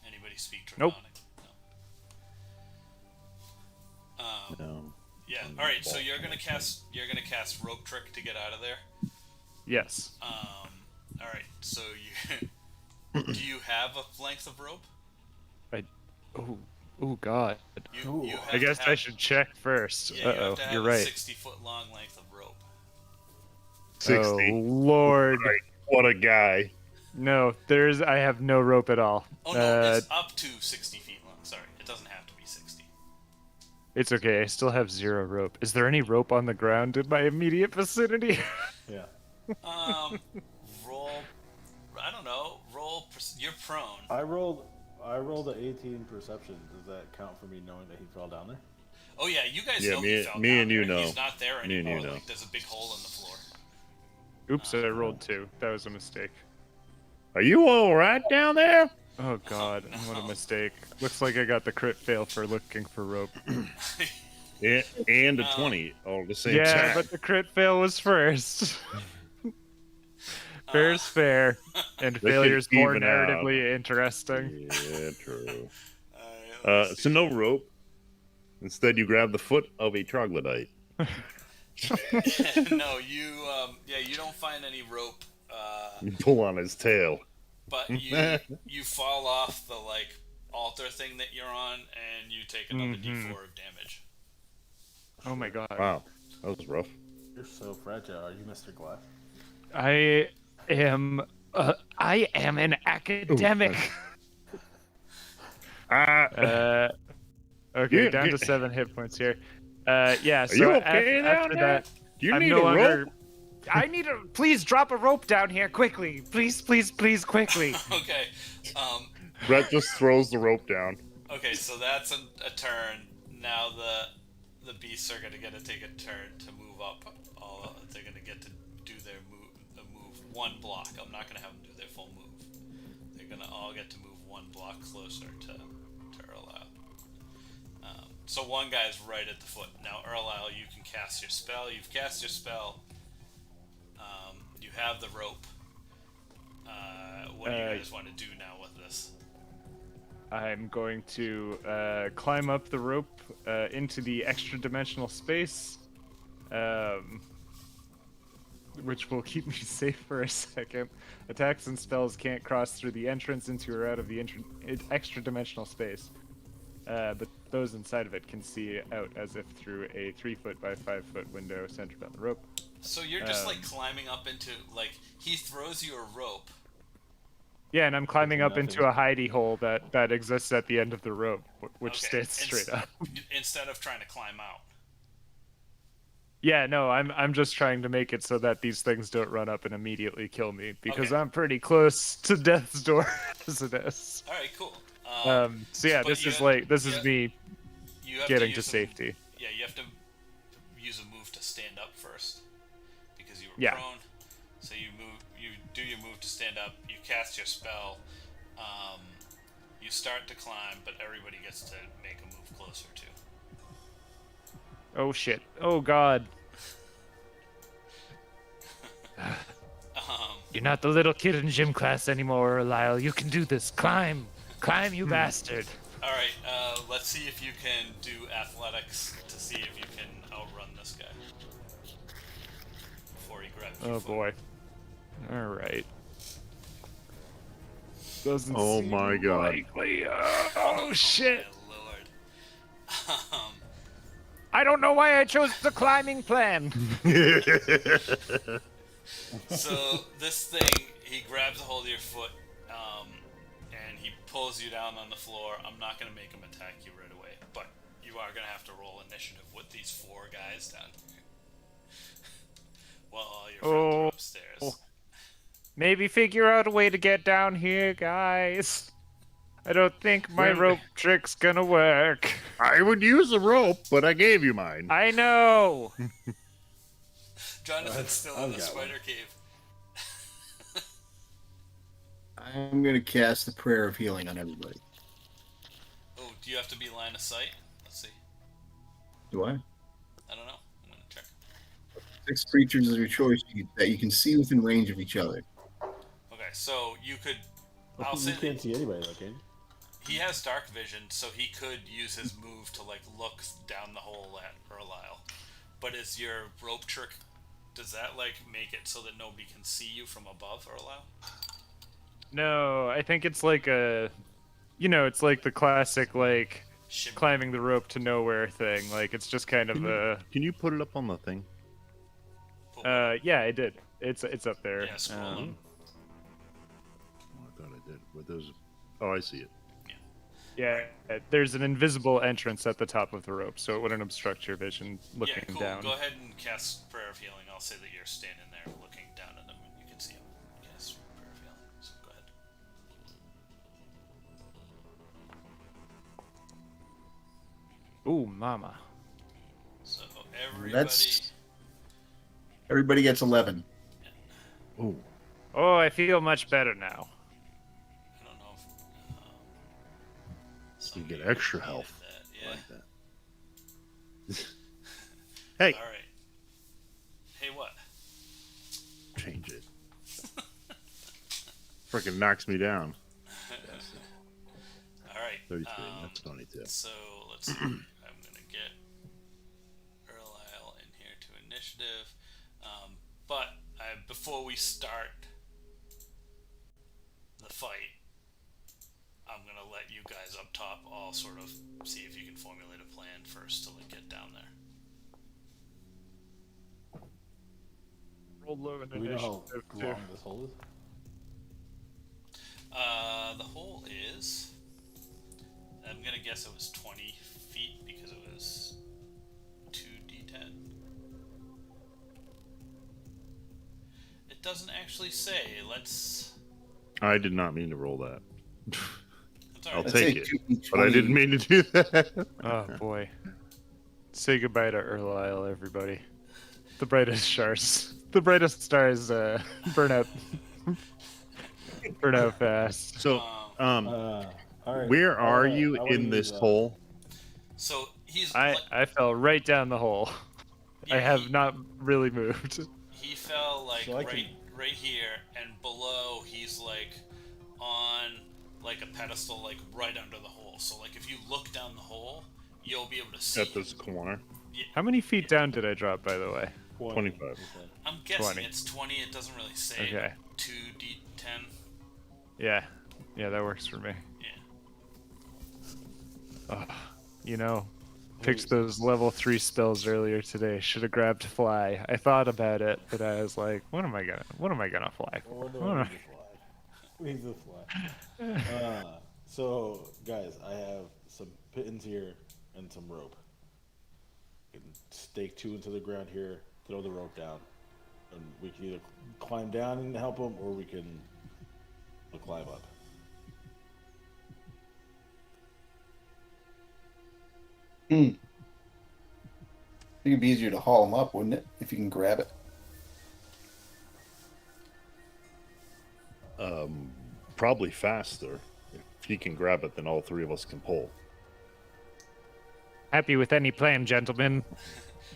Anybody speak Nope. Draconic? No. No. Yeah. All right. So you're gonna cast rope trick to get out of there. Yes. All right. So you do you have a length of rope? Oh God. You have I guess to have, I should check first. Yeah, you Uh-oh, have to have you're a right. 60-foot long length of rope. 60. Oh Lord. Right. What a guy. No, I have no rope at all. Oh no, it's up to 60 feet long. Sorry, it doesn't have to be 60. It's okay. I still have 0 rope. Is there any rope on the ground in my immediate vicinity? Yeah. Roll. I don't know. You're prone. I rolled an 18 perception. Does that count for me knowing that he fell down there? Oh yeah, you guys Yeah, know me- he fell me down and you there. know. He's not there Me and you anymore. know. Like, there's a big hole in the floor. Oops, I rolled 2. That was a mistake. Are you all right down there? Oh God, what a no. mistake. Looks like I got the crit fail for looking for rope. And a 20 all at the same Yeah, time. but the crit fail was first. Fair's fair, and They failure's can more even out. narratively interesting. Yeah, true. Let's So see. no rope. Instead, you grab the foot of a troglodyte. No, you don't find any rope. You pull on his tail. But you fall off the altar thing that you're on, and you take another D4 of damage. Oh my God. Wow, that was rough. You're so fragile. Are you Mr. Glass? I am an academic. Okay, You- down you- to 7 hit points here. Yeah, so you okay down after there? that, Do you I'm need no a longer. rope? I need a. Please drop a rope down here quickly. Please, quickly. Okay. Brett just throws the rope down. Okay, so that's a turn. Now the beasts are gonna get to take a turn to move up. They're gonna get to do their move one block. I'm not gonna have them do their full move. They're gonna all get to move one block closer to Erlisle. So one guy's right at the foot. Now Erlisle, you can cast your spell. You've cast your spell. You have the rope. What do you guys want to do now with this? I'm going to climb up the rope into the extra-dimensional space, which will keep me safe for a second. Attacks and spells can't cross through the entrance into or out of the extra-dimensional space, but those inside of it can see out as if through a 3-foot by 5-foot window centered on the rope. So you're just like climbing up into, like, he throws you a rope. Yeah, and I'm climbing up into a hidey hole that exists at the end of the rope, which stands straight up. Instead of trying to climb out. Yeah, no, I'm just trying to make it so that these things don't run up and immediately kill me, because I'm pretty close to death's door as it is. All right, cool. So yeah, this is me getting to safety. Yeah, you have to use a move to stand up first, because you were prone. So you do your move to stand up. You cast your spell. You start to climb, but everybody gets to make a move closer too. Oh shit! Oh god! You're not the little kid in gym class anymore, Lyle. You can do this. Climb, you bastard! All right, let's see if you can do athletics to see if you can outrun this guy before he grabs you. Oh boy! All right. Doesn't oh seem my god! likely. Oh shit! My lord. I don't know why I chose the climbing plan. So this thing, he grabs a hold of your foot, and he pulls you down on the floor. I'm not going to make him attack you right away, but you are going to have to roll initiative with these 4 guys down here. While all your friends are upstairs. Maybe figure out a way to get down here, guys. I don't think my rope trick's gonna work. I would use a rope, but I gave you mine. I know. Jonathan's still in the spider cave. I'm gonna cast the Prayer of Healing on everybody. Oh, do you have to be line of sight? Let's see. Do I? I don't know. I'm gonna check. 6 creatures of your choice that you can see within range of each other. Okay, so you could. You can't see anybody, though, can you? He has dark vision, so he could use his move to like look down the hole at Erlisle. But is your rope trick? Does that like make it so that nobody can see you from above, Erlisle? No, I think it's like it's like the classic like Shimmy. climbing the rope to nowhere thing. Like it's just kind of Can you put it up on the thing? yeah, I did. It's up there. Yeah, scroll up. Oh, I thought I did. With those. Oh, I see it. Yeah, there's an invisible entrance at the top of the rope, so it wouldn't obstruct your vision looking Yeah, cool. down. Go ahead and cast Prayer of Healing. I'll say that you're standing there looking down at them and you can see him. Cast Prayer of Healing. So go ahead. Ooh, mama. So everybody. Everybody gets 11. Oh. Oh, I feel much better now. I don't know if. So you get extra health. Yeah. Like that. Hey. All right. Hey, what? Change it. Freaking knocks me down. All right. 33. That's 22. So let's see. I'm gonna get Erlisle in here to initiative. But before we start the fight, I'm gonna let you guys up top all sort of see if you can formulate a plan first to like get down there. Roll low in Do we know how initiative, too. long this hole is? The hole is. I'm gonna guess it was 20 feet because it was 2d10. It doesn't actually say. Let's. I did not mean to roll that. It's all I'll right. take it. But I didn't mean to do that. Oh boy. Say goodbye to Erlisle, everybody. The brightest stars. The brightest stars burn out. Burn out fast. So, All right. where are I you wanna in this use, hole? So he's. I fell right down the hole. Yeah, I have not really moved. He fell like So I right, right here, and below he's like on like a pedestal, like right under the hole. So like if you look down the hole, you'll be able to see At this corner. Yeah. How many feet down did I drop, by the way? 25. I'm guessing 20. it's 20. It doesn't really say. Okay. 2d10. Yeah. Yeah, that works for me. Yeah. You know, picked those level 3 spells earlier today. Should have grabbed fly. I thought about it, but I was like, what am I gonna fly for? What do I need to fly? We need to fly. So, guys, I have some pittons here and some rope. You can stake 2 into the ground here, throw the rope down, and we can either climb down and help them, or we can climb up. I think it'd be easier to haul them up, wouldn't it? If you can grab it. Probably faster. If he can grab it, then all 3 of us can pull. Happy with any plan, gentlemen.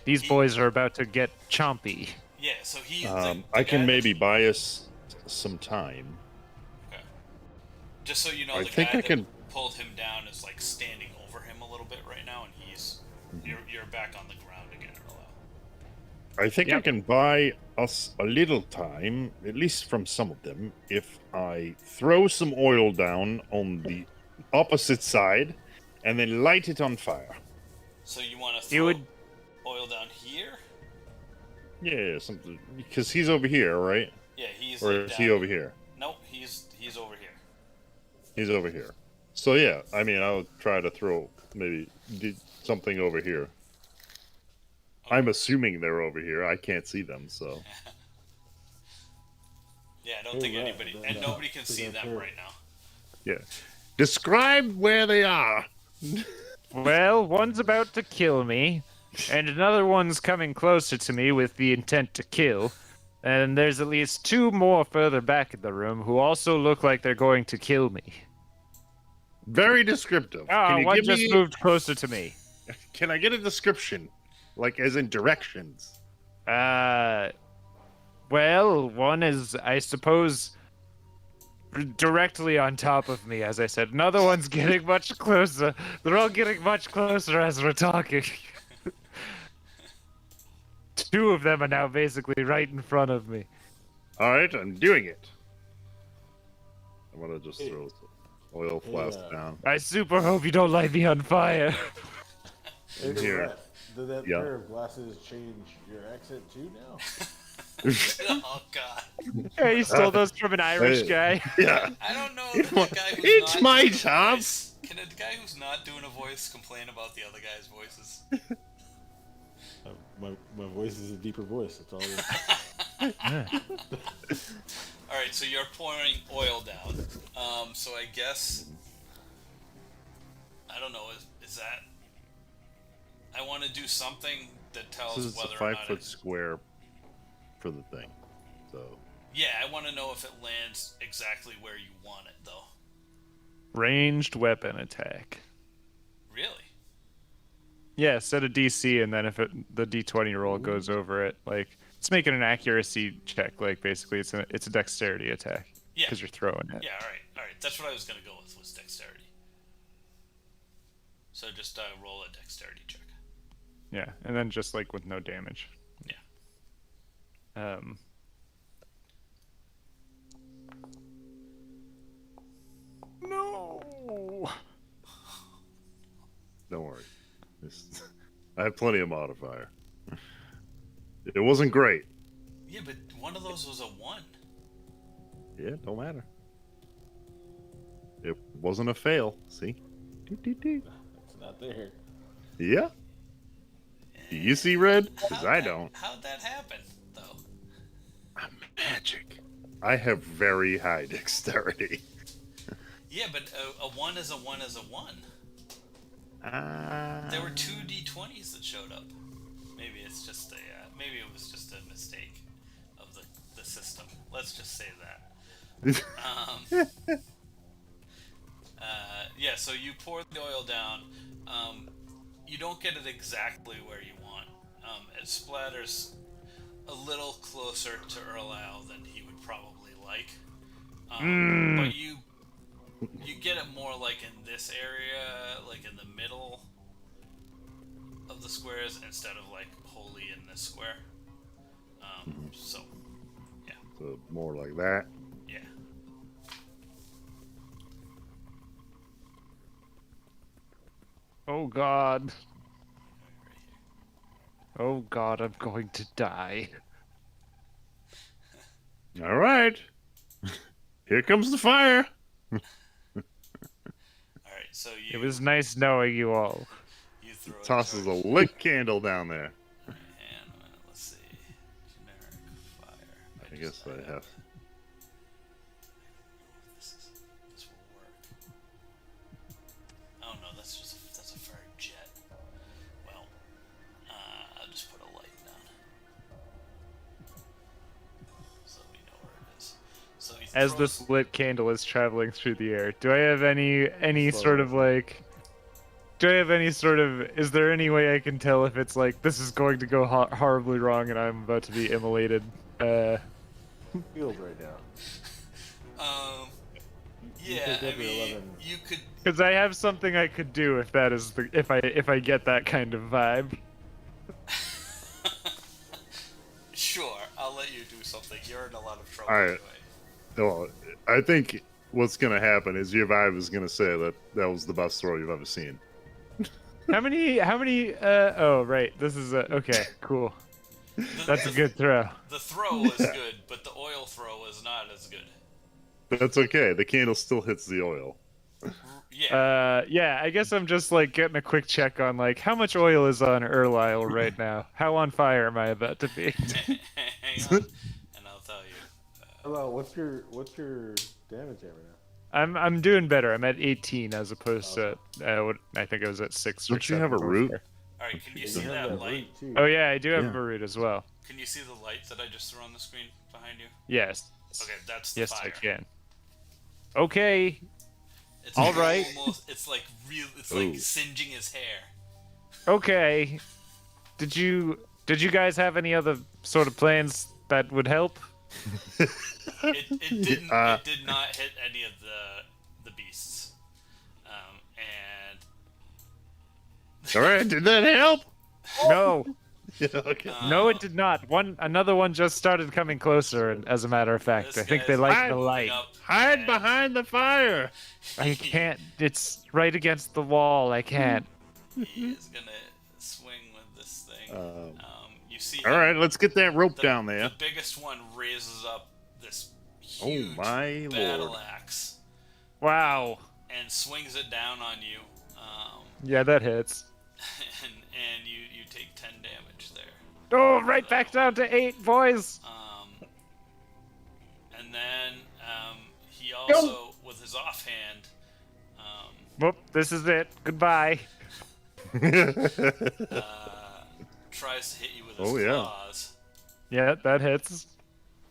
These boys are about to get chompy. Yeah, so he. I can maybe buy us some time. Okay. Just so you know, I the think guy I can- that pulled him down is like standing over him a little bit right now, and he's you're back on the ground again, Erlo. I think I Yep. can buy us a little time, at least from some of them, if I throw some oil down on the opposite side and then light it on fire. So you want to You throw would- oil down here? Yeah, something, because he's over here, right? Yeah, he's. Or like is he down- over here? Nope, he's over here. He's over here. So yeah, I mean, I'll try to throw maybe something over here. I'm assuming they're over here. I can't see them, so. Yeah, I don't Hey, think right, anybody then, and nobody can so see that's them her. right now. Yeah. Describe where they are. Well, one's about to kill me, and another one's coming closer to me with the intent to kill. And there's at least 2 more further back in the room who also look like they're going to kill me. Very descriptive. Ah, Can you one give just me? moved closer to me. Can I get a description, like as in directions? Well, one is, I suppose, directly on top of me, as I said. Another one's getting much closer. They're all getting much closer as we're talking. 2 of them are now basically right in front of me. All right, I'm doing it. I'm gonna just throw some oil flask down. I super hope you don't light me on fire. Hey, Here. Rhett, did that Yeah. pair of glasses change your accent too now? Oh God! Yeah, you stole those from an Irish guy. Yeah. I don't know. If the guy who's It's not my doing a job. voice- Can a guy who's not doing a voice complain about the other guy's voices? My voice is a deeper voice. That's all. All right, so you're pouring oil down. So I guess I don't know. Is that? I want to do something that tells This is a whether or 5 not. foot square for the thing. So Yeah, I want to know if it lands exactly where you want it, though. Ranged weapon attack. Really? Yeah, set a DC, and then if the D20 roll goes over it, like it's making an accuracy check. Like basically, it's a dexterity attack Yeah. because you're throwing it. Yeah. All right. That's what I was gonna go with was dexterity. So just roll a dexterity check. Yeah, and then just like with no damage. Yeah. No. don't worry. I have plenty of modifier. It wasn't great. Yeah, but one of those was a 1. Yeah, don't matter. It wasn't a fail. See? Doo-doo-doo. It's not there. Yeah. Do you see red? Because I don't. How'd that happen, though? I'm magic. I have very high dexterity. Yeah, but a 1 is a 1 is a 1. There were 2 D20s that showed up. Maybe it's just maybe it was just a mistake of the system. Let's just say that. Yeah, so you pour the oil down. You don't get it exactly where you want. It splatters a little closer to Erlisle than he would probably like. But you get it more like in this area, like in the middle of the squares, instead of like wholly in this square. So, yeah. So more like that. Yeah. Oh God. Oh God, I'm going to die. All right. Here comes the fire. All right, so you. It was nice knowing you all. You throw a Tosses a torch. lit candle down there. And let's see, generic fire. I guess I have. This will work. Oh no, that's a fire jet. Well, I'll just put a light down, so we know where it is. So he As throws- this lit candle is traveling through the air, do I have any sort of like? Do I have any sort of? Is there any way I can tell if it's like this is going to go horribly wrong and I'm about to be immolated? Feels right now. Yeah, take I every mean, 11. you could. Because I have something I could do if that is the if I get that kind of vibe. Sure, I'll let you do something. You're in a lot of trouble All right. anyway. Well, I think what's gonna happen is your vibe is gonna say that that was the best throw you've ever seen. How many? Oh, right. This is okay. Cool. That's a good throw. The throw was good, but the oil throw was not as good. But that's okay. The candle still hits the oil. Yeah. Yeah. I guess I'm just like getting a quick check on like how much oil is on Erlisle right now. How on fire am I about to be? Hang on, and I'll tell you. Hello, what's your damage right now? I'm doing better. I'm at 18 as opposed to what I think I was at 6 or Don't you 7 have a root? before. All right, can you You see have that that light? root, too. Oh yeah, I do have Yeah. a root as well. Can you see the light that I just threw on the screen behind you? Yes. Okay, that's the Yes, fire. I can. Okay. It's All right. Almost, it's like real. It's Ooh. like singeing his hair. Okay. Did you guys have any other sort of plans that would help? It didn't. Uh, It did not hit any of the beasts. And All right, did that help? No. Yeah, okay. No, it did not. Another one just started coming closer, and as a matter of fact, this I think they guy's like the moving light. up, Hide and behind the fire. I can't. It's right against the wall. I can't. He is gonna swing with this thing. You see. All him- right, let's get that rope the, down there. The biggest one raises up this Oh huge my battle lord. axe Wow. and swings it down on you. Yeah, that hits. And you take 10 damage there. Oh, right back down to 8, boys. And then he also, with his offhand, Whoop, this is it. Goodbye. tries to hit you with his Oh, yeah. claws Yeah, that hits.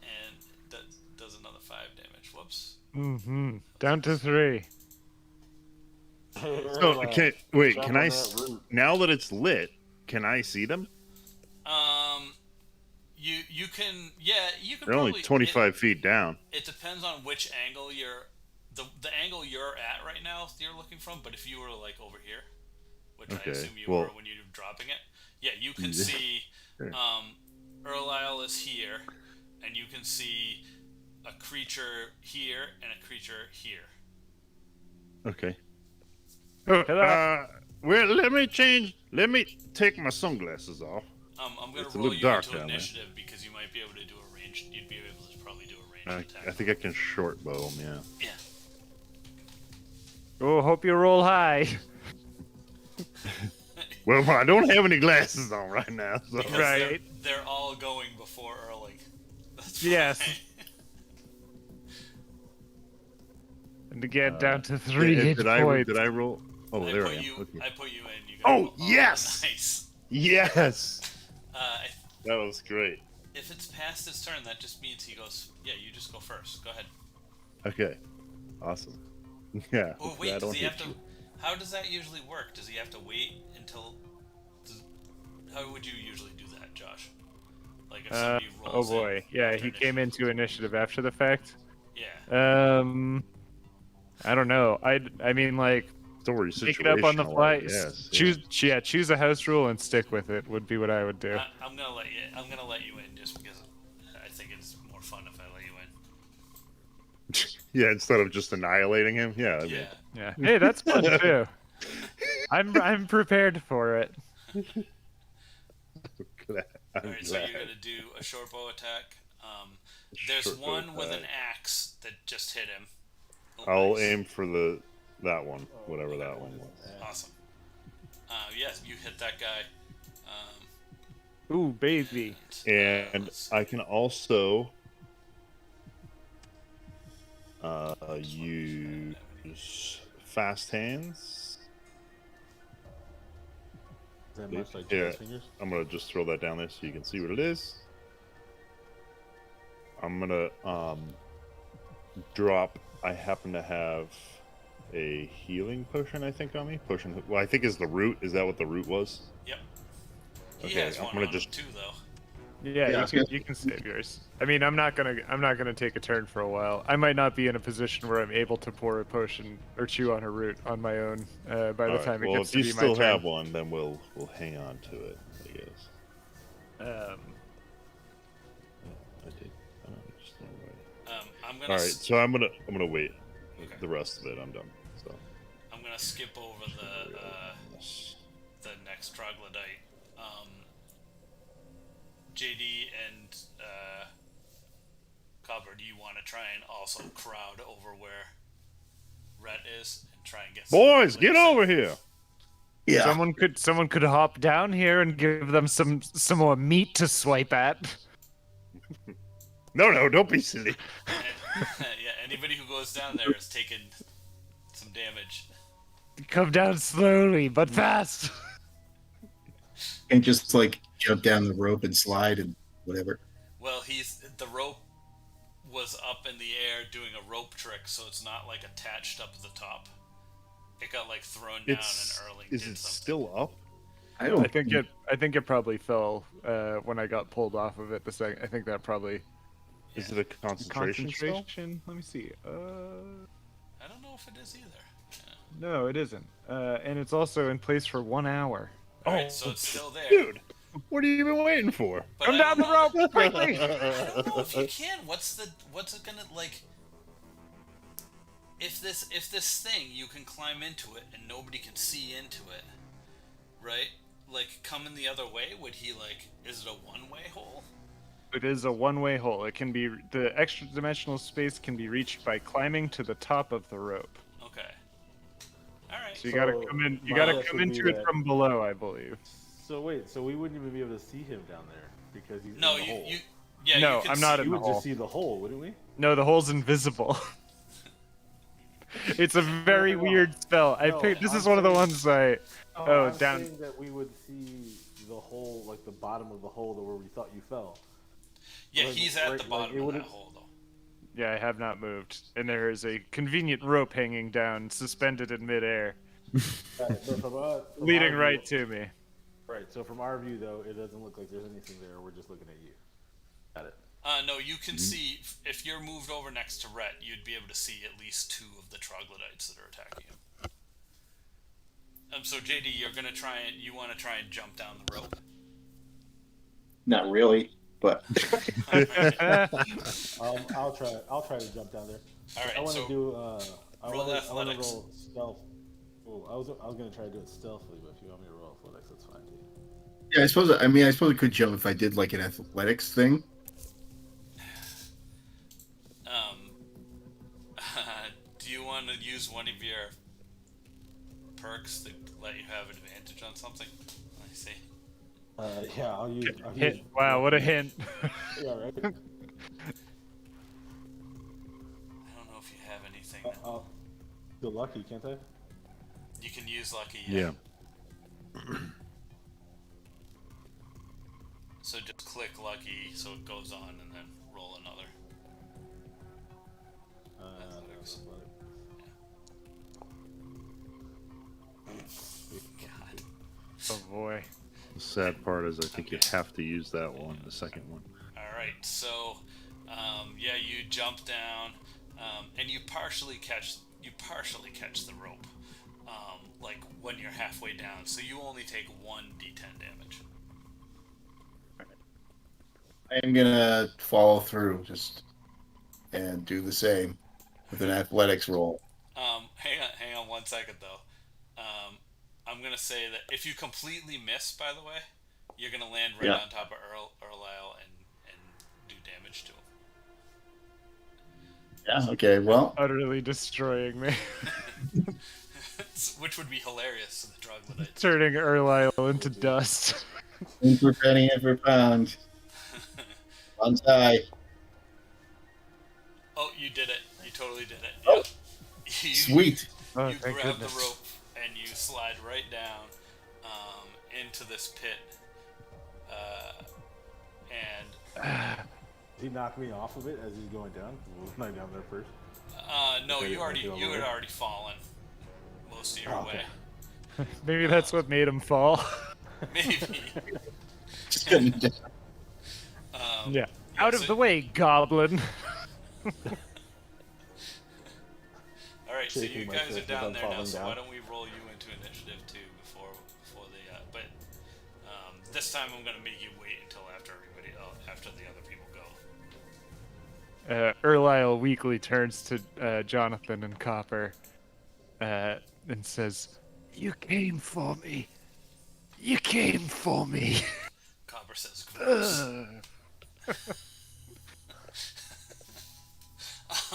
and does another 5 damage. Whoops. Mm-hmm. Down to 3. So, wait, Jump can on I? that root. Now that it's lit, can I see them? You can, yeah, you can They're only probably, 25 feet down. It depends on which angle the angle you're at right now you're looking from, but if you were like over here, which Okay, I assume you well- were when you're dropping it, yeah, you can see Sure. Erlisle is here, and you can see a creature here and a creature here. Okay. Hello? Well, let me take my sunglasses off. I'm gonna It's a roll little you dark into down there. initiative because you might be able to do a ranged. You'd be able to probably do a ranged attack. I think I can short bow them, yeah. Yeah. Oh, hope you roll high. Well, I don't have any glasses on right now, so. Because Right. they're all going before Erling. That's Yes. fine. And again, down to 3 hit Did I points. roll? Oh, I there put I am. you. Okay. I put you in. You Oh, got yes! Nice. Yes! Uh, That was great. if it's past his turn, that just means he goes. Yeah, you just go first. Go ahead. Okay. Awesome. Yeah. Oh I wait, does don't he have hit to? you. How does that usually work? Does he have to wait until? How would you usually do that, Josh? Like if somebody Oh pulls in boy, yeah, after he came into initiative after the fact. Yeah. I don't know. I mean, like, Story make it up on the fly. Yes. Choose a house rule and stick with it would be what I would do. I'm gonna let you in just because I think it's more fun if I let you in. Yeah, instead of just annihilating him. Yeah. I mean, Yeah. Yeah. Hey, that's fun too. I'm prepared for it. I'm All right, so glad. you're gonna do a short bow attack. There's Short bow one with an attack. axe that just hit him. Oh, I'll nice. aim for that one, whatever that one was. Awesome. Yes, you hit that guy. Ooh, baby. And let's I can also use fast hands. Is that much like Yeah. Jazz Fingers? I'm gonna just throw that down there so you can see what it is. I'm gonna drop. I happen to have a healing potion, I think, on me. Potion. Well, I think is the root. Is that what the root was? Yep. He Okay, has I'm one gonna on just- him too, though. Yeah, Yeah, you can save yours. I mean, I'm not gonna take a turn for a while. I might not be in a position where I'm able to pour a potion or chew on a root on my own by the Alright, time it well, gets if to you be still my turn. have one, then we'll hang on to it, I guess. Um, I did. I don't understand why. I'm gonna. All right, so I'm gonna wait. Okay. The rest of it, I'm done. So. I'm gonna skip over the next troglodyte. JD and Cobbler, do you want to try and also crowd over where Rhett is and try and get some Boys, get glimpse over in? here! Yeah. someone could hop down here and give them some more meat to swipe at. No, don't be silly. Yeah, anybody who goes down there is taking some damage. Come down slowly but fast. And just like jump down the rope and slide and whatever. Well, the rope was up in the air doing a rope trick, so it's not like attached up to the top. It got like thrown down, and Erling Is did it something. still up? I don't. I think it probably fell when I got pulled off of it. The second, I think that probably Is it a concentration spell? concentration. Let me see. I don't know if it is either. Yeah. No, it isn't. And it's also in place for 1 hour. Alright, so it's still there. Dude, what have you been waiting for? But Come I down the don't know rope quickly. I don't know if you can. What's it gonna like? If this thing you can climb into it and nobody can see into it, right? Like coming the other way, would he like? Is it a one-way hole? It is a one-way hole. It can be the extra dimensional space can be reached by climbing to the top of the rope. Okay. All right. So you gotta come in. You gotta come into it from below, I believe. So wait, so we wouldn't even be able to see him down there because he's No, in the hole. Yeah, No, you can I'm not see- in We the would hole. just see the hole, wouldn't we? No, the hole's invisible. It's a very No. weird spell. No, This is I'm one of the saying- ones I. Oh, I'm down. saying that we would see the hole, like the bottom of the hole, where we thought you fell. Yeah, Like, he's at right- the like, bottom it of that wouldn't- hole, though. Yeah, I have not moved, and there is a convenient rope hanging down, suspended in midair, Right, so from leading our right view, to me. Right. So from our view, though, it doesn't look like there's anything there. We're just looking at you. Got it. No, you can see if you're moved over next to Rhett, you'd be able to see at least 2 of the troglodytes that are attacking him. So JD, you want to try and jump down the rope. Not really, but I'll try to jump down there. All right, I want to so do. I roll want to athletics. roll stealth. Oh, I was gonna try to do it stealthily, but if you want me to roll athletics, that's fine too. yeah, I suppose. I mean, I suppose I could jump if I did like an athletics thing. Do you want to use one of your perks to let you have advantage on something? Let me see. Yeah, I'll use. Hint. Wow, what a hint. Yeah, right. I don't know if you have anything. I'll feel lucky, can't I? You can use lucky. Yeah. So just click lucky, so it goes on, and then roll another. Athletics. God. Oh boy. The sad part is I think you have to use that one, the second one. All right. right, so yeah, you jump down, and you partially catch the rope, like when you're halfway down. So you only take 1d10 damage. I am gonna follow through and do the same with an athletics roll. Hang on 1 second though. I'm gonna say that if you completely miss, by the way, you're gonna land right on top of Erlisle and do damage to him. Yeah. Okay. Well, Utterly destroying me. Which would be hilarious to the troglodytes. Turning Erlisle into dust. in for penny, in for pound. One side. Oh, you did it. You totally did it. Oh, Yep. sweet. Oh, You thank grab goodness. the rope and you slide right down into this pit. And Did he knock me off of it as he's going down? Wasn't I down there first? no, Okay, you okay, had already fallen most of your way. Maybe that's what made him fall. Maybe. Just couldn't. Yeah. Out of so- the way, goblin. All right, so Shaking you guys are myself as down I'm there now. falling So down. why don't we roll you into initiative too before the but this time I'm gonna make you wait until after after the other people go. Erlisle weakly turns to Jonathan and Copper and says, "You came for me. You came for me." Copper says, "Gross."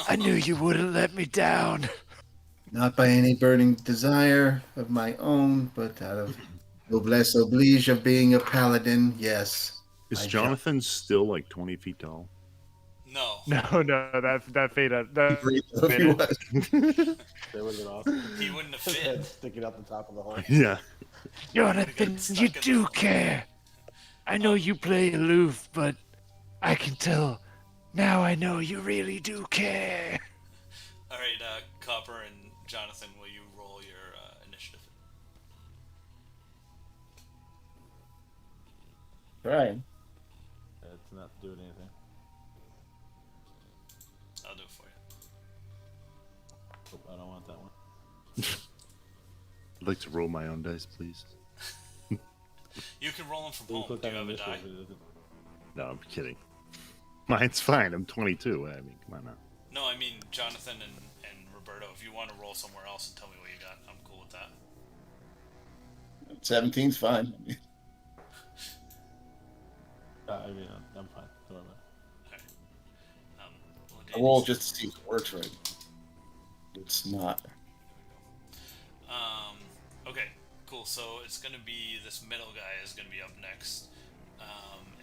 I knew you wouldn't let me down. Not by any burning desire of my own, but out of noblesse oblige of being a paladin. Yes. Is I Jonathan still like 20 feet tall? No. No, that fade out. That Great though if he was. That would have been awesome. He wouldn't have His head fit. sticking out the top of the hole. Yeah. Jonathan, stuck you in the do hole. care. I know you play aloof, but I can tell. Now I know you really do care. All right, Copper and Jonathan, will you roll your initiative? Right. It's not doing anything. I'll do it for you. Oh, I don't want that one. I'd like to roll my own dice, please. You can roll them from When you home. click Do you on have a die? initiative, it doesn't- No, I'm kidding. Mine's fine. I'm 22. I mean, come on now. No, I mean Jonathan and Roberto. If you want to roll somewhere else and tell me what you got, I'm cool with that. 17's fine. I mean, I'm fine. Don't worry about it. Okay. I roll just to see if it works right. It's not. Okay, cool. So it's gonna be this middle guy is gonna be up next,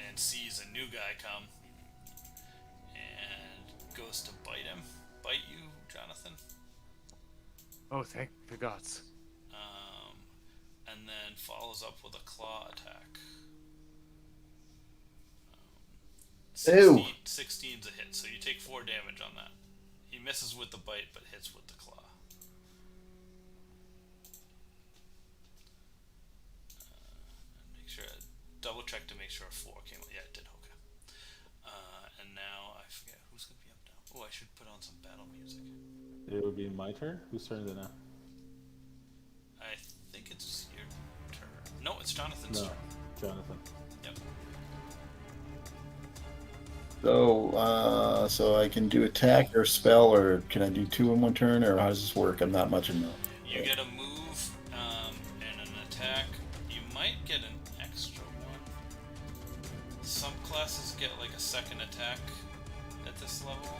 and sees a new guy come, and goes to bite him. Bite you, Jonathan. Oh, thank the gods. And then follows up with a claw attack. 16's a hit, so you take 4 damage on that. He misses with the bite, but hits with the claw. Make sure double check to make sure a 4 came. Yeah, it did. Okay. And now I forget who's gonna be up now. Oh, I should put on some battle music. It would be my turn? Whose turn is it now? I think it's your turn. No, it's Jonathan's No, turn. Jonathan. Yep. So I can do attack or spell, or can I do 2 in one turn, or how does this work? I'm not much in know. You get a move and an attack. You might get an extra one. Some classes get like a second attack at this level.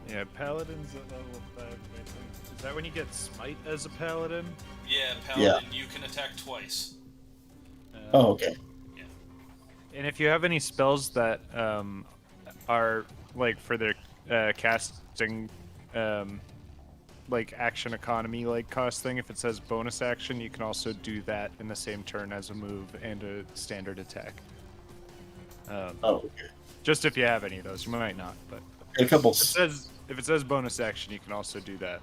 Yeah, paladin's at level 5, I think. Is that when you get smite as a paladin? Yeah, Paladin, you can attack twice. Oh, okay. Yeah. And if you have any spells that are like for their casting, like action economy like cost thing, if it says bonus action, you can also do that in the same turn as a move and a standard attack. Oh, okay. Just if you have any of those, you might not, but A couple. if it says bonus action, you can also do that.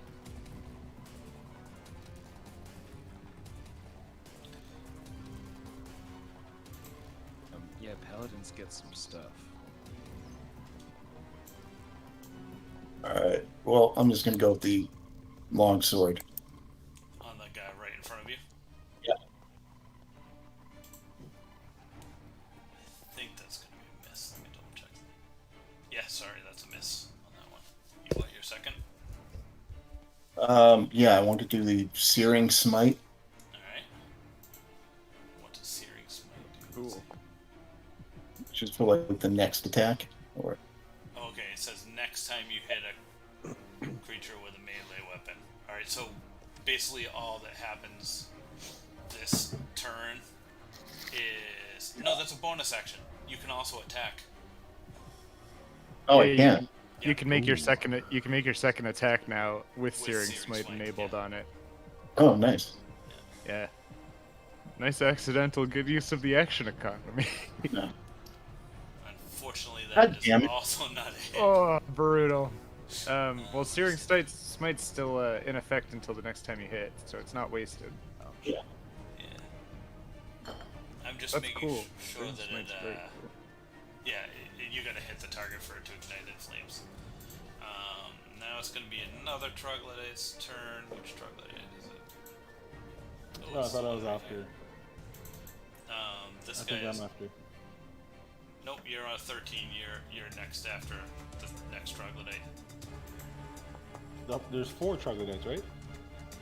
Yeah, paladins get some stuff. All right. Well, I'm just gonna go with the long sword. On the guy right in front of you? Yeah. I think that's going to be a miss. Let me double check. Yeah, sorry, that's a miss on that one. You want your second? Yeah, I want to do the searing smite. Alright. What does Searing Smite do? Cool. Just for like the next attack. Or Okay, it says next time you hit a creature with a melee weapon. Alright, so basically all that happens this turn is... No, that's a bonus action. You can also attack. oh, Yeah, I can. You can make your second. You can make your second attack now with Searing Searing Smite Smite, enabled yeah. on it. Oh, nice. Yeah. Nice accidental good use of the action economy. No. Unfortunately, God that damn is it. also not a hit. Oh, brutal. Well, Searing Smite's still in effect until the next time you hit, so it's not wasted. Yeah. I'm just That's making cool. sure Searing that Smite's it, great. yeah, you gotta hit the target for it to ignite in flames. Now it's gonna be another troglodyte's turn. Which troglodyte is it? No, I it's thought I was right after. here. This I guy think is... I'm after. Nope, you're on 13. You're next after the next troglodyte. Nope, there's 4 troglodytes, right?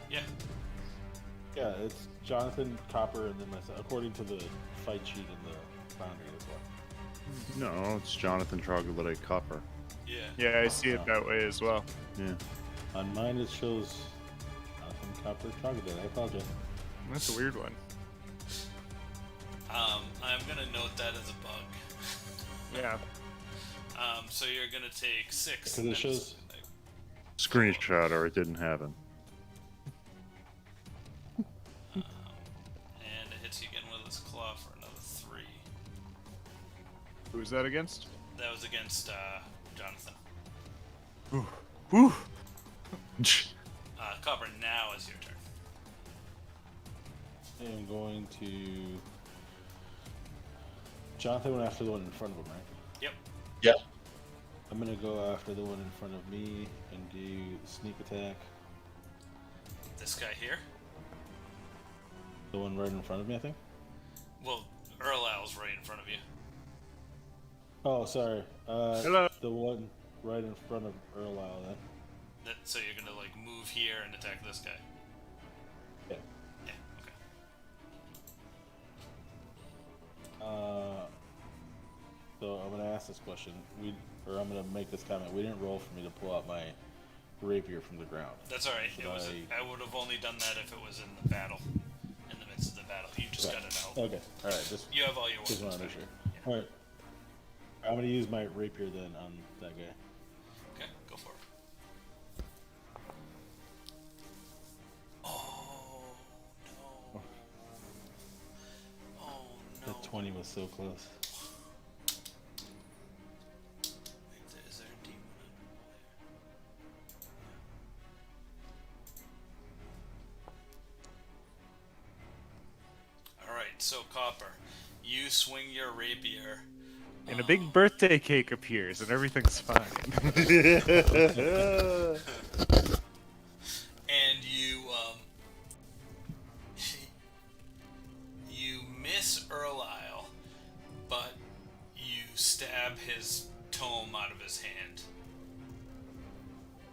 Yeah. Yeah, it's Jonathan, Copper, and then myself, according to the fight sheet in the boundary as well. No, it's Jonathan Troglodyte Copper. Yeah. Yeah, I see it that way as well. Yeah. On mine, it shows Jonathan, Copper, Troglodyte. I apologize. That's a weird one. I'm gonna note that as a bug. Yeah. So you're gonna take 6. Because it shows. Screenshot or it didn't happen. And it hits you again with its claw for another 3. Who's that against? That was against Jonathan. Whew. Copper, now is your turn. I'm going to. Jonathan went after the one in front of him, right? Yep. Yeah. I'm gonna go after the one in front of me and do sneak attack. This guy here. The one right in front of me, I think. Well, Erling's right in front of you. Oh, sorry. Hello. The one right in front of Erlisle, then. So you're gonna like move here and attack this guy. Yeah. Yeah. Okay. So I'm gonna ask this question. I'm gonna make this comment. We didn't roll for me to pull out my rapier from the ground. That's all right. Should It was. I- I would have only done that if it was in the battle, in the midst of the battle. You just Okay. got it out. Okay. All right. Just You have all your want weapons to make back. sure. Yeah. All right. I'm gonna use my rapier then on that guy. Okay, go for it. Oh no! Oh no! That 20 was so close. Wait, is there a demon on? All right, so Copper, you swing your rapier. And a big birthday cake appears, and everything's fine. And you miss Erlisle, but you stab his tome out of his hand.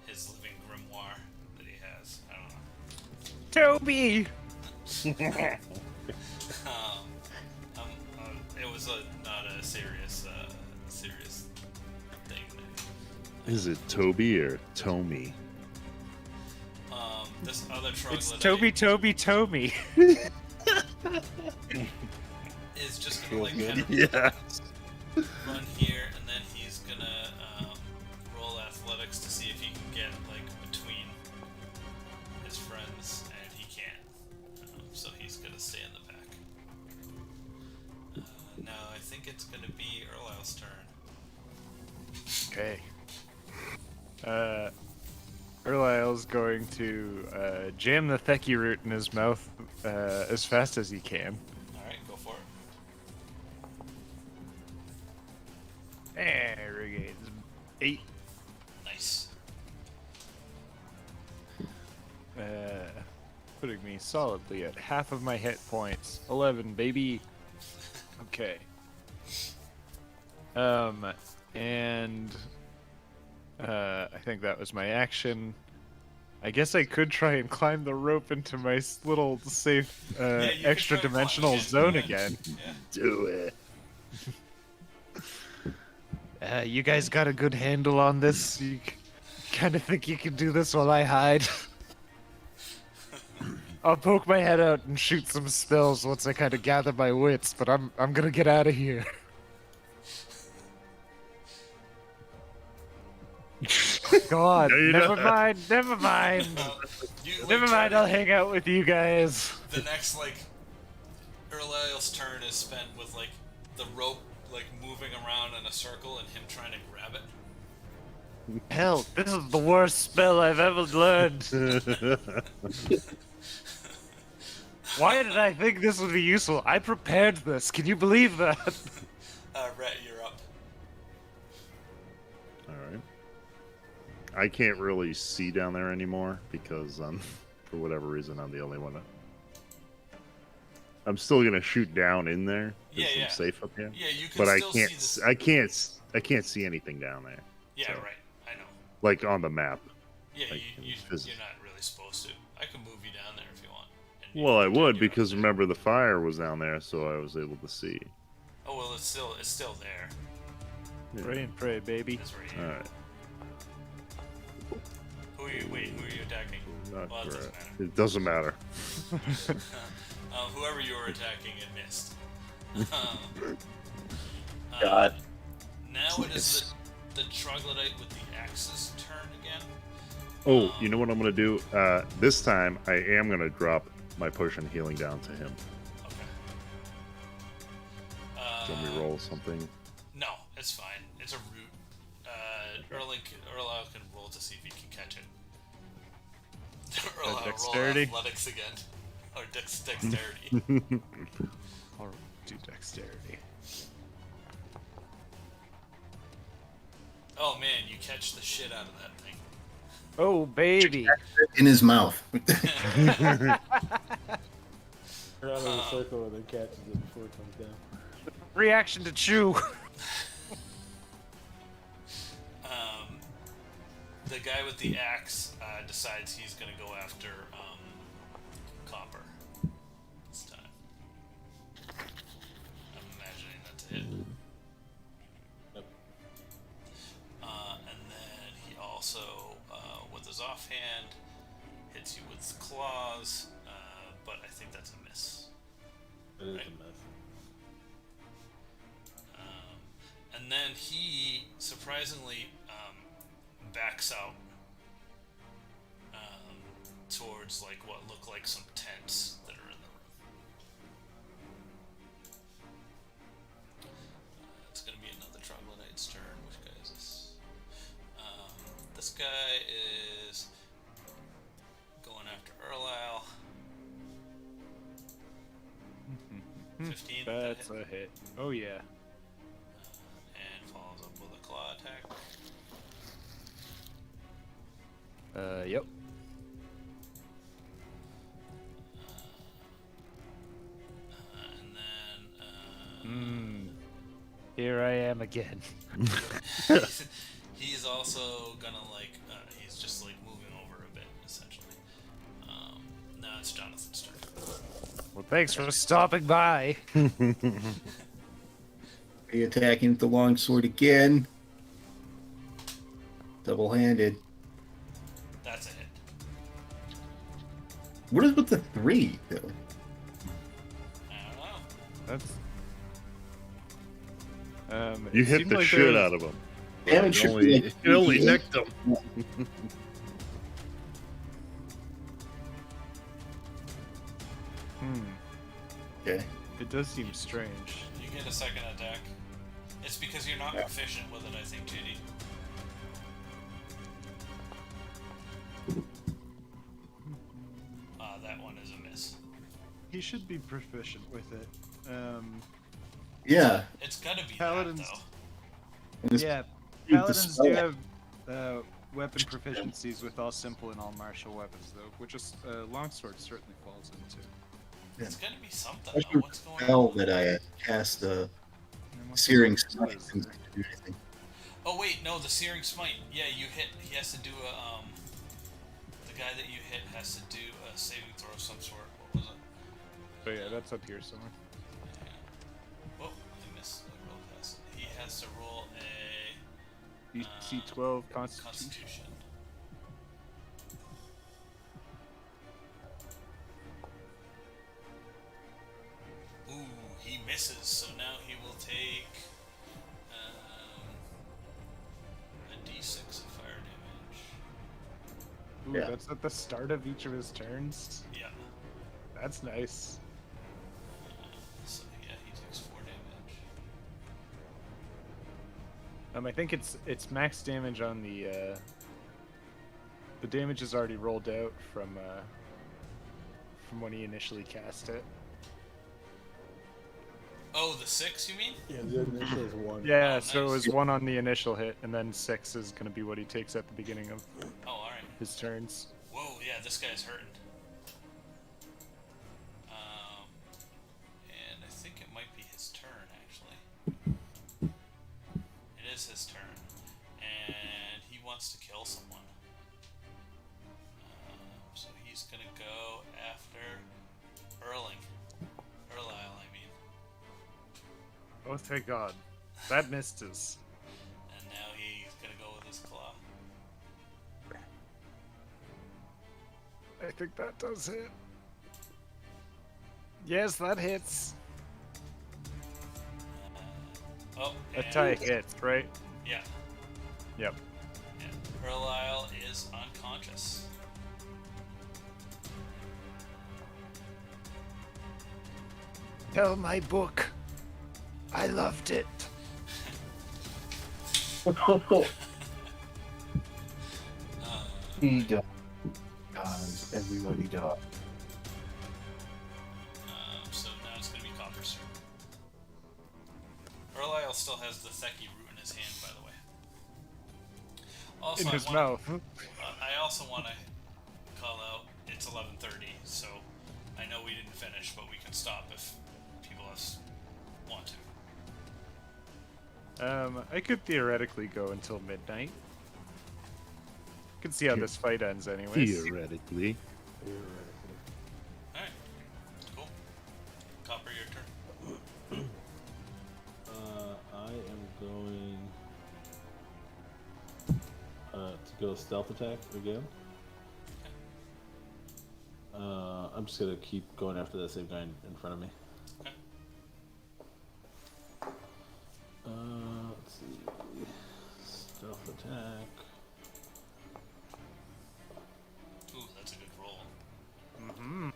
His living grimoire that he has. I don't know. Toby! It was not a serious thing. Is it Toby or Tommy? This other troglodyte It's Toby. is just gonna like Feels kind of Yes. run here, and then he's gonna roll athletics to see if he can get like between his friends, and he can't. So he's gonna stay in the back. Now I think it's gonna be Erlisle's turn. Okay. Erlisle's going to jam the Theki root in his mouth as fast as he can. All right, go for it. There we go. 8. Nice. Putting me solidly at half of my hit points. 11, baby. Okay. And I think that was my action. I guess I could try and climb the rope into my little safe Yeah, you could extra try dimensional climbing it. zone Yeah. again. Yeah. Do it. You guys got a good handle on this? You kind of think you can do this while I hide? I'll poke my head out and shoot some spells once I kind of gather my wits, but I'm gonna get out of here. Go on. No, you're Never not. mind. Never mind. Never mind. I'll hang out with you guys. The next, like, Erlile's turn is spent with, like, the rope, like, moving around in a circle and him trying to grab it. Hell, this is the worst spell I've ever learned. Why did I think this would be useful? I prepared this. Can you believe that? Rhett, you're up. All right. I can't really see down there anymore because, for whatever reason, I'm the only one. I'm still gonna shoot down in there. 'Cause Yeah, yeah. I'm safe up here. Yeah, you can But I still can't. see this. I can't see anything down there. Yeah, so, right. I know. Like on the map. Yeah, Like, you're phys- not really supposed to. I can move you down there if you want. And you Well, I can would take your because own remember the fire was down there, so I was able to see. thing. Oh well, it's still there. Pray and pray, baby. It's right All here. right. Who are you attacking? Not Well, it doesn't correct. matter. It doesn't matter. Whoever you were attacking, it missed. God. Now it is the troglodyte with the axe's turn again. Oh, you know what I'm gonna do? This time I am gonna drop my potion healing down to him. Okay. Do you want me to roll something? No, it's fine. It's a root. Erling can roll to see if he can catch it. Roll dexterity? athletics again. Or dexterity. I'll do dexterity. Oh man, you catch the shit out of that thing. Oh, baby. In his mouth. Around in a circle and then catches it before it comes down. Reaction to chew. The guy with the axe decides he's gonna go after Copper this time. I'm imagining that's it. Yep. And then he also, with his offhand, hits you with claws, but I think that's a miss. It is Right. a mess. And then he surprisingly backs out towards like what look like some tents that are in the room. It's gonna be another troglodyte's turn. Which guy is this? This guy is going after Erlile. 15. That's a hit. Oh, yeah. And follows up with a claw attack. Yep. And then Here I am again. he's also gonna like he's just like moving over a bit essentially. Now it's Jonathan's turn. Well, thanks for stopping by. He attacking with the longsword again. Double-handed. That's a hit. What is with the 3, though? I don't know. That's. You it hit seemed the like shit there was- out of him. Damage should be only, like it only 3d8. nicked him. Okay. It does seem strange. You get a second attack. It's because you're not proficient with it, I think, JD. That one is a miss. He should be proficient with it. Yeah. It's gotta be Paladins- that, though. And this Yeah, dude, the paladins spell- do have weapon proficiencies with all simple and all martial weapons, though, which is longsword certainly falls into. It's gonna be something Especially though. with What's the going spell on? that I cast And what's Searing the Smite wizard? didn't do anything. Oh wait, no, the Searing Smite. Yeah, you hit. He has to do a The guy that you hit has to do a saving throw of some sort. What was it? But yeah, that's up here somewhere. Oh, I missed. I rolled past it. He has to roll a DC 12 Constitution. Constitution. Ooh, he misses. So now he will take a D6 of fire damage. Ooh, Yeah. that's at the start of each of his turns. Yeah. That's nice. So yeah, he takes 4 damage. I think it's max damage on the damage is already rolled out from when he initially cast it. Oh, the 6, you mean? Yeah, the initial is 1. Yeah, Oh, so it nice. was 1 on the initial hit, and then 6 is going to be what he takes at the beginning of Oh, alright. his turns. Whoa, yeah, this guy's hurting. And I think it might be his turn, actually. It is his turn. And he wants to kill someone. So he's gonna go after Erling. Erlisle, I mean. Oh, thank God. That misses. And now he's gonna go with his claw. I think that does hit. Yes, that hits. Oh, Attack hits, right? Yeah. Yep. Yeah. Erlisle is unconscious. Tell my book. I loved it. He dies. Everybody dies. So now it's going to be Copper's turn. Erlisle still has the Theki root in his hand, by the way. Also, In his I wanna, mouth. I also want to call out it's 11:30, so I know we didn't finish, but we can stop if people else want to. I could theoretically go until midnight. Can see how this fight ends, anyways. Theoretically. Alright, cool. Copper, your turn. I am going to go stealth attack again. I'm just gonna keep going after that same guy in front of me. Okay. Let's see. Stealth attack. Ooh, that's a good roll. Mm-hmm.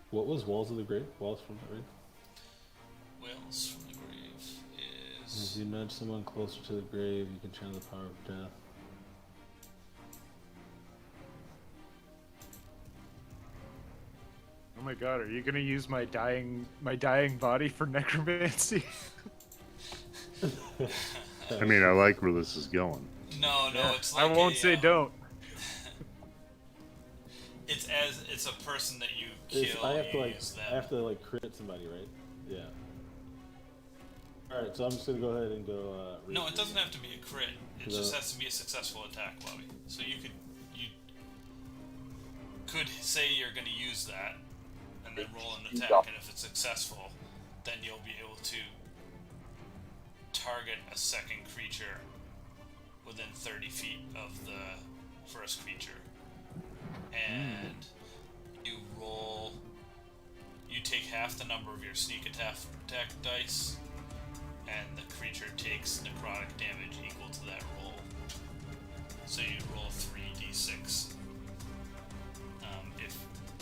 What was Walls of the Grave? Walls from the Grave? Wales from the grave As is... you nudge someone closer to the grave, you can channel the power of death. Oh my God, are you gonna use my dying body for necromancy? I mean, I like where this is going. No, Yeah, it's like I won't say don't. It's a person that you kill. I have to you like use I have to like crit somebody, right? Yeah. All right, so I'm just gonna go ahead and go. No, it doesn't have to be a crit. It No. just has to be a successful attack, Bobby. So you could say you're going to use that, and then roll an attack, and if it's successful, then you'll be able to target a second creature within 30 feet of the first creature. And you roll. You take half the number of your sneak attack dice, and the creature takes necrotic damage equal to that roll. So you roll 3d6.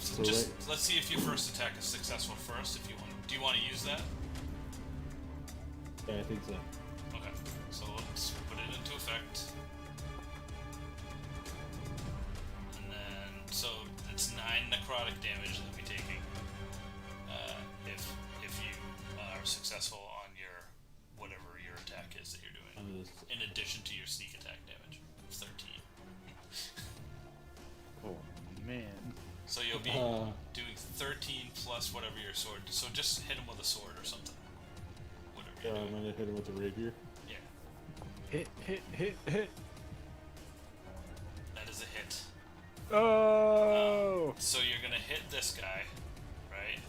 So Let's see if your first attack is successful first. If you want, do you want to use that? Yeah, I think so. Okay, so let's put it into effect. And then, so it's 9 necrotic damage that we'll be taking. are successful on your whatever your attack is that you're doing. In addition to your sneak attack damage of 13. Oh man. So you'll be doing 13 plus whatever your sword. So just hit him with a sword or something. Whatever you're doing. I'm gonna hit him with the rapier. Yeah. Hit. That is a hit. Oh! So you're gonna hit this guy, right?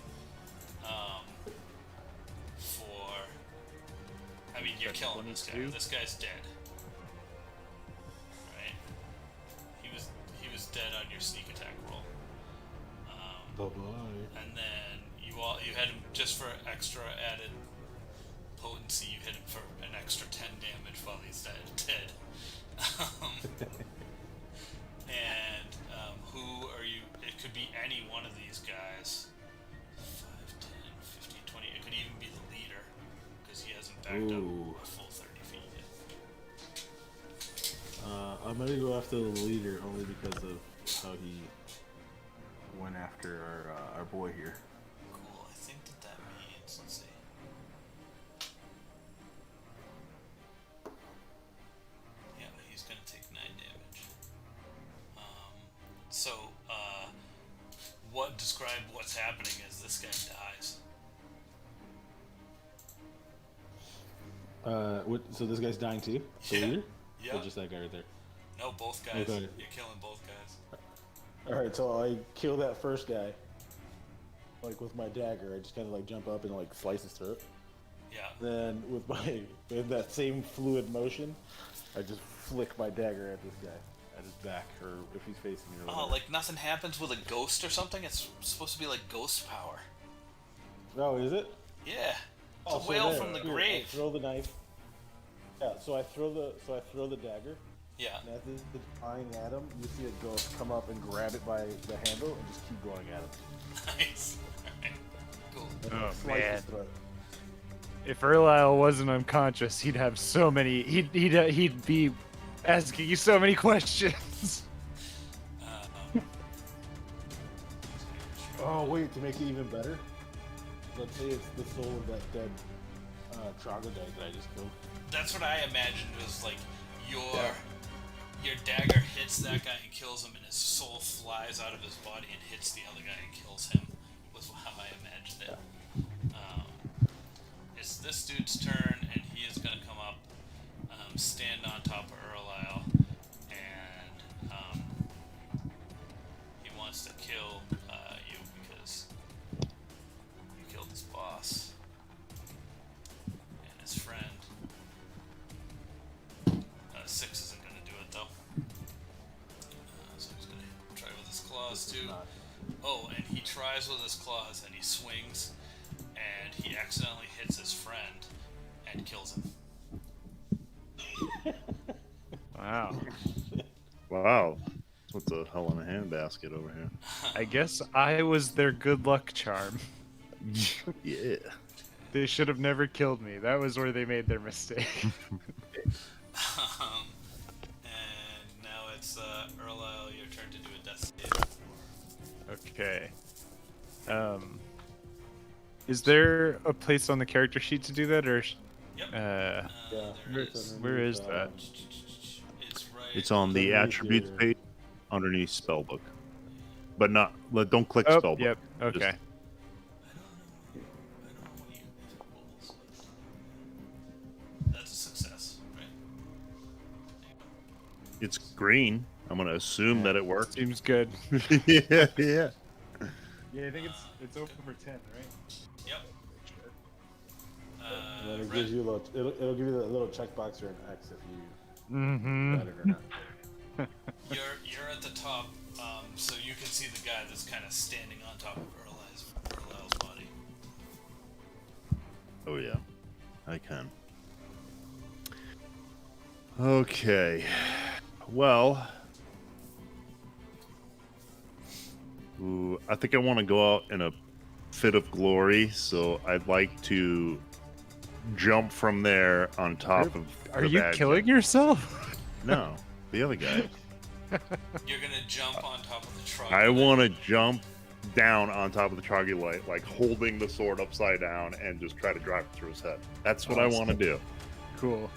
I mean, you're killing this guy. 22? This guy's dead. Right? He was dead on your sneak attack roll. Bye-bye. And then you hit him just for extra added potency. You hit him for an extra 10 damage while he's dead. And who are you? It could be any one of these guys. 5, 10, 15, 20. It could even be the leader because he hasn't backed up a full 30 feet yet. I'm gonna go after the leader only because of how he went after our boy here. Cool. I think that means. Let's see. Yeah, he's gonna take 9 damage. So, describe what's happening as this guy dies. So this guy's dying too? The Yeah. leader? Yeah. Or just that guy right there? No, both guys. Okay. You're killing both guys. Alright, so I kill that first guy. Like with my dagger, I just kind of like jump up and like slice his throat. Yeah. Then with that same fluid motion, I just flick my dagger at this guy, at his back, or if he's facing me. Or Oh, whatever. like nothing happens with a ghost or something? It's supposed to be like ghost power. Oh, is it? Yeah. It's Oh, a so whale there. from the Here, grave. I throw the knife. Yeah, so I throw the dagger. Yeah. And as it's flying at him, you see a ghost come up and grab it by the handle and just keep going at him. Nice. Alright. Cool. And Oh, slice man. his throat. If Erlisle wasn't unconscious, he'd have so many. He'd be asking you so many questions. Oh wait, to make it even better, let's say it's the soul of that dead troglodyte that I just killed. That's what I imagined was like your dagger hits that guy and kills him, and his soul flies out of his body and hits the other guy and kills him. Was how I imagined it. It's this dude's turn, and he is going to come up, stand on top of Erlisle, and he wants to kill you because you killed his boss and his friend. 6 isn't going to do it though. So he's going to try with his claws too. Oh, and he tries with his claws and he swings and he accidentally hits his friend and kills him. Wow. Wow. What's a hell in a handbasket over here? I guess I was their good luck charm. Yeah. They should have never killed me. That was where they made their mistake. And now it's Erlisle, your turn to do a death save. Okay. Is there a place on the character sheet to do that, or? Yep. Yeah. There is. Where is that? It's right. It's on the Underneath attributes your- page underneath spellbook. But not, don't click Oh, spellbook. yep. Okay. I don't know what you rolls. That's a success, right? There you go. It's green. I'm going to assume that it worked. Seems good. yeah. Yeah, I think it's over 10, right? Yep. And then it Red- gives you it'll give you the little checkbox or an X if you Mm-hmm. got it or not. You're at the top, so you can see the guy that's kind of standing on top of Erlisle's body. Oh, yeah. I can. Okay. Well. Ooh, I think I want to go out in a fit of glory, so I'd like to jump from there on top of Are the you bad killing guy. yourself? No, the other guy. You're gonna jump on top of the truck. I want to jump down on top of the troglodyte, like holding the sword upside down, and just try to drive it through his head. That's what I want to do. Cool.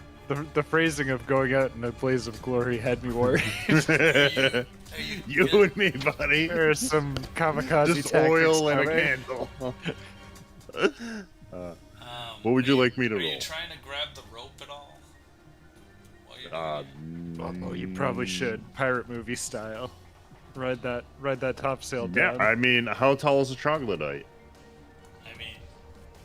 The phrasing of going out in a blaze of glory had me worried. You and me, buddy. There's some kamikaze Just tactics oil and a coming. candle. What would you like me to Are roll? you trying to grab the rope at all? While you're doing it? Oh, you probably should, pirate movie style. Ride that topsail down. Yeah, I mean, how tall is a troglodyte? I mean,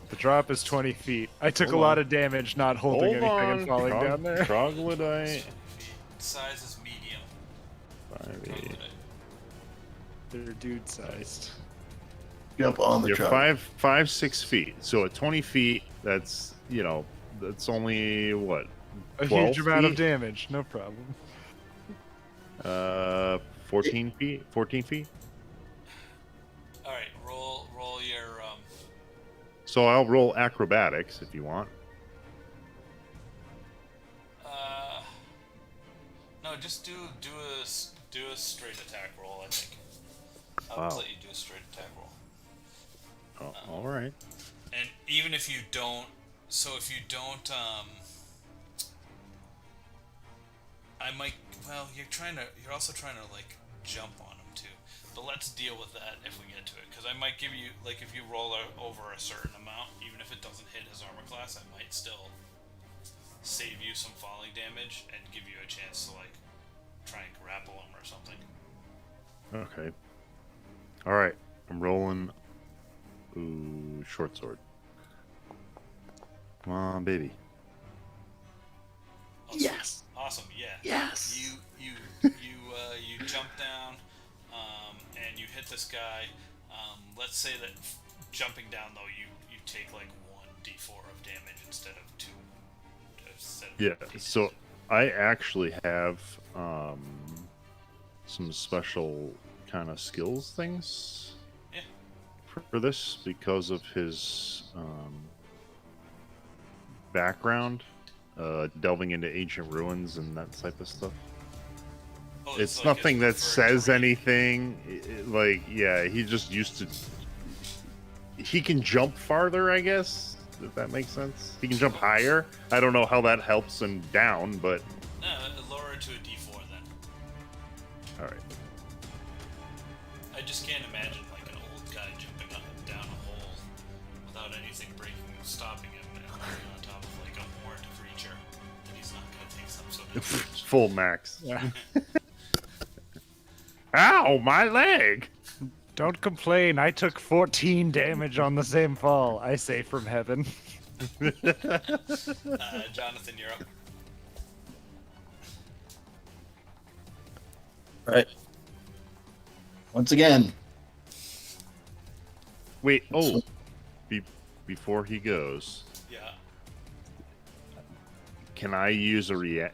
The drop is 20 feet. I took Hold a lot on. of damage not holding Hold anything on. and falling down there. Troglodyte. size is medium. 5, 8. Troglodyte. They're dude-sized. Jump on the You're truck. 5, 6 feet. So at 20 feet, that's that's only what? A 12 huge amount of feet? damage, no problem. 14 feet. 14 feet. All right, roll your So I'll roll acrobatics if you want. no, just do a straight attack roll. I think I'll Wow. let you do a straight attack roll. Oh, all right. And even if you don't, I might. Well, you're also trying to like jump on him too. But let's deal with that if we get to it, because I might give you like if you roll over a certain amount, even if it doesn't hit his armor class, I might still save you some falling damage and give you a chance to like try and grapple him or something. Okay. All right. I'm rolling. Ooh, short sword. Come on, baby. Yes. Awesome. Yeah. Yes. You jump down, and you hit this guy. Let's say that jumping down though, you take like 1d4 of damage instead of 2. Yeah. So I actually have some special kind of skills things. Yeah. For this because of his background, delving into ancient ruins and that type of stuff. Oh, It's like nothing his that preferred says terrain. anything. Like, yeah, he just used to. He can jump farther, I guess. If that makes sense. He can jump higher. I don't know how that helps him down, but No, lower it to a d4 then. all right. I just can't imagine like an old guy jumping up and down a hole without anything stopping him, and landing on top of like a horned creature that he's not going to take some sort of damage. Full max. Yeah. Ow, my leg! Don't complain, I took 14 damage on the same fall, I say from heaven. Jonathan, you're up. Right. Once again. Wait. Oh, before he goes, Yeah. can I use a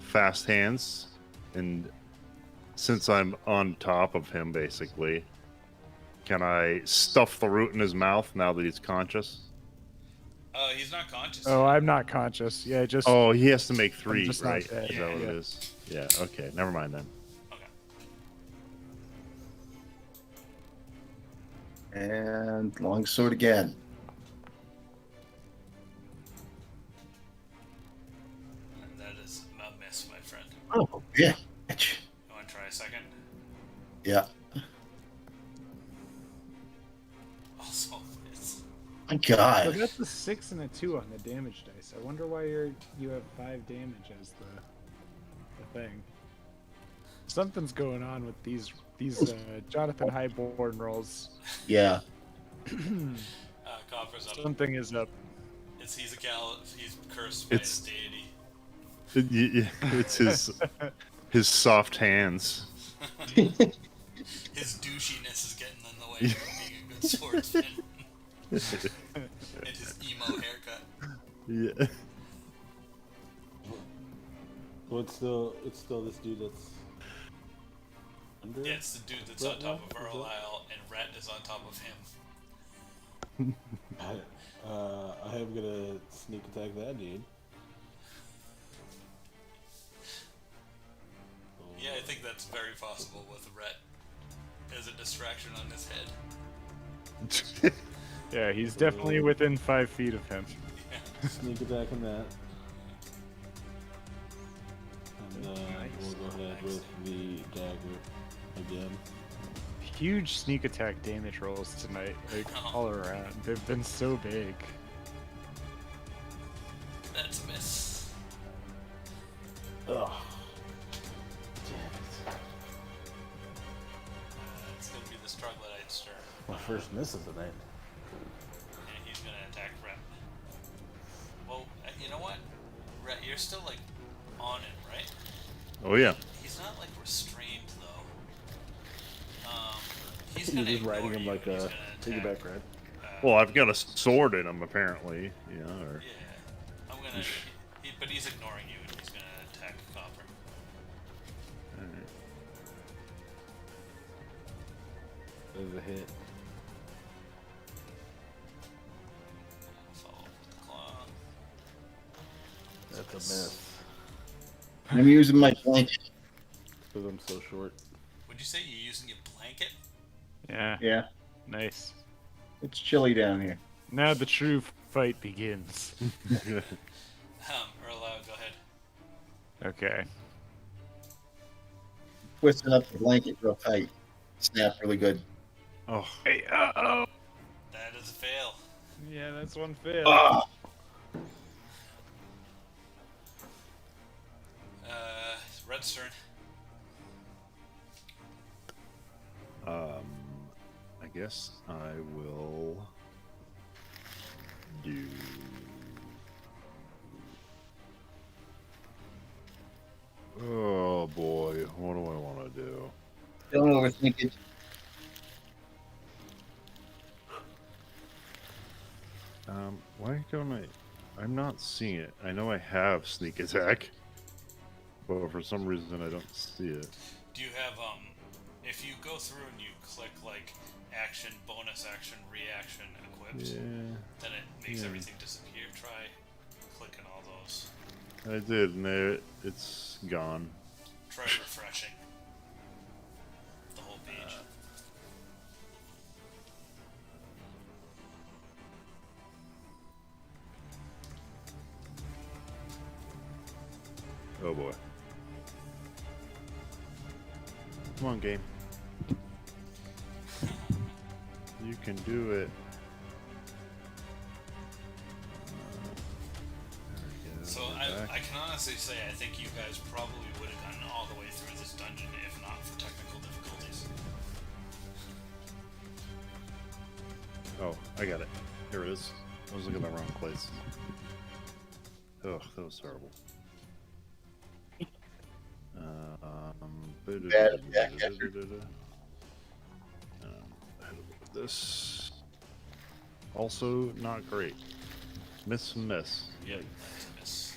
fast hands? And since I'm on top of him, basically, can I stuff the root in his mouth now that he's conscious? He's not conscious. Oh, I'm not conscious. Yeah, just Oh, he has to make 3, just not right? dead. Is that what Yeah. it is? Yeah. Okay. Never mind then. Okay. And longsword again. And that is a miss, my friend. Oh, yeah. You want to try a second? Yeah. Also, it's My So God. that's a 6 and a 2 on the damage dice. I wonder why you have 5 damage as the thing. Something's going on with these Jonathan Highborn rolls. Yeah. Copper's up. Something is up. He's cursed by It's- his deity. It's his soft hands. His douchiness is getting in the way of being a good swordsman. And his emo haircut. Yeah. Well, it's still this dude that's under. Yeah, it's the dude that's on top of Earl Isle, and Ret is on top of him. I am gonna sneak attack that dude. Yeah, I think that's very possible with Ret. as a distraction on his head. Yeah, he's definitely within 5 feet of him. Sneak attack on that. And we'll go ahead with the dagger again. Huge sneak attack damage rolls tonight, like all around. They've been so big. That's a miss. Ugh. It's gonna be the Troglodyte's turn. My first miss of the night. And he's gonna attack Reyd. Well, you know what? Reyd, you're still like on him, right? Oh yeah. He's not like restrained though. He's You're gonna just riding him ignore like you, and a he's gonna piggyback attack, ride. Well, I've got a sword in him apparently. Yeah. Or... Yeah, I'm gonna. But he's ignoring you, and he's gonna attack Copper. Alright. There's a hit. Follow up with the claw. That's a miss. I'm using my blanket. Because I'm so short. Would you say you're using your blanket? Yeah, Yeah, nice. it's chilly down here. Now the true fight begins. Earl, go ahead. Okay. Twisting up the blanket real tight. Snap really good. Oh. Hey, uh-oh! That is a fail. Yeah, that's one fail. Ah! Red's turn. I guess I will do. Oh boy, what do I want to do? Don't overthink it. Why don't I? I'm not seeing it. I know I have sneak attack, but for some reason I don't see it. Do you have if you go through and you click like action, bonus action, reaction, equipped, Yeah, then it makes Yeah. everything disappear. Try clicking all those. I did, and it's gone. Try refreshing the whole page. Oh boy. Come on, game. You can do it. There we go. So We're I back. can honestly say I think you guys probably would have gotten all the way through this dungeon if not for technical difficulties. Oh, I got it. Here it is. I was looking at the wrong place. Oh, that was terrible. This also not great. Miss. Yep, that's a miss.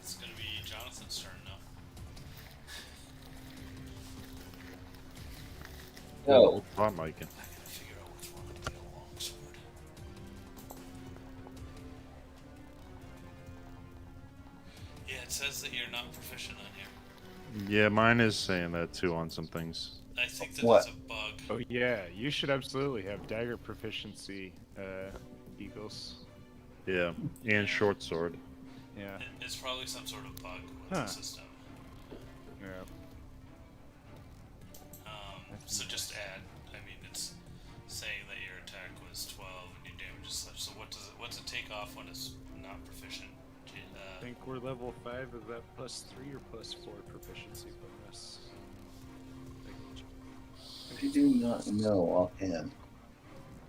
It's gonna be Jonathan's turn now. No. Hot mic. I gotta figure out which one would be a longsword. Yeah, it says that you're not proficient on here. Yeah, mine is saying that too on some things. I think that What? it's a bug. Oh yeah, you should absolutely have dagger proficiency, Eagles. Yeah, and short sword. Yeah, It's probably some sort of bug with Huh. the system. yeah. So just add. I mean, it's saying that your attack was 12 and your damage is such. So what's it take off when it's not proficient? I think we're level 5. Is that +3 or +4 proficiency bonus? I do not know offhand.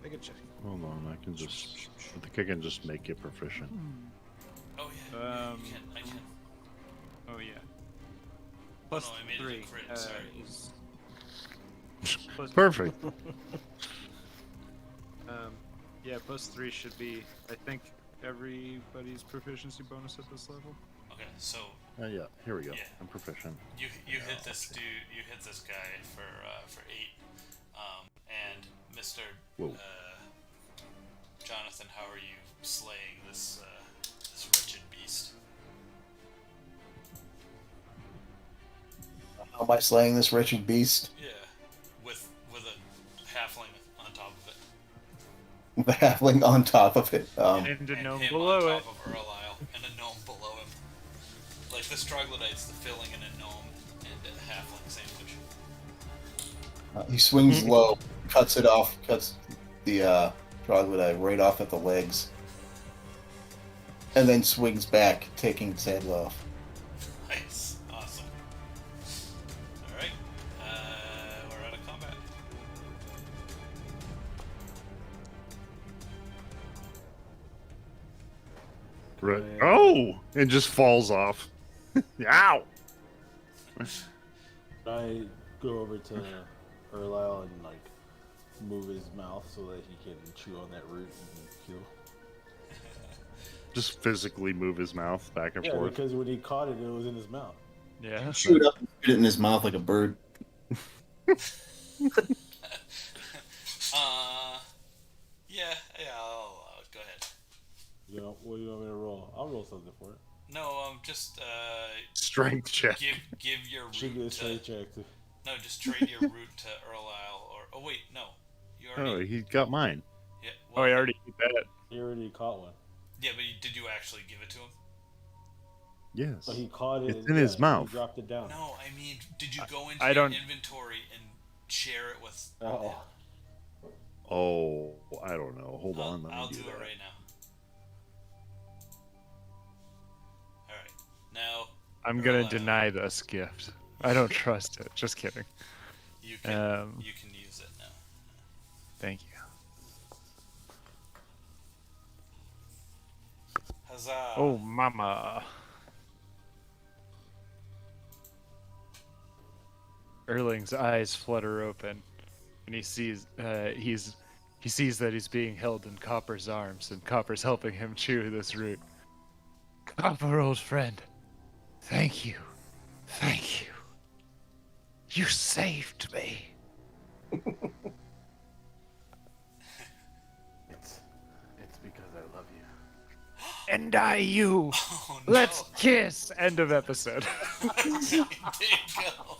I can check. Hold on, I can just. I think I can just make it proficient. Oh yeah, you can. I can. Oh yeah. Oh, no, I made it a +3. crit, sorry. Is plus, Perfect. yeah, +3 should be. I think everybody's proficiency bonus at this level. Okay, so Yeah, here we go. Yeah. I'm proficient. you hit this dude. You hit this guy for 8. And Mr. Whoa. Jonathan, how are you slaying this this wretched beast? How am I slaying this wretched beast? Yeah, with a halfling on top of it. The halfling on top of it. And a And gnome him below on it. top of Erlisle, and a gnome below him. Like this troglodyte's the filling in a gnome and a halfling sandwich. He swings low, cuts it off, cuts the troglodyte right off at the legs, and then swings back, taking its head off. Nice, awesome. All right, we're out of combat. Right. Oh, it just falls off. Ow! I go over to Erlisle and like move his mouth so that he can chew on that root and heal. Just physically move his mouth back and Yeah, forth. because when he caught it, it was in his mouth. Yeah. Shoot up and spit it in his mouth like a bird. Yeah, I'll go ahead. You know, what do you want me to roll? I'll roll something for it. No, just Strength check. give your Should be a root straight to check. no, just trade your root to Erlisle or oh wait, no, you Oh, already he got mine. yeah. Oh, I already did that. He already caught one. Yeah, but did you actually give it to him? Yes. But he caught it. It's in his mouth. He dropped it down. No, I mean, did you go into I your don't- inventory and share it with? Oh. Oh, I don't know. Hold on. Let me I'll do do that. it right now. All right, now I'm gonna Erlisle, deny this gift. I don't trust it. Just kidding. You can use it now. Thank you. Huzzah! Oh, mama. Erling's eyes flutter open, and he sees he sees that he's being held in Copper's arms, and Copper's helping him chew this root. Copper, old friend, thank you, thank you. You saved me. It's because I love you. And I you. Oh, no. Let's kiss. End of episode. There you go.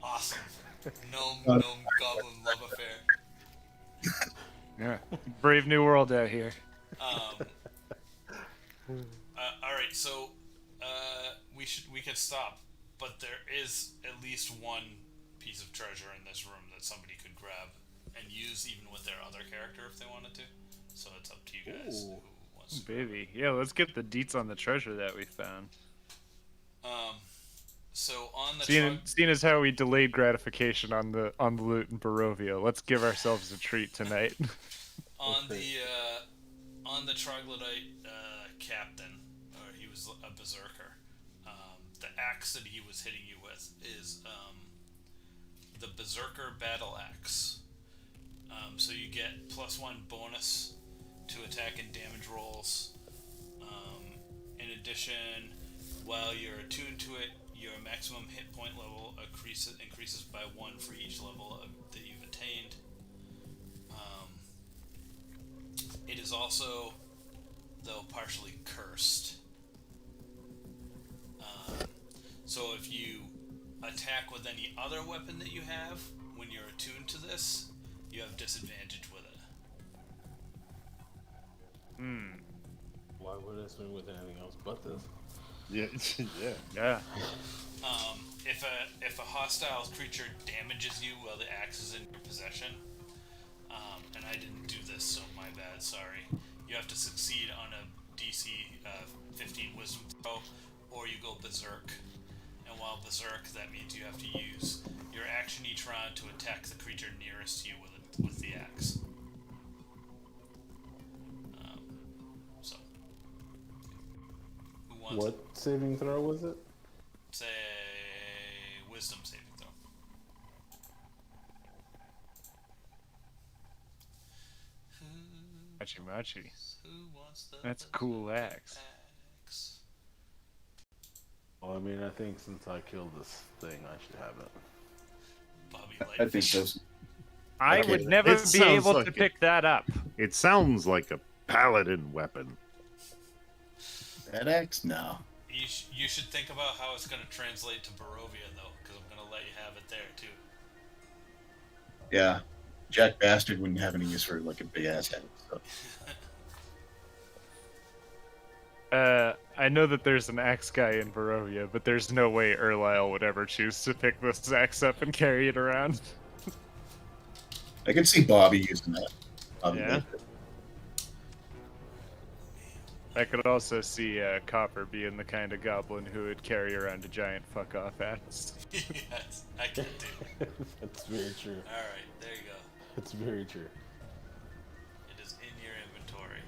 Awesome. Gnome goblin love affair. Yeah. Brave new world out here. All right, so we could stop, but there is at least one piece of treasure in this room that somebody could grab and use even with their other character if they wanted to. So it's up to you guys who wants to. Baby. Yeah, let's get the deets on the treasure that we found. So on the Seeing as how we delayed gratification on the loot in Barovia, let's give ourselves a treat tonight. on the troglodyte captain, or he was a berserker. The axe that he was hitting you with is the berserker battle axe. So you get +1 bonus to attack and damage rolls. In addition, while you're attuned to it, your maximum hit point level increases by 1 for each level that you've attained. It is also, though, partially cursed. So if you attack with any other weapon that you have, when you're attuned to this, you have disadvantage with it. Why would I swing with anything else but this? Yeah. Yeah. Yeah. If a hostile creature damages you while the axe is in your possession, and I didn't do this, so my bad, sorry. You have to succeed on a DC 15 Wisdom throw, or you go berserk. And while berserk, that means you have to use your action each round to attack the creature nearest to you with the axe. So, who wants What saving throw was it? It's a wisdom saving throw. Machi. Who wants the That's a cool axe. axe? Well, I mean, I think since I killed this thing, I should have it. Bobby I think Lightfist. so. I Okay. would never It be sounds able like to it. pick that up. It sounds like a paladin weapon. That axe? No. You should think about how it's going to translate to Barovia, though, because I'm going to let you have it there, too. Yeah. Jack Bastard wouldn't have any use for like a big ass head. So. I know that there's an axe guy in Barovia, but there's no way Erlisle would ever choose to pick this axe up and carry it around. I can see Bobby using that. Yeah. I could also see Copper being the kind of goblin who would carry around a giant fuck-off axe. Yes, I can do. That's very true. Alright, there you go. That's very true. It is in your inventory.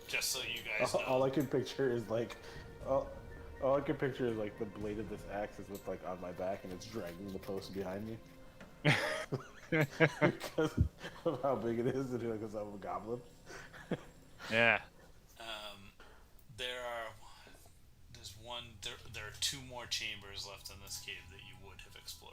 Just so you guys know. All I can picture is like, all I can picture is like the blade of this axe is with like on my back and it's dragging the post behind me. Because of how big it is and because I'm a goblin. Yeah. There are two more chambers left in this cave that you would have explored.